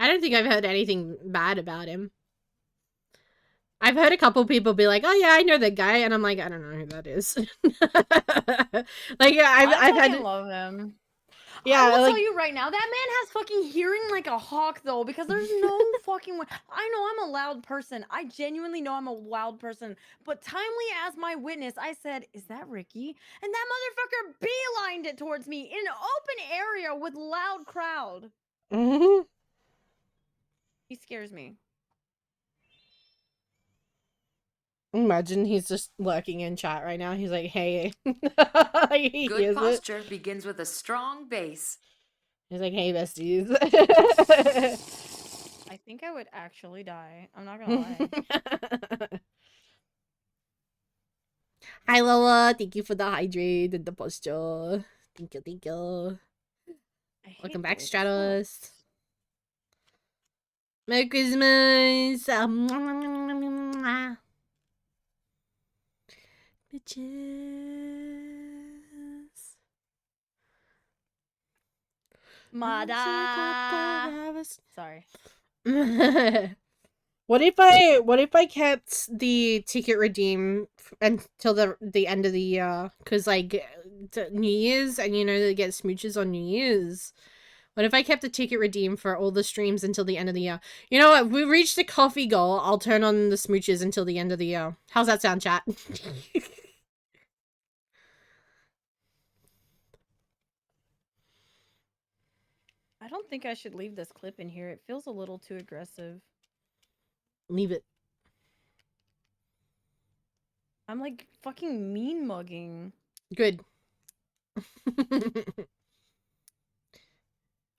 I don't think I've heard anything bad about him. I've heard a couple people be like, "Oh yeah, I know that guy," and I'm like, I don't know who that is. Like, I've had love him. Yeah, I will like, tell you right now, that man has fucking hearing like a hawk though, because there's no fucking way. I know I'm a loud person. I genuinely know I'm a loud person. But timely as my witness, I said, "Is that Ricky?" And that motherfucker beelined it towards me in an open area with loud crowd. He scares me. Imagine he's just lurking in chat right now. He's like, "Hey," he Good posture begins with a strong base. He's like, "Hey, besties." I think I would actually die. I'm not gonna lie. Hi, Lola. Thank you for the hydrate and the posture. Thank you. Welcome back, Stratos. Merry Christmas. Bitches. Mada. Sorry. What if I kept the ticket redeem until the end of the year? Cause like New Year's, and you know they get smooches on New Year's. What if I kept the ticket redeem for all the streams until the end of the year? You know what? We reached the coffee goal. I'll turn on the smooches until the end of the year. How's that sound, chat? I don't think I should leave this clip in here. It feels a little too aggressive. Leave it. I'm like fucking mean mugging. Good.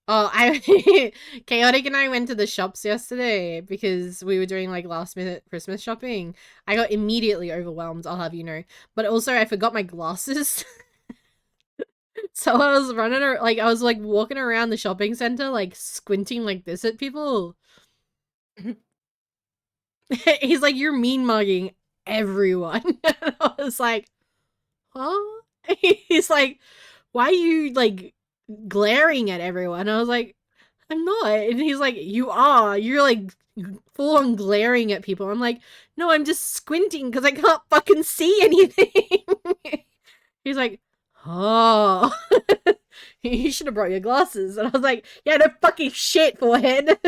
Oh, Chaotic and I went to the shops yesterday because we were doing like last minute Christmas shopping. I got immediately overwhelmed, I'll have you know. But also I forgot my glasses. So I was running like I was like walking around the shopping center like squinting like this at people. He's like, "You're mean mugging everyone." And I was like, "Huh?" He's like, "Why are you like glaring at everyone?" I was like, "I'm not." And he's like, "You are. You're like full on glaring at people." I'm like, "No, I'm just squinting because I can't fucking see anything." He's like, "Oh." You should have brought your glasses. And I was like, "Yeah, no fucking shit, forehead."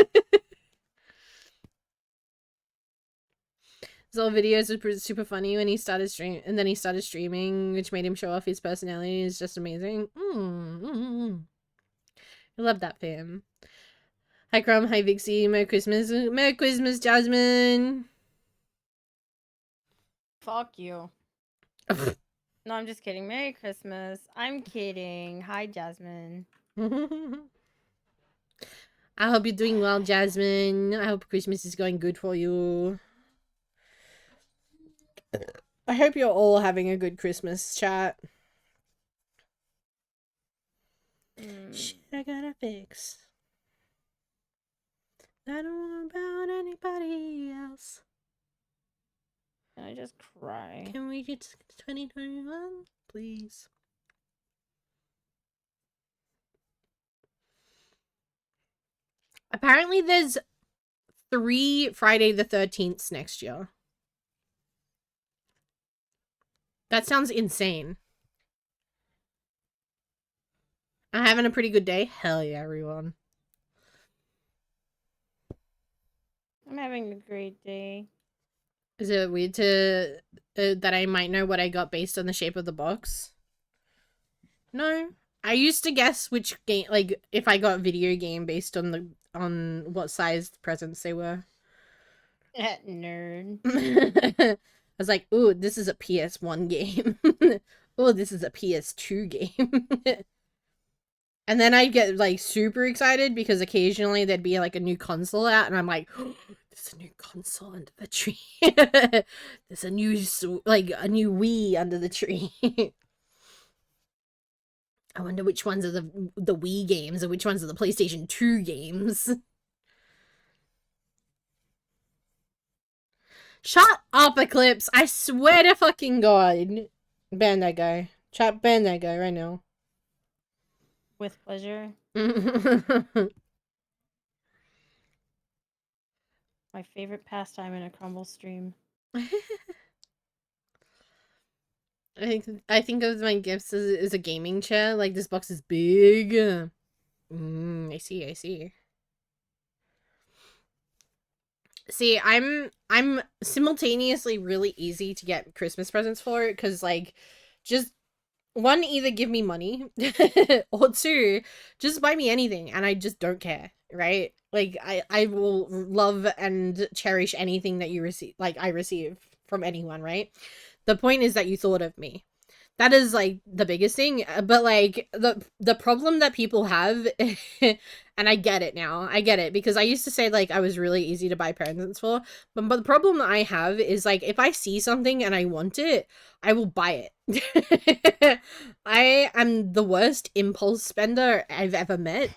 His old videos were super funny when he started streaming, which made him show off his personality. It's just amazing. I love that for him. Hi Crum, hi Vixie, Merry Christmas, Jasmine. Fuck you. No, I'm just kidding. Merry Christmas. I'm kidding. Hi, Jasmine. I hope you're doing well, Jasmine. I hope Christmas is going good for you. I hope you're all having a good Christmas, chat. Shit, I gotta fix. I don't know about anybody else. Can I just cry? Can we get to 2021, please? Apparently, there's 3 Friday the 13th next year. That sounds insane. I'm having a pretty good day. Hell yeah, everyone. I'm having a great day. Is it weird to that I might know what I got based on the shape of the box? No. I used to guess which game, like if I got video game based on what sized presents they were. Nerd. I was like, "Ooh, this is a PS1 game." "Oh, this is a PS2 game." And then I'd get like super excited because occasionally there'd be like a new console out, and I'm like, "Oh, there's a new console under the tree." There's a new Wii under the tree. I wonder which ones are the Wii games and which ones are the PlayStation 2 games. Shut up, Eclipse! I swear to fucking God. Ban that guy. Chat, ban that guy right now. With pleasure. My favorite pastime in a Crumble stream. I think of my gifts as a gaming chair. Like, this box is big. I see. See, I'm simultaneously really easy to get Christmas presents for, because like, just one, either give me money, or two, just buy me anything, and I just don't care, right? Like, I will love and cherish anything that you receive, like I receive from anyone, right? The point is that you thought of me. That is like the biggest thing. But like the problem that people have, and I get it now. I get it, because I used to say like I was really easy to buy presents for, but the problem that I have is like if I see something and I want it, I will buy it. I am the worst impulse spender I've ever met.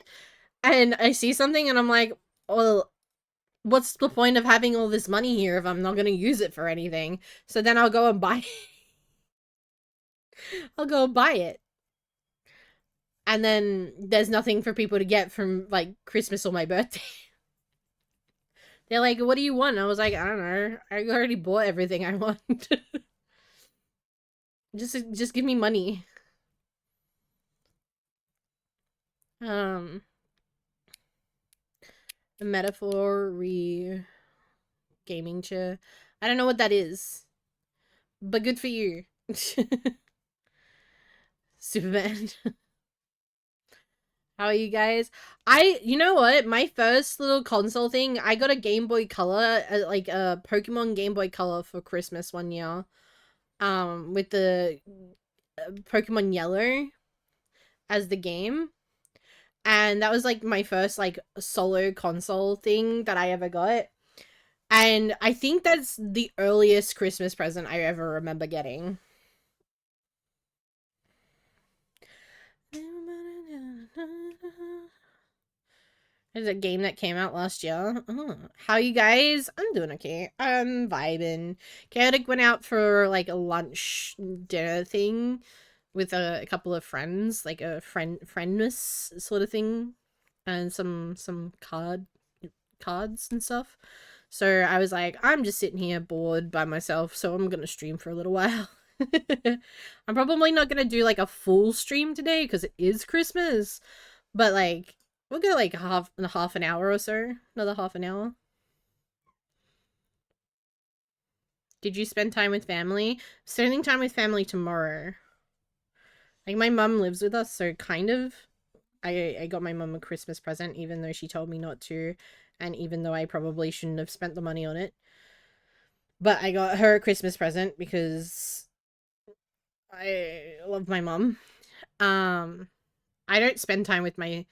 And I see something and I'm like, well, what's the point of having all this money here if I'm not going to use it for anything? So then I'll go and buy I'll go buy it. And then there's nothing for people to get from like Christmas or my birthday. They're like, what do you want? I was like, I don't know. I already bought everything I want. just give me money. Um, a metaphor gaming chair. I don't know what that is, but good for you. Superman. How are you guys? You know what? My first little console thing, I got a Game Boy Color, like a Pokemon Game Boy Color for Christmas one year. With the Pokemon Yellow as the game. And that was like my first like solo console thing that I ever got. And I think that's the earliest Christmas present I ever remember getting. There's a game that came out last year. Oh. How you guys? I'm doing okay. I'm vibing. Chaotic went out for like a lunch dinner thing with a couple of friends, like a friendness sort of thing, and some cards and stuff. So I was like, I'm just sitting here bored by myself, so I'm gonna stream for a little while. I'm probably not gonna do like a full stream today because it is Christmas, but like we'll go like half an hour or so, another half an hour. Did you spend time with family? Spending time with family tomorrow. Like my mum lives with us, so kind of. I got my mum a Christmas present, even though she told me not to, and even though I probably shouldn't have spent the money on it. But I got her a Christmas present because I love my mum. Um, I don't spend time with my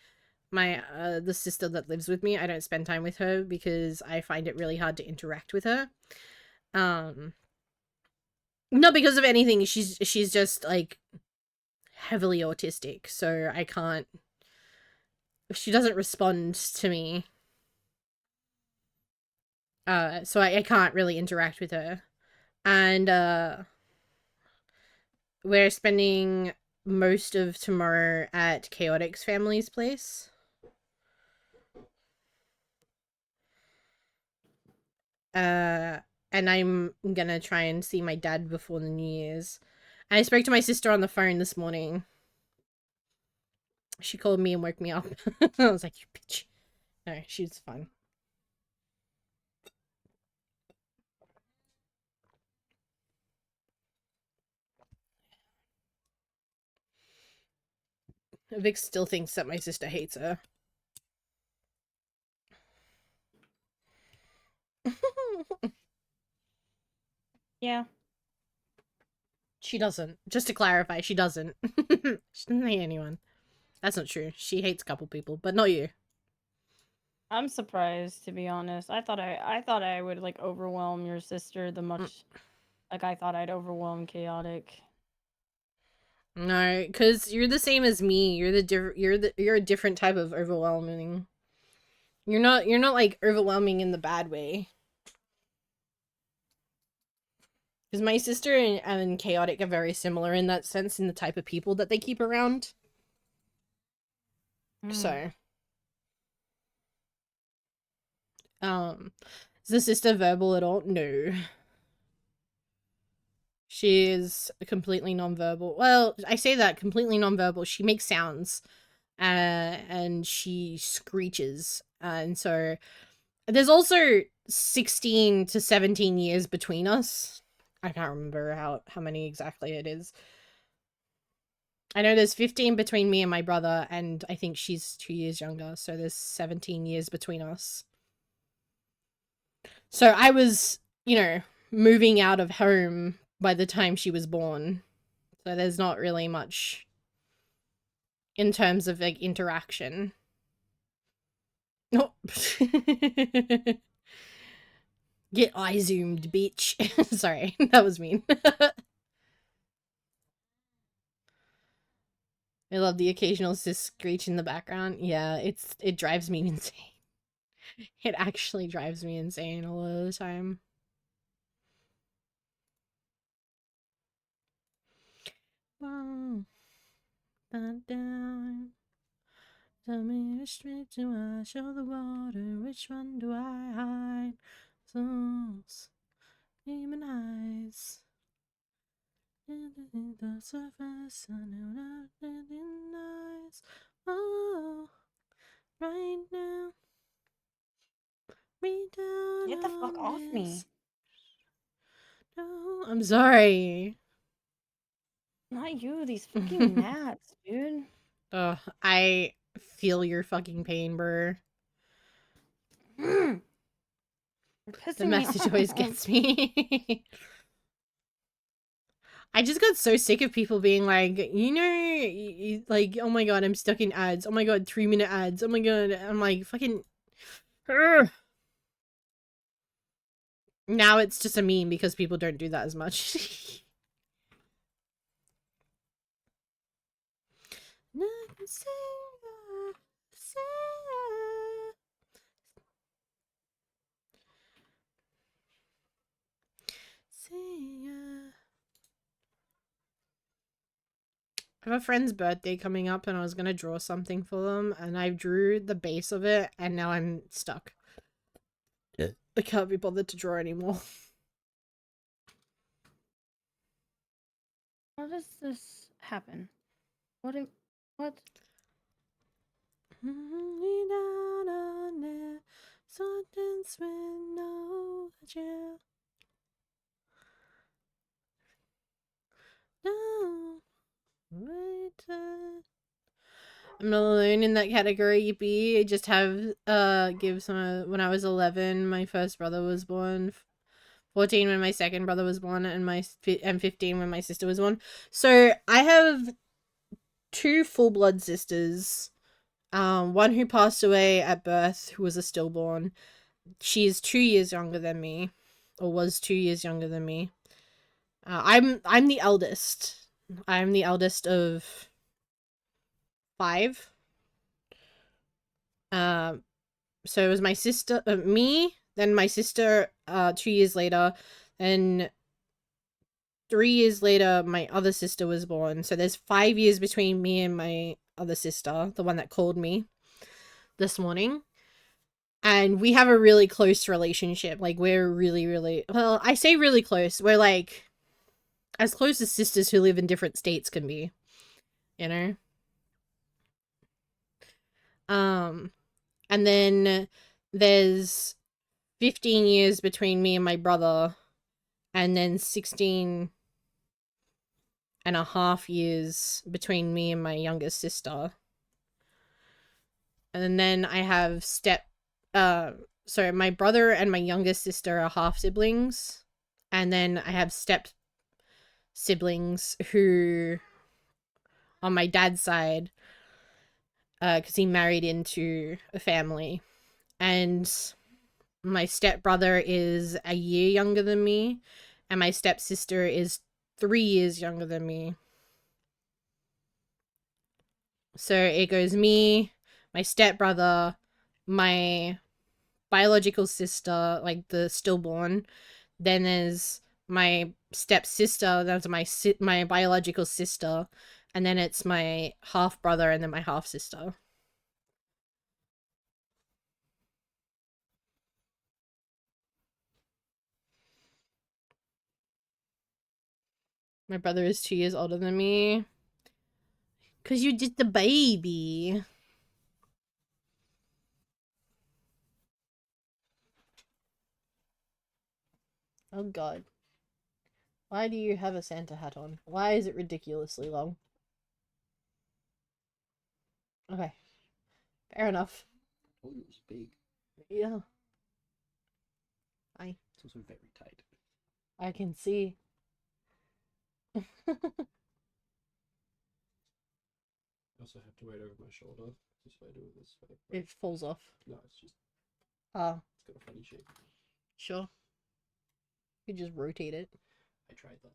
the sister that lives with me. I don't spend time with her because I find it really hard to interact with her. Um, not because of anything. She's just like heavily autistic, so I can't. She doesn't respond to me. So I can't really interact with her. And we're spending most of tomorrow at Chaotic's family's place. Uh, and I'm gonna try and see my dad before the New Year's. And I spoke to my sister on the phone this morning. She called me and woke me up. I was like, you bitch. No, she was fun. Vic still thinks that my sister hates her. Yeah. She doesn't. Just to clarify, she doesn't. She doesn't hate anyone. That's not true. She hates a couple people, but not you. I'm surprised, to be honest. I thought I would like overwhelm your sister the much like I thought I'd overwhelm Chaotic. No, because you're the same as me. You're a different type of overwhelming. You're not like overwhelming in the bad way. Because my sister and Chaotic are very similar in that sense, in the type of people that they keep around. So, is the sister verbal at all? No. She is completely nonverbal. Well, I say that completely nonverbal. She makes sounds, and she screeches, and so there's also 16 to 17 years between us. I can't remember how many exactly it is. I know there's 15 between me and my brother, and I think she's 2 years younger, so there's 17 years between us. So I was, moving out of home by the time she was born. So there's not really much in terms of like interaction. Oh. Get eye zoomed, bitch. Sorry, that was mean. I love the occasional sis screech in the background. Yeah, it drives me insane. It actually drives me insane a lot of the time. Tell me which way do I show the water? Which one do I hide? Souls, demon eyes. The surface, I know nothing nice. Oh, right now, me down Get the fuck on off me. this. No, I'm sorry. Not you, these fucking gnats, dude. Ugh, I feel your fucking pain, bro. You're The pissing me message always off. gets me. I just got so sick of people being like, like, oh my god, I'm stuck in ads. Oh my god, 3-minute ads. Oh my god, I'm like, fucking. Ugh. Now it's just a meme because people don't do that as much. I have a friend's birthday coming up and I was gonna draw something for them and I drew the base of it and now I'm stuck. I can't be bothered to draw anymore. How does this happen? What? What? No, wait. I'm not alone in that category, yippee. I just have, give some, when I was 11, my first brother was born. 14 when my second brother was born, and 15 when my sister was born. So, I have 2 full-blood sisters. One who passed away at birth, who was a stillborn. She's 2 years younger than me. Or was 2 years younger than me. I'm the eldest. I'm the eldest of 5. So it was my sister, me, then my sister, 2 years later, and 3 years later, my other sister was born. So there's 5 years between me and my other sister, the one that called me this morning. And we have a really close relationship. Like, we're really, really, well, I say really close. We're like, as close as sisters who live in different states can be, you know? And then there's 15 years between me and my brother, and then 16 and a half years between me and my youngest sister. And then I have sorry, my brother and my youngest sister are half siblings. And then I have step siblings who, on my dad's side, because he married into a family. And my stepbrother is a year younger than me, and my stepsister is 3 years younger than me. So it goes me, my stepbrother, my biological sister, like the stillborn. Then there's my stepsister, that's my biological sister, and then it's my half brother and then my half sister. My brother is 2 years older than me. 'Cause you did the baby. Oh god. Why do you have a Santa hat on? Why is it ridiculously long? Okay. Fair enough. Oh, it was big. Yeah. It's also very tight. I can see. I also have to wear it over my shoulder. Just if I do it this way. It falls off. No, it's just, Oh, it's got a funny shape. sure. You just rotate it. I tried that.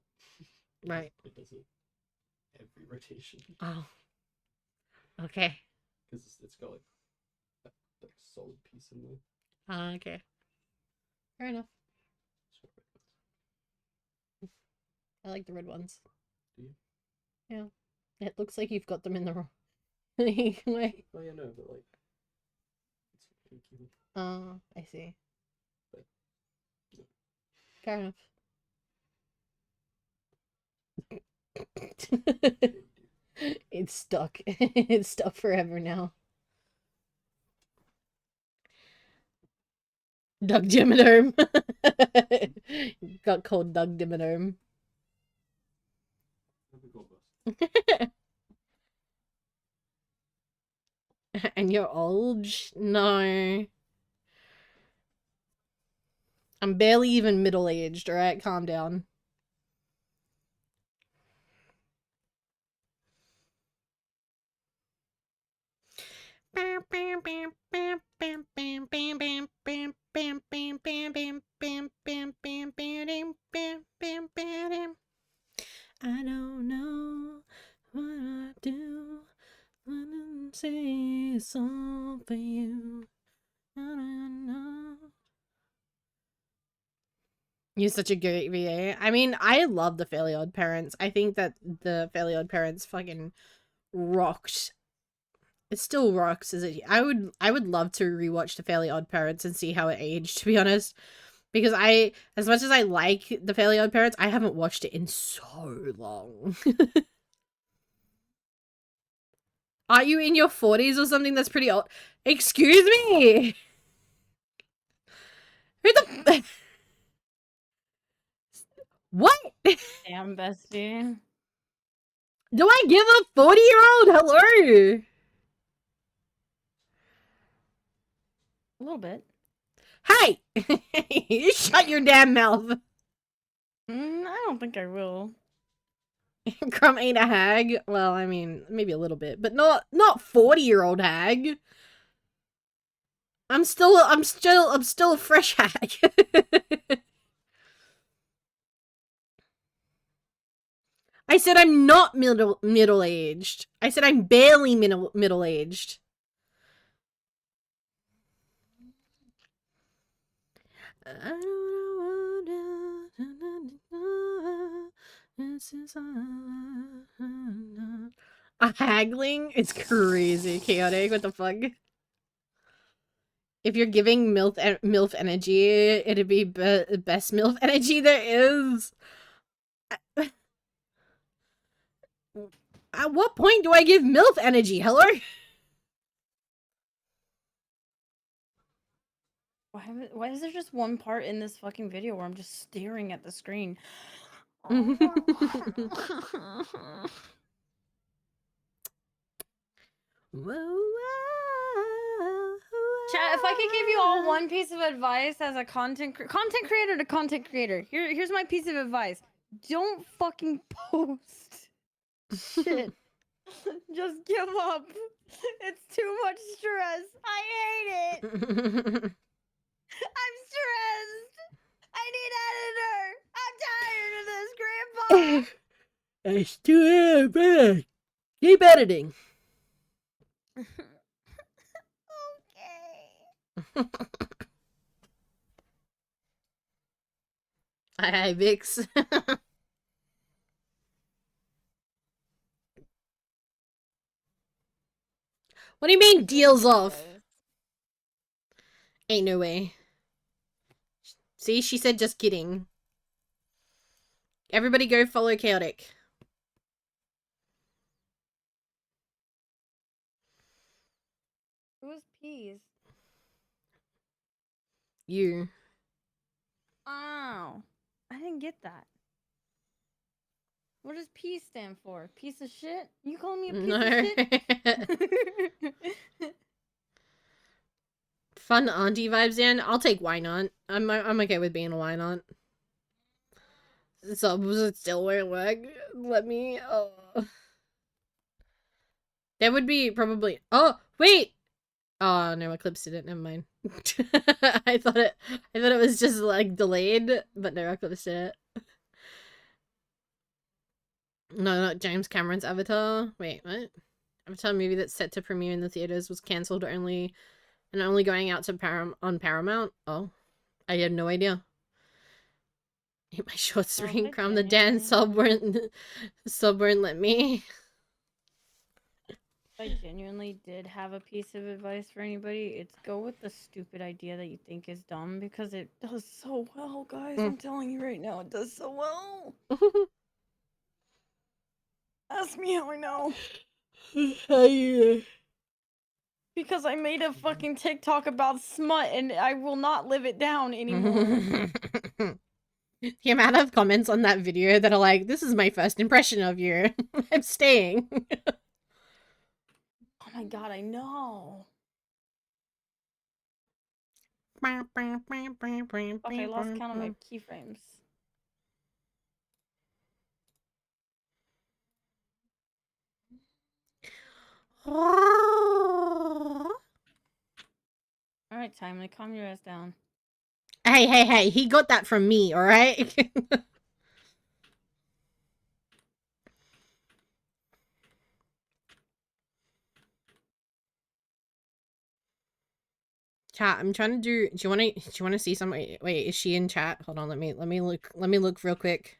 Right. It does it every rotation. Oh. Okay. Because it's got like a solid piece in there. Okay. Fair enough. So red ones. I like the red ones. Do you? Yeah. It looks like you've got them in the wrong Like, Oh yeah, no, but like, it's cute. oh, I see. But, yeah. Fair enough. It's stuck. It's stuck forever now. Doug Dimmadome. Got called Doug Dimmadome. That'd be cool, boss. And you're old? No. I'm barely even middle-aged, alright? Calm down. I don't know what I do when I say a song for you. I don't know. You're such a great VA. I mean, I love the Fairly Odd Parents. I think that the Fairly Odd Parents fucking rocked. It still rocks, is it? I would love to rewatch the Fairly Odd Parents and see how it aged, to be honest. Because as much as I like the Fairly Odd Parents, I haven't watched it in so long. Are you in your 40s or something? That's pretty old. Excuse me? Who the... What? Damn, bestie. Do I give a 40-year-old hello? A little bit. Hey! You shut your damn mouth. I don't think I will. Crumb ain't a hag. Well, I mean, maybe a little bit, but not 40-year-old hag. I'm still a fresh hag. I said I'm not middle-aged. I said I'm barely middle-aged. A hagling? It's crazy chaotic. What the fuck? If you're giving MILF energy, it'd be best MILF energy there is. At what point do I give MILF energy? Hello? Why is there just one part in this fucking video where I'm just staring at the screen? Chat, if I could give you all one piece of advice as a content creator to content creator, here's my piece of advice: don't fucking post shit. Just give up. It's too much stress. I hate it. I'm stressed. I need editor. I'm tired of this, Grandpa. I still am back. Keep editing. Okay. Hi, Vix. What do you mean deals off? Ain't no way. See, she said just kidding. Everybody go follow Chaotic. Who's peas? You. Oh, I didn't get that. What does P stand for? Piece of shit? You calling me a piece of shit? Fun auntie vibes in. I'll take why not. I'm okay with being a why not. So still wearing leg. Let me. That would be probably. Oh wait. Oh no, Eclipse did it. Never mind. I thought it was just like delayed, but no, Eclipse did it. No, not James Cameron's Avatar. Wait, what? Avatar movie that's set to premiere in the theaters was cancelled only going out to on Paramount. Oh, I had no idea. Eat my short string crumb. The dance sub won't let me. I genuinely did have a piece of advice for anybody. It's go with the stupid idea that you think is dumb because it does so well, guys. I'm telling you right now, it does so well. Ask me how I know. Because I made a fucking TikTok about smut and I will not live it down anymore. The amount of comments on that video that are like, this is my first impression of you. I'm staying. Oh my god, I know. Fuck, I lost count of my keyframes. Alright, Timely, calm your ass down. Hey, he got that from me, alright? Chat, I'm trying to do you wanna see some wait, is she in chat? Hold on, let me look real quick.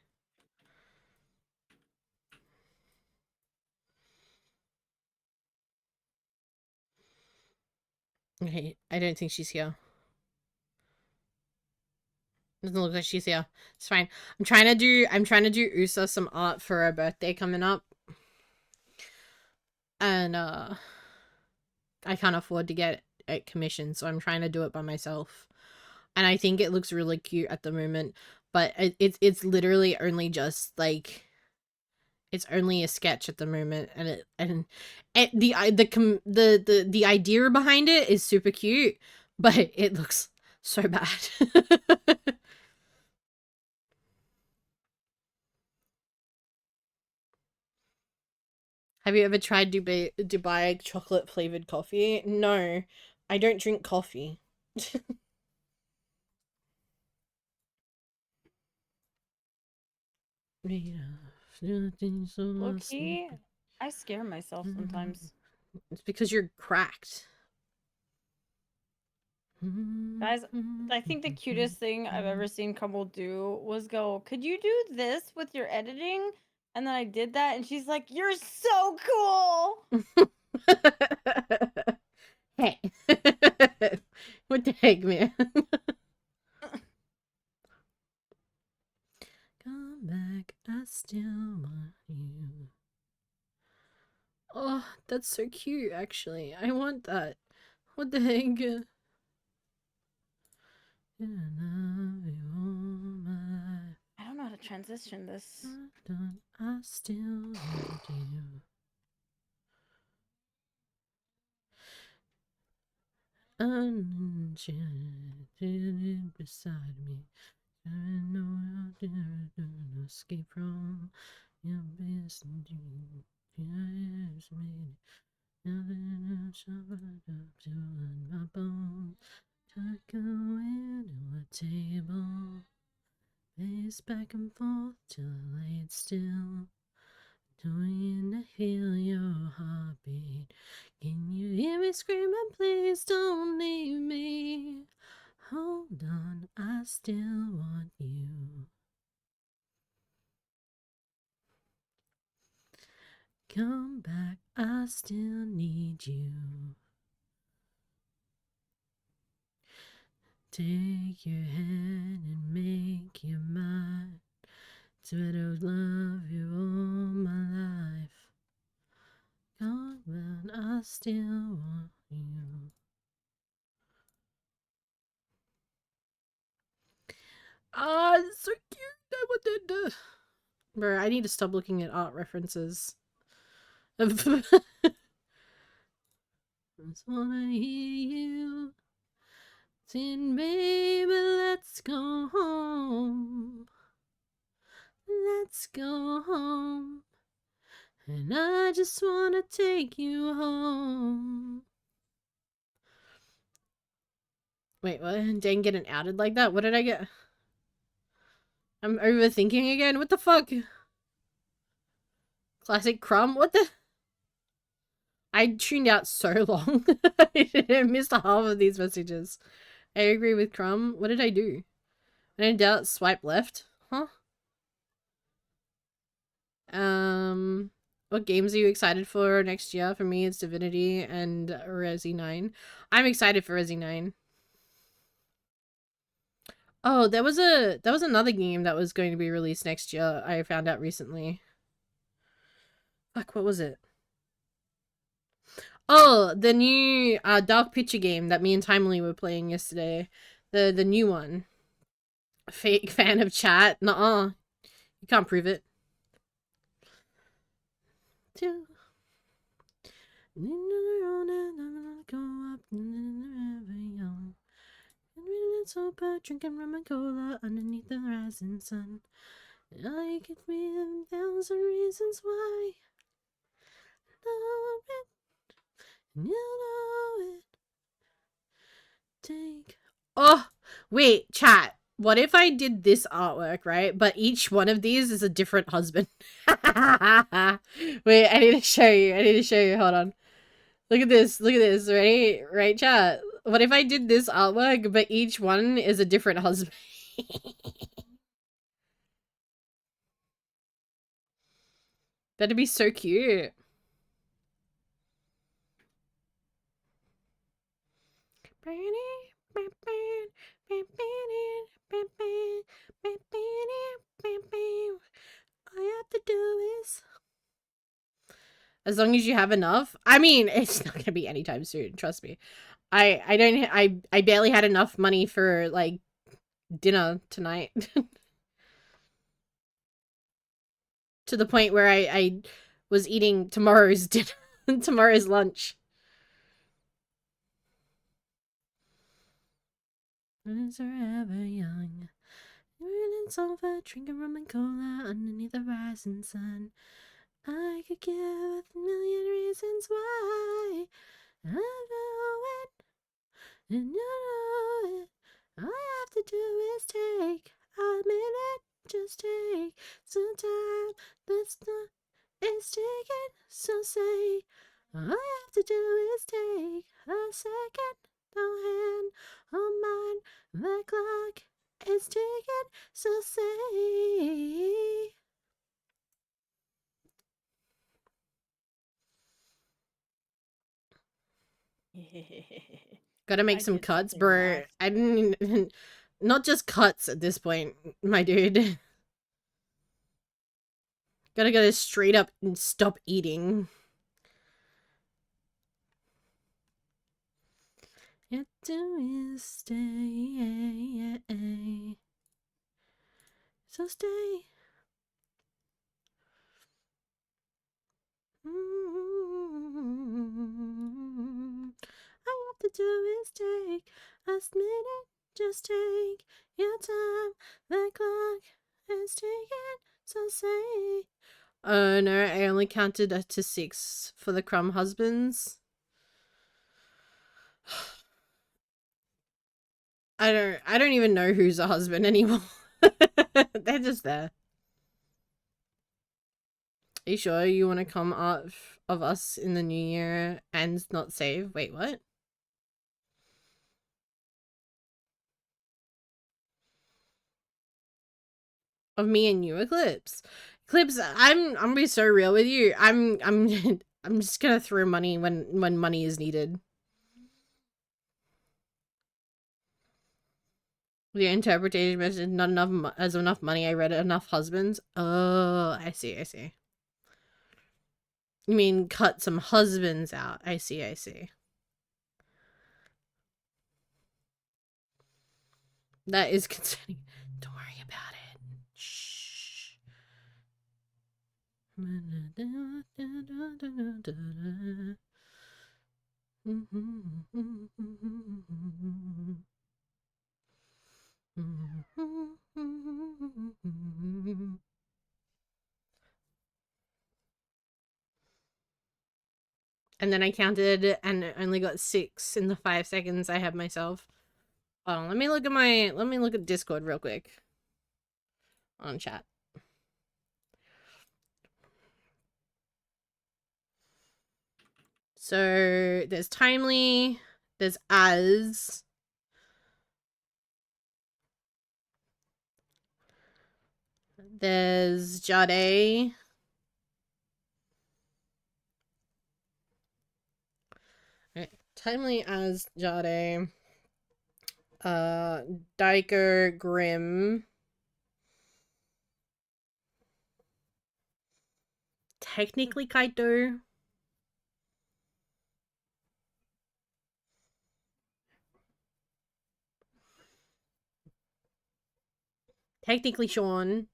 Okay, I don't think she's here. Doesn't look like she's here. It's fine. I'm trying to do Usa some art for her birthday coming up. And I can't afford to get it commissioned, so I'm trying to do it by myself. And I think it looks really cute at the moment, but it's literally only just like it's only a sketch at the moment, and the idea behind it is super cute, but it looks so bad. Have you ever tried Dubai chocolate flavored coffee? No, I don't drink coffee. Low-key, I scare myself sometimes. It's because you're cracked. Guys, I think the cutest thing I've ever seen Crumble do was go, could you do this with your editing? And then I did that, and she's like, you're so cool! Hey. What the heck, man? Come back, I still want you. Oh, that's so cute, actually. I want that. What the heck? I don't know how to transition this. I still want you. Unenchanted beside me. I know I'll never escape from your best dream. Just made nothing else up to my bone. Tuck away to a table. Pace back and forth till I laid still. Trying to feel your heartbeat. Can you hear me screaming, please don't leave me? Hold on, I still want you. Come back, I still need you. Take your hand and make you mine. Swear to love you all my life. Come back, I still want you. Ah, it's so cute. I wanted to. Bro, I need to stop looking at art references. I just wanna hear you saying, baby, let's go home. Let's go home. And I just wanna take you home. Wait, what? Didn't get an outed like that? What did I get? I'm overthinking again? What the fuck? Classic Crumb? What the? I tuned out so long. I missed half of these messages. I agree with Crumb. What did I do? When in doubt, swipe left? Huh? what games are you excited for next year? For me, it's Divinity and Resi 9. I'm excited for Resi 9. Oh, there was another game that was going to be released next year. I found out recently. Fuck, what was it? Oh, the new Dark Picture game that me and Timely were playing yesterday. The new one. Fake fan of chat. Nuh-uh. You can't prove it. Drinking rum and cola underneath the rising sun. I give me 1,000 reasons why. Know it, and you know it. Take. Oh, wait, chat. What if I did this artwork, right? But each one of these is a different husband. Wait, I need to show you. I need to show you. Hold on. Look at this. Look at this. Ready? Right, chat? What if I did this artwork, but each one is a different husband? That'd be so cute. All you have to do is, as long as you have enough. I mean, it's not gonna be anytime soon. Trust me. I barely had enough money for like dinner tonight. To the point where I was eating tomorrow's dinner, tomorrow's lunch. Forever young. We're in sofa, drinking rum and cola underneath the rising sun. I could give 1,000,000 reasons why. I know it, and you know it. All you have to do is take a minute, just take some time. Let's not, it's taken, so say. All you have to do is take a second, no hand on mine. The clock is ticking, so say. Gotta make I some did cuts, something bro. last. I didn't even, not just cuts at this point, my dude. Gotta go straight up and stop eating. Yet to stay. So stay. All you have to do is take a minute, just take your time. The clock is ticking, so say. Oh no, I only counted to 6 for the crumb husbands. I don't even know who's a husband anymore. They're just there. Are you sure you want to come out of us in the new year and not save? Wait, what? Of me and you, Eclipse. Eclipse, I'm gonna be so real with you. I'm I'm just gonna throw money when money is needed. The interpretation message, not enough as enough money. I read it, enough husbands. Oh, I see, I see. You mean cut some husbands out? I see, I see. That is concerning. Don't worry about it. Shh. And then I counted and only got 6 in the 5 seconds I had myself. Oh, let me look at Discord real quick. On chat. So there's Timely, there's Az, there's Jade, Timely as Jade. Diker, Grim. Technically Kaito. Technically Sean.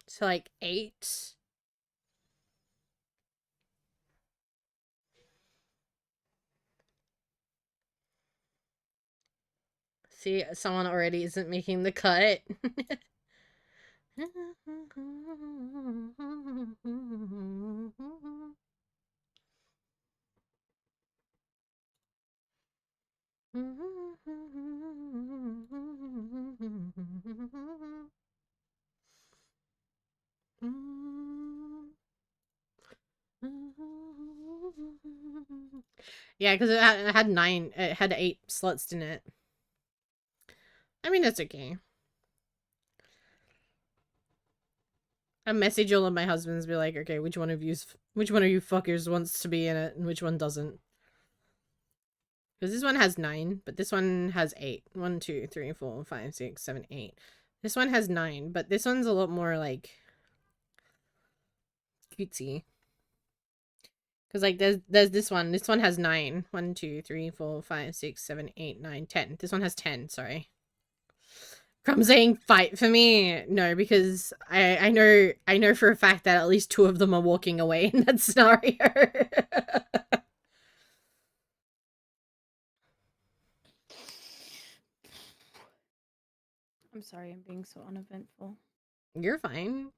So like 8. See, someone already isn't making the cut. Yeah, because it had 9. It had 8 slots in it. I mean, that's okay. I message all of my husbands, be like, okay, which one of you fuckers wants to be in it, and which one doesn't? Because this one has 9, but this one has 8. 1, 2, 3, 4, 5, 6, 7, 8. This one has 9, but this one's a lot more like cutesy. Because like there's this one. This one has 9. 1, 2, 3, 4, 5, 6, 7, 8, 9, 10. This one has 10, sorry. From saying fight for me, no, because I know for a fact that at least 2 of them are walking away in that scenario. I'm sorry, I'm being so uneventful. You're fine.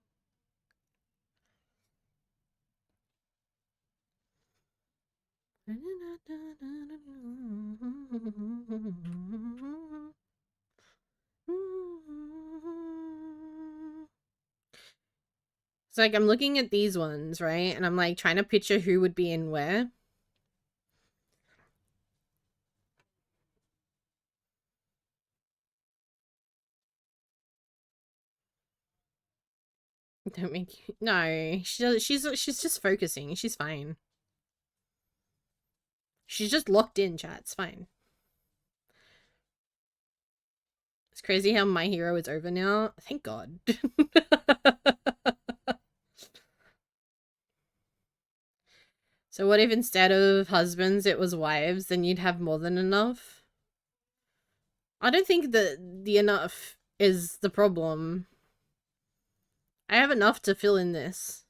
It's like I'm looking at these ones, right? And I'm like trying to picture who would be in where. Don't make you... No, she's just focusing. She's fine. She's just locked in, chat. It's fine. It's crazy how My Hero is over now. Thank God. So what if instead of husbands it was wives, then you'd have more than enough? I don't think that the enough is the problem. I have enough to fill in this.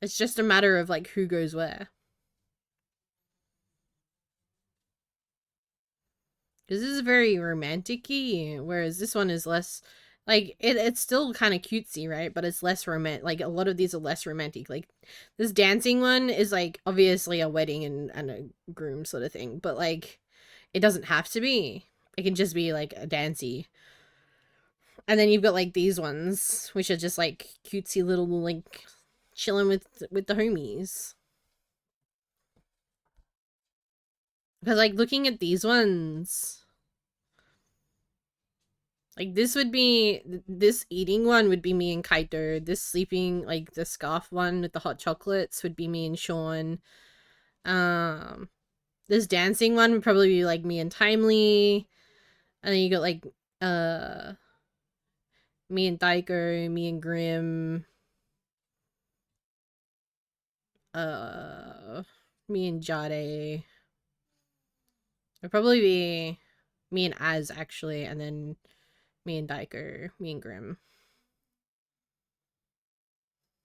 It's just a matter of like who goes where. Because this is very romantic-y, whereas this one is less... Like, it's still kind of cutesy, right? But it's less romantic. Like, a lot of these are less romantic. Like, this dancing one is, like, obviously a wedding and a groom sort of thing. But, like, it doesn't have to be. It can just be, like, a dancey. And then you've got, like, these ones, which are just, like, cutesy little, like, chilling with the homies. Because, like, looking at these ones... Like, this would be... This eating one would be me and Kaito. This sleeping, like, the scarf one with the hot chocolates would be me and Sean. This dancing one would probably be, like, me and Timely. And then you got, like, me and Diker, me and Grim. Me and Jade. It'd probably be me and Az, actually, and then me and Diker, me and Grim.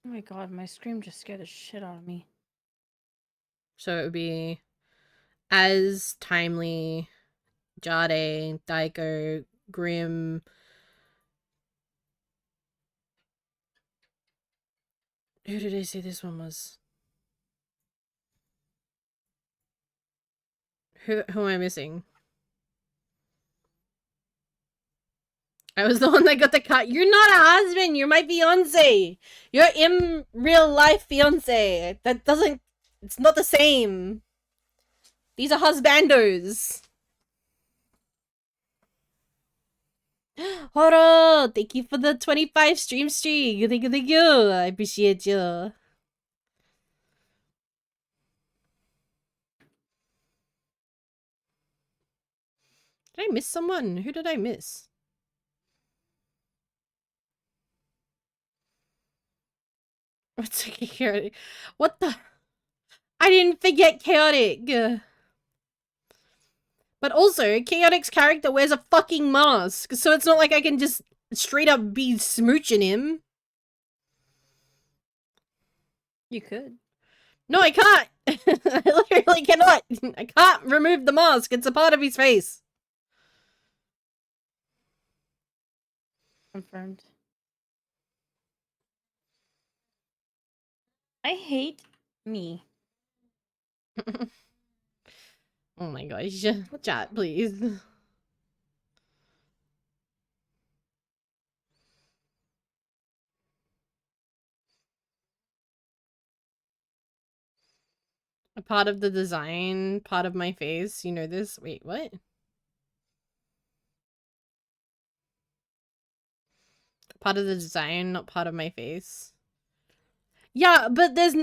Oh my god, my scream just scared the shit out of me. So it would be Az, Timely, Jade, Diker, Grim. Who did I say this one was? Who am I missing? I was the one that got the cut. You're not a husband. You're my fiance. You're in real life fiance. That doesn't... It's not the same. These are husbandos. Horo, thank you for the 25 stream streak. Thank you, thank you. I appreciate you. Did I miss someone? Who did I miss? What's chaotic? What the? I didn't forget chaotic. But also, chaotic's character wears a fucking mask, so it's not like I can just straight up be smooching him. You could. No, I can't. I literally cannot. I can't remove the mask. It's a part of his face. Confirmed. I hate me. Oh my gosh. Chat, please. A part of the design, part of my face. You know this? Wait, what? Part of the design, not part of my face. Yeah, but there's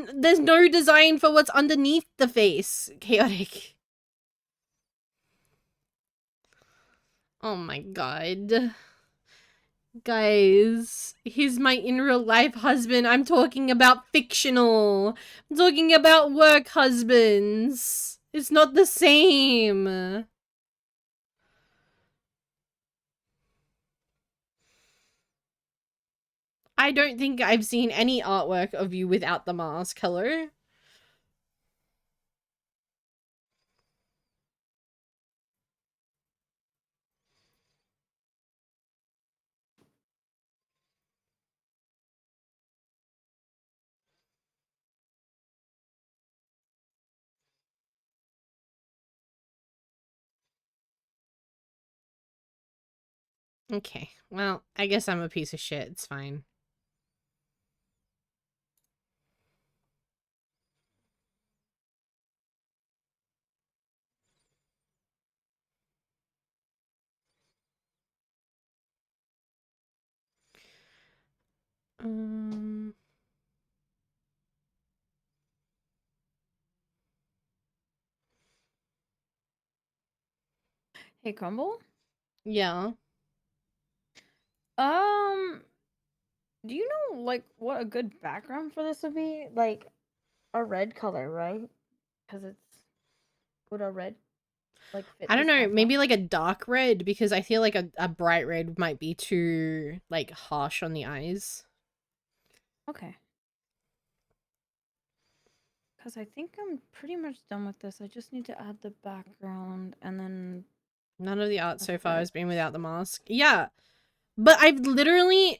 no design for what's underneath the face. Chaotic. Oh my god. Guys, he's my in real life husband. I'm talking about fictional. I'm talking about work husbands. It's not the same. I don't think I've seen any artwork of you without the mask. Hello? Okay, well, I guess I'm a piece of shit. It's fine. Um, Hey, Crumble. yeah. Do you know like what a good background for this would be? Like a red color, right? Because it's would a red like fit I don't this know, background? maybe like a dark red, because I feel like a bright red might be too, like, harsh on the eyes. Okay. Because I think I'm pretty much done with this. I just need to add the background and then None of the art so far has been without the mask. Yeah. But I've literally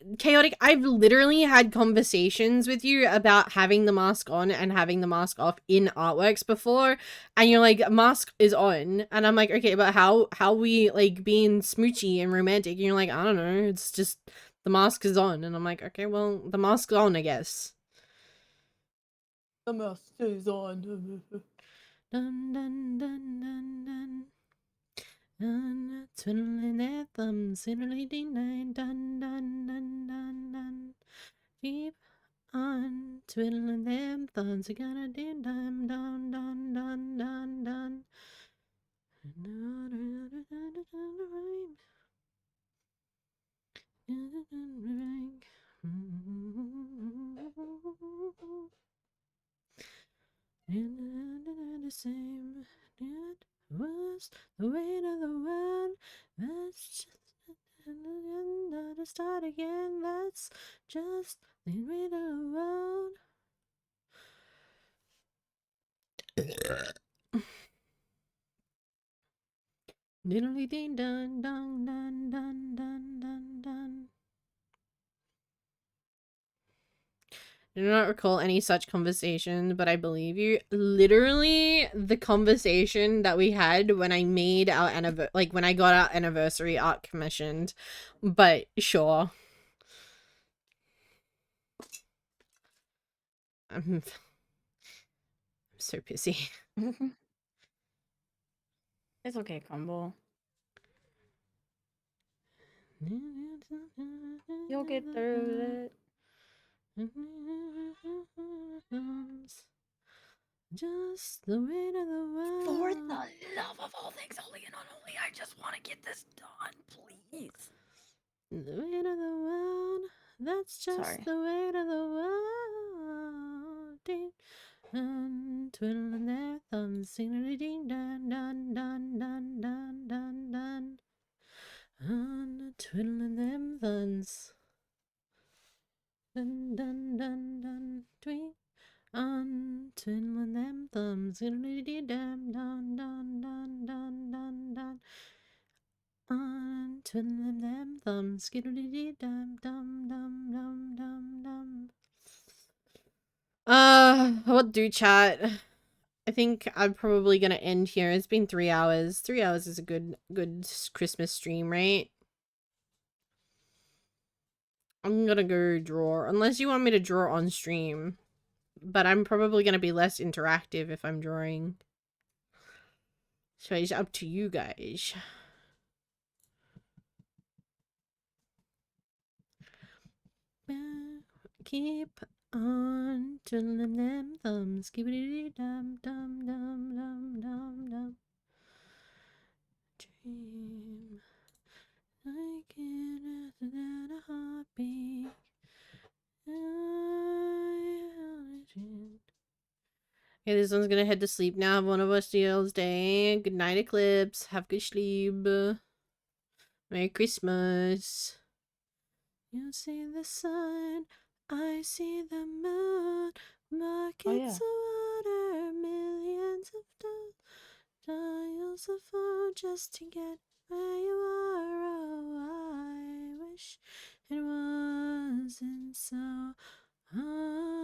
had conversations with you about having the mask on and having the mask off in artworks before, and you're like, mask is on, and I'm like, okay, but how we like being smoochy and romantic, and you're like, I don't know, it's just the mask is on, and I'm like, okay, well, the mask's on, I guess. the mask is on. Dun dun dun dun dun. Twiddling their thumbs, dun dun dun dun dun dun. Keep on twiddling them thumbs, you gotta do dun dun dun dun dun dun. The same, it was the weight of the world. That's just to start again. That's just the weight of the world. Diddly ding dun dun dun dun dun dun dun. I do not recall any such conversation, but I believe you. Literally, the conversation that we had when I made our when I got our anniversary art commissioned. But sure. I'm so pissy. It's okay, Crumble. You'll get through it. Just the weight of the world. For the love of all things holy and unholy, I just want to get this done, please. The weight of the world. That's just Sorry. the weight of the world. Ding, and twiddling their thumbs, singing ding dun dun dun dun dun dun dun. And twiddling them thumbs. Dun dun dun dun twing. On twiddling them thumbs. Dun dun dun dun dun dun dun dun. On twiddling them thumbs. Skiddly dum dum dum dum dum dum. What do chat? I think I'm probably gonna end here. It's been 3 hours. 3 hours is a good Christmas stream, right? I'm gonna go draw, unless you want me to draw on stream. But I'm probably gonna be less interactive if I'm drawing. So it's up to you guys. Keep on twiddling them thumbs. Keep it dum dum dum dum dum dum. Dream. I can't than a heartbeat. Okay, this one's gonna head to sleep now. Have one of us deals day. Good night, Eclipse. Have good sleep. Merry Christmas. You see the sun, I see the moon. Buckets of water, millions of dials of phone just to get where you are. Oh, I wish it wasn't so hard.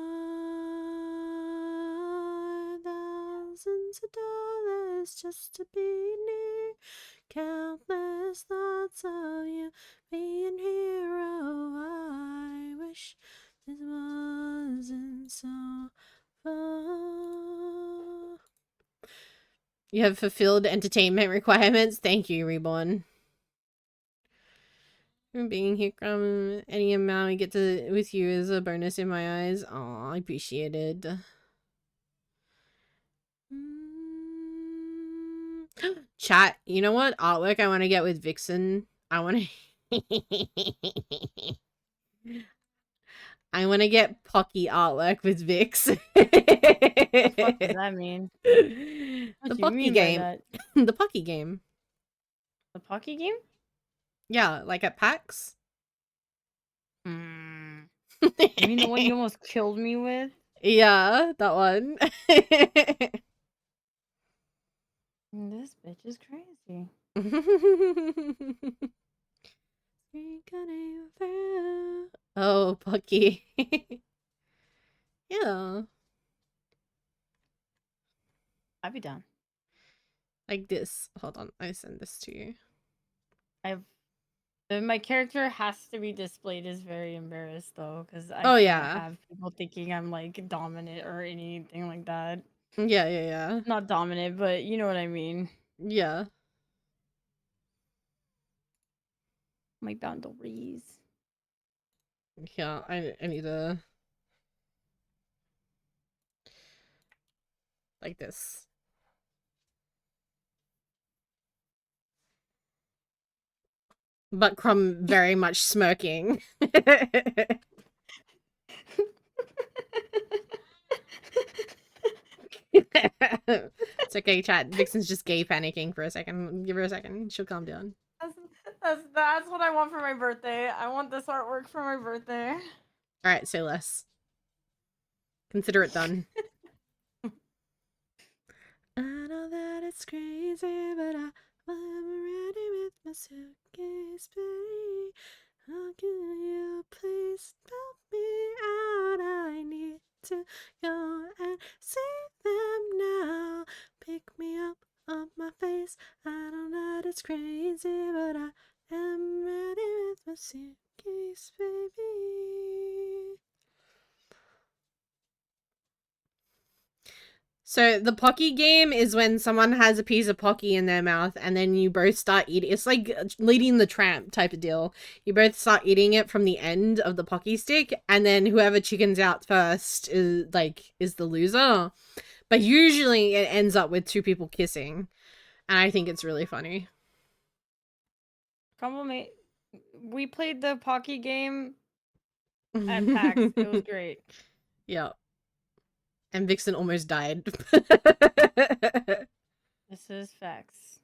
Thousands of dollars just to be near. Countless thoughts of you being here. Oh, I wish this wasn't so far. You have fulfilled entertainment requirements. Thank you, Reborn. For being here, from any amount we get to with you is a bonus in my eyes. Aw, I appreciate it. Chat, you know what artwork I want to get with Vixen? I want to I want to get Pocky artwork with Vix. What the fuck does that mean? The What do you Pocky mean game. by that? The Pocky game. The Pocky game? Yeah, like at PAX. You mean the one you almost killed me with? Yeah, that one. This bitch is crazy. Oh, Pocky. Yeah. I'd be down. Like this. Hold on, I send this to you. My character has to be displayed as very embarrassed though, because I Oh, can't yeah. have people thinking I'm like dominant or anything like that. Yeah. Not dominant, but you know what I mean. Yeah. My boundaries. Yeah, I need to... like this. But Crumb very much smirking. It's okay, chat. Vixen's just gay panicking for a second. Give her a second. She'll calm down. That's what I want for my birthday. I want this artwork for my birthday. Alright, say less. Consider it done. I know that it's crazy, but I'm ready with my suitcase, baby. How can you please help me out? I need to go and see them now. Pick me up on my face. I know that it's crazy, but I am ready with my suitcase, baby. So the Pocky game is when someone has a piece of Pocky in their mouth and then you both start eating. It's like leading the tramp type of deal. You both start eating it from the end of the Pocky stick, and then whoever chickens out first is the loser. But usually it ends up with two people kissing, and I think it's really funny. Compliment. We played the Pocky game at PAX. It was great. Yeah. And Vixen almost died. This is facts.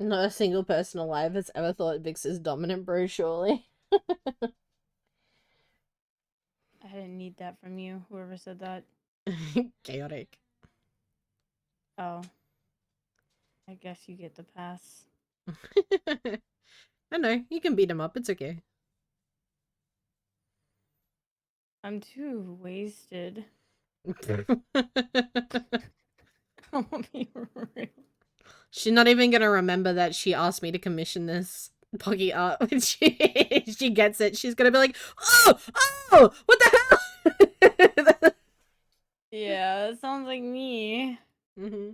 Not a single person alive has ever thought Vix is dominant, bro, surely. I didn't need that from you, whoever said that. Chaotic. Oh. I guess you get the pass. I know, you can beat him up, it's okay. I'm too wasted. I'm gonna be real. She's not even gonna remember that she asked me to commission this Pocky art when she gets it. She's gonna be like, oh, what the hell? Yeah, that sounds like me. Mm-hmm.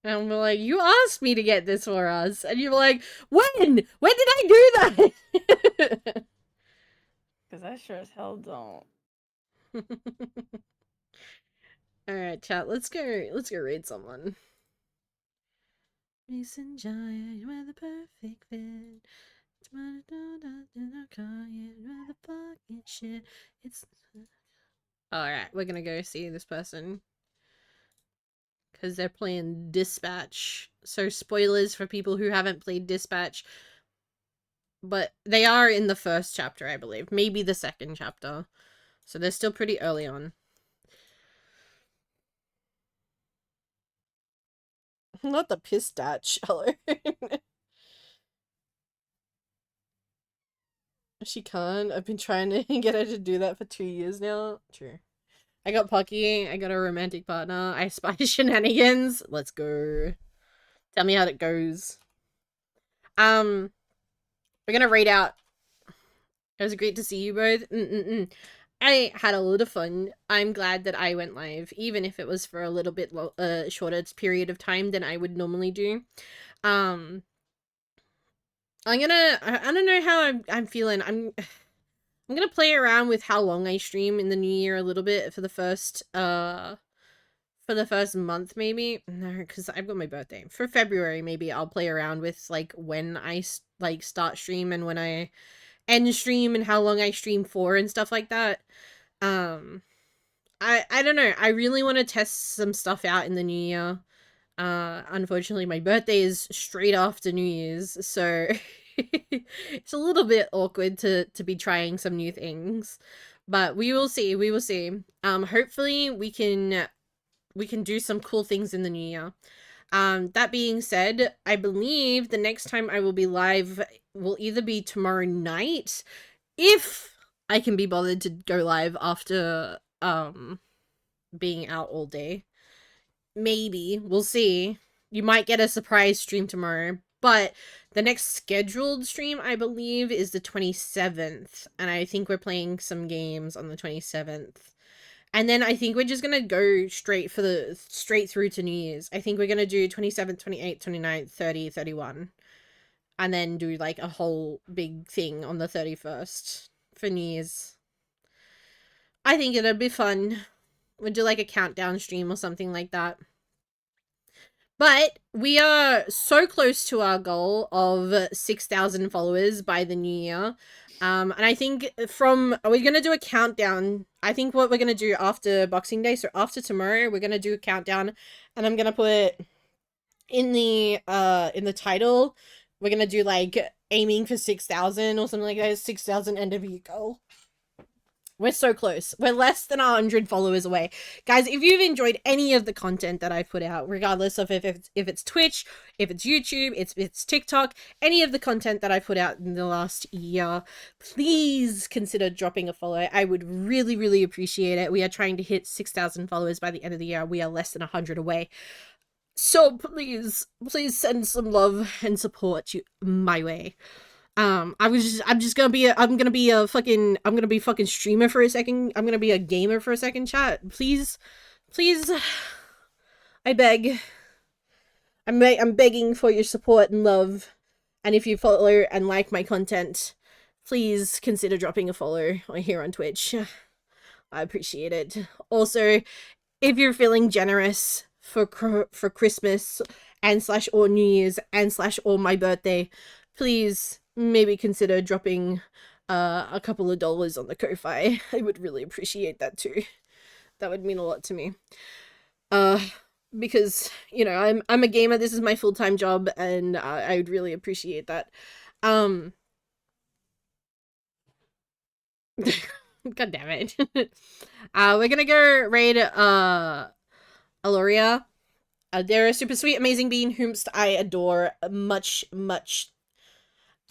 And we're like, you asked me to get this for us. And you're like, when? When did I do that? Because I sure as hell don't. Alright, chat, let's go raid someone. Mason Giant, you're the perfect fit. It's my the fucking shit. It's alright, we're gonna go see this person. Because they're playing Dispatch. So spoilers for people who haven't played Dispatch. But they are in the first chapter, I believe. Maybe the second chapter. So they're still pretty early on. Not the Pistatch. Hello. She can't. I've been trying to get her to do that for 2 years now. True. I got Pocky. I got a romantic partner. I spy shenanigans. Let's go. Tell me how it goes. We're gonna raid out. It was great to see you both. I had a lot of fun. I'm glad that I went live, even if it was for a little bit shorter period of time than I would normally do. I don't know how I'm feeling. I'm gonna play around with how long I stream in the new year a little bit for the first month, maybe. No, because I've got my birthday. For February, maybe I'll play around with like when I start stream and when I end stream and how long I stream for and stuff like that. I don't know. I really want to test some stuff out in the new year. Unfortunately, my birthday is straight after New Year's, so it's a little bit awkward to be trying some new things. But we will see. We will see. Hopefully we can do some cool things in the new year. That being said, I believe the next time I will be live will either be tomorrow night, if I can be bothered to go live after being out all day. Maybe. We'll see. You might get a surprise stream tomorrow. But the next scheduled stream, I believe, is the 27th. And I think we're playing some games on the 27th. And then I think we're just going to go straight through to New Year's. I think we're going to do 27th, 28th, 29th, 30, 31. And then do like a whole big thing on the 31st for New Year's. I think it'll be fun. We'll do like a countdown stream or something like that. But we are so close to our goal of 6,000 followers by the new year. And I think we're going to do a countdown. I think what we're going to do after Boxing Day, so after tomorrow, we're going to do a countdown. And I'm going to put in the title, we're going to do like aiming for 6,000 or something like that. 6,000 end of year goal. We're so close. We're less than 100 followers away. Guys, if you've enjoyed any of the content that I've put out, regardless of if it's Twitch, if it's YouTube, it's TikTok, any of the content that I put out in the last year, please consider dropping a follow. I would really, really appreciate it. We are trying to hit 6,000 followers by the end of the year. We are less than 100 away. So please send some love and support my way. I'm gonna be fucking streamer for a second. I'm gonna be a gamer for a second, chat. Please, I beg. I'm begging for your support and love. And if you follow and like my content, please consider dropping a follow here on Twitch. I appreciate it. Also, if you're feeling generous for Christmas and / or New Year's and / or my birthday, please maybe consider dropping a couple of dollars on the Ko-Fi. I would really appreciate that too. That would mean a lot to me. Because, you know, I'm a gamer, this is my full-time job, and I would really appreciate that. God damn it. We're gonna go raid Aloria. They're a super sweet, amazing being whomst I adore much.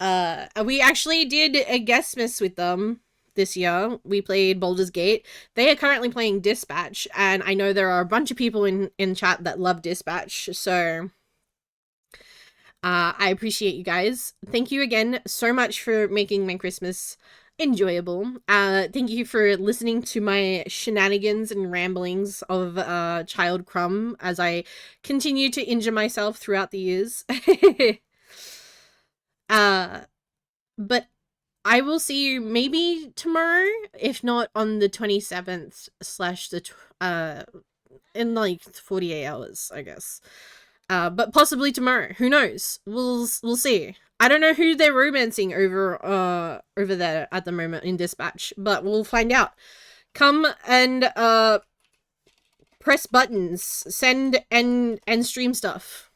We actually did a guest miss with them this year. We played Baldur's Gate. They are currently playing Dispatch, and I know there are a bunch of people in chat that love Dispatch, so I appreciate you guys. Thank you again so much for making my Christmas enjoyable. Thank you for listening to my shenanigans and ramblings of Child Crumb as I continue to injure myself throughout the years. But I will see you maybe tomorrow, if not on the 27th / in like 48 hours, I guess. But possibly tomorrow. Who knows? We'll see. I don't know who they're romancing over there at the moment in Dispatch, but we'll find out. Come and press buttons, send and stream stuff.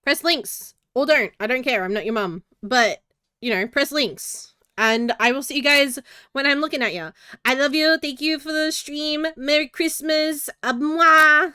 Press links. Or don't. I don't care. I'm not your mum. But, you know, press links. And I will see you guys when I'm looking at you. I love you. Thank you for the stream. Merry Christmas. Mwah.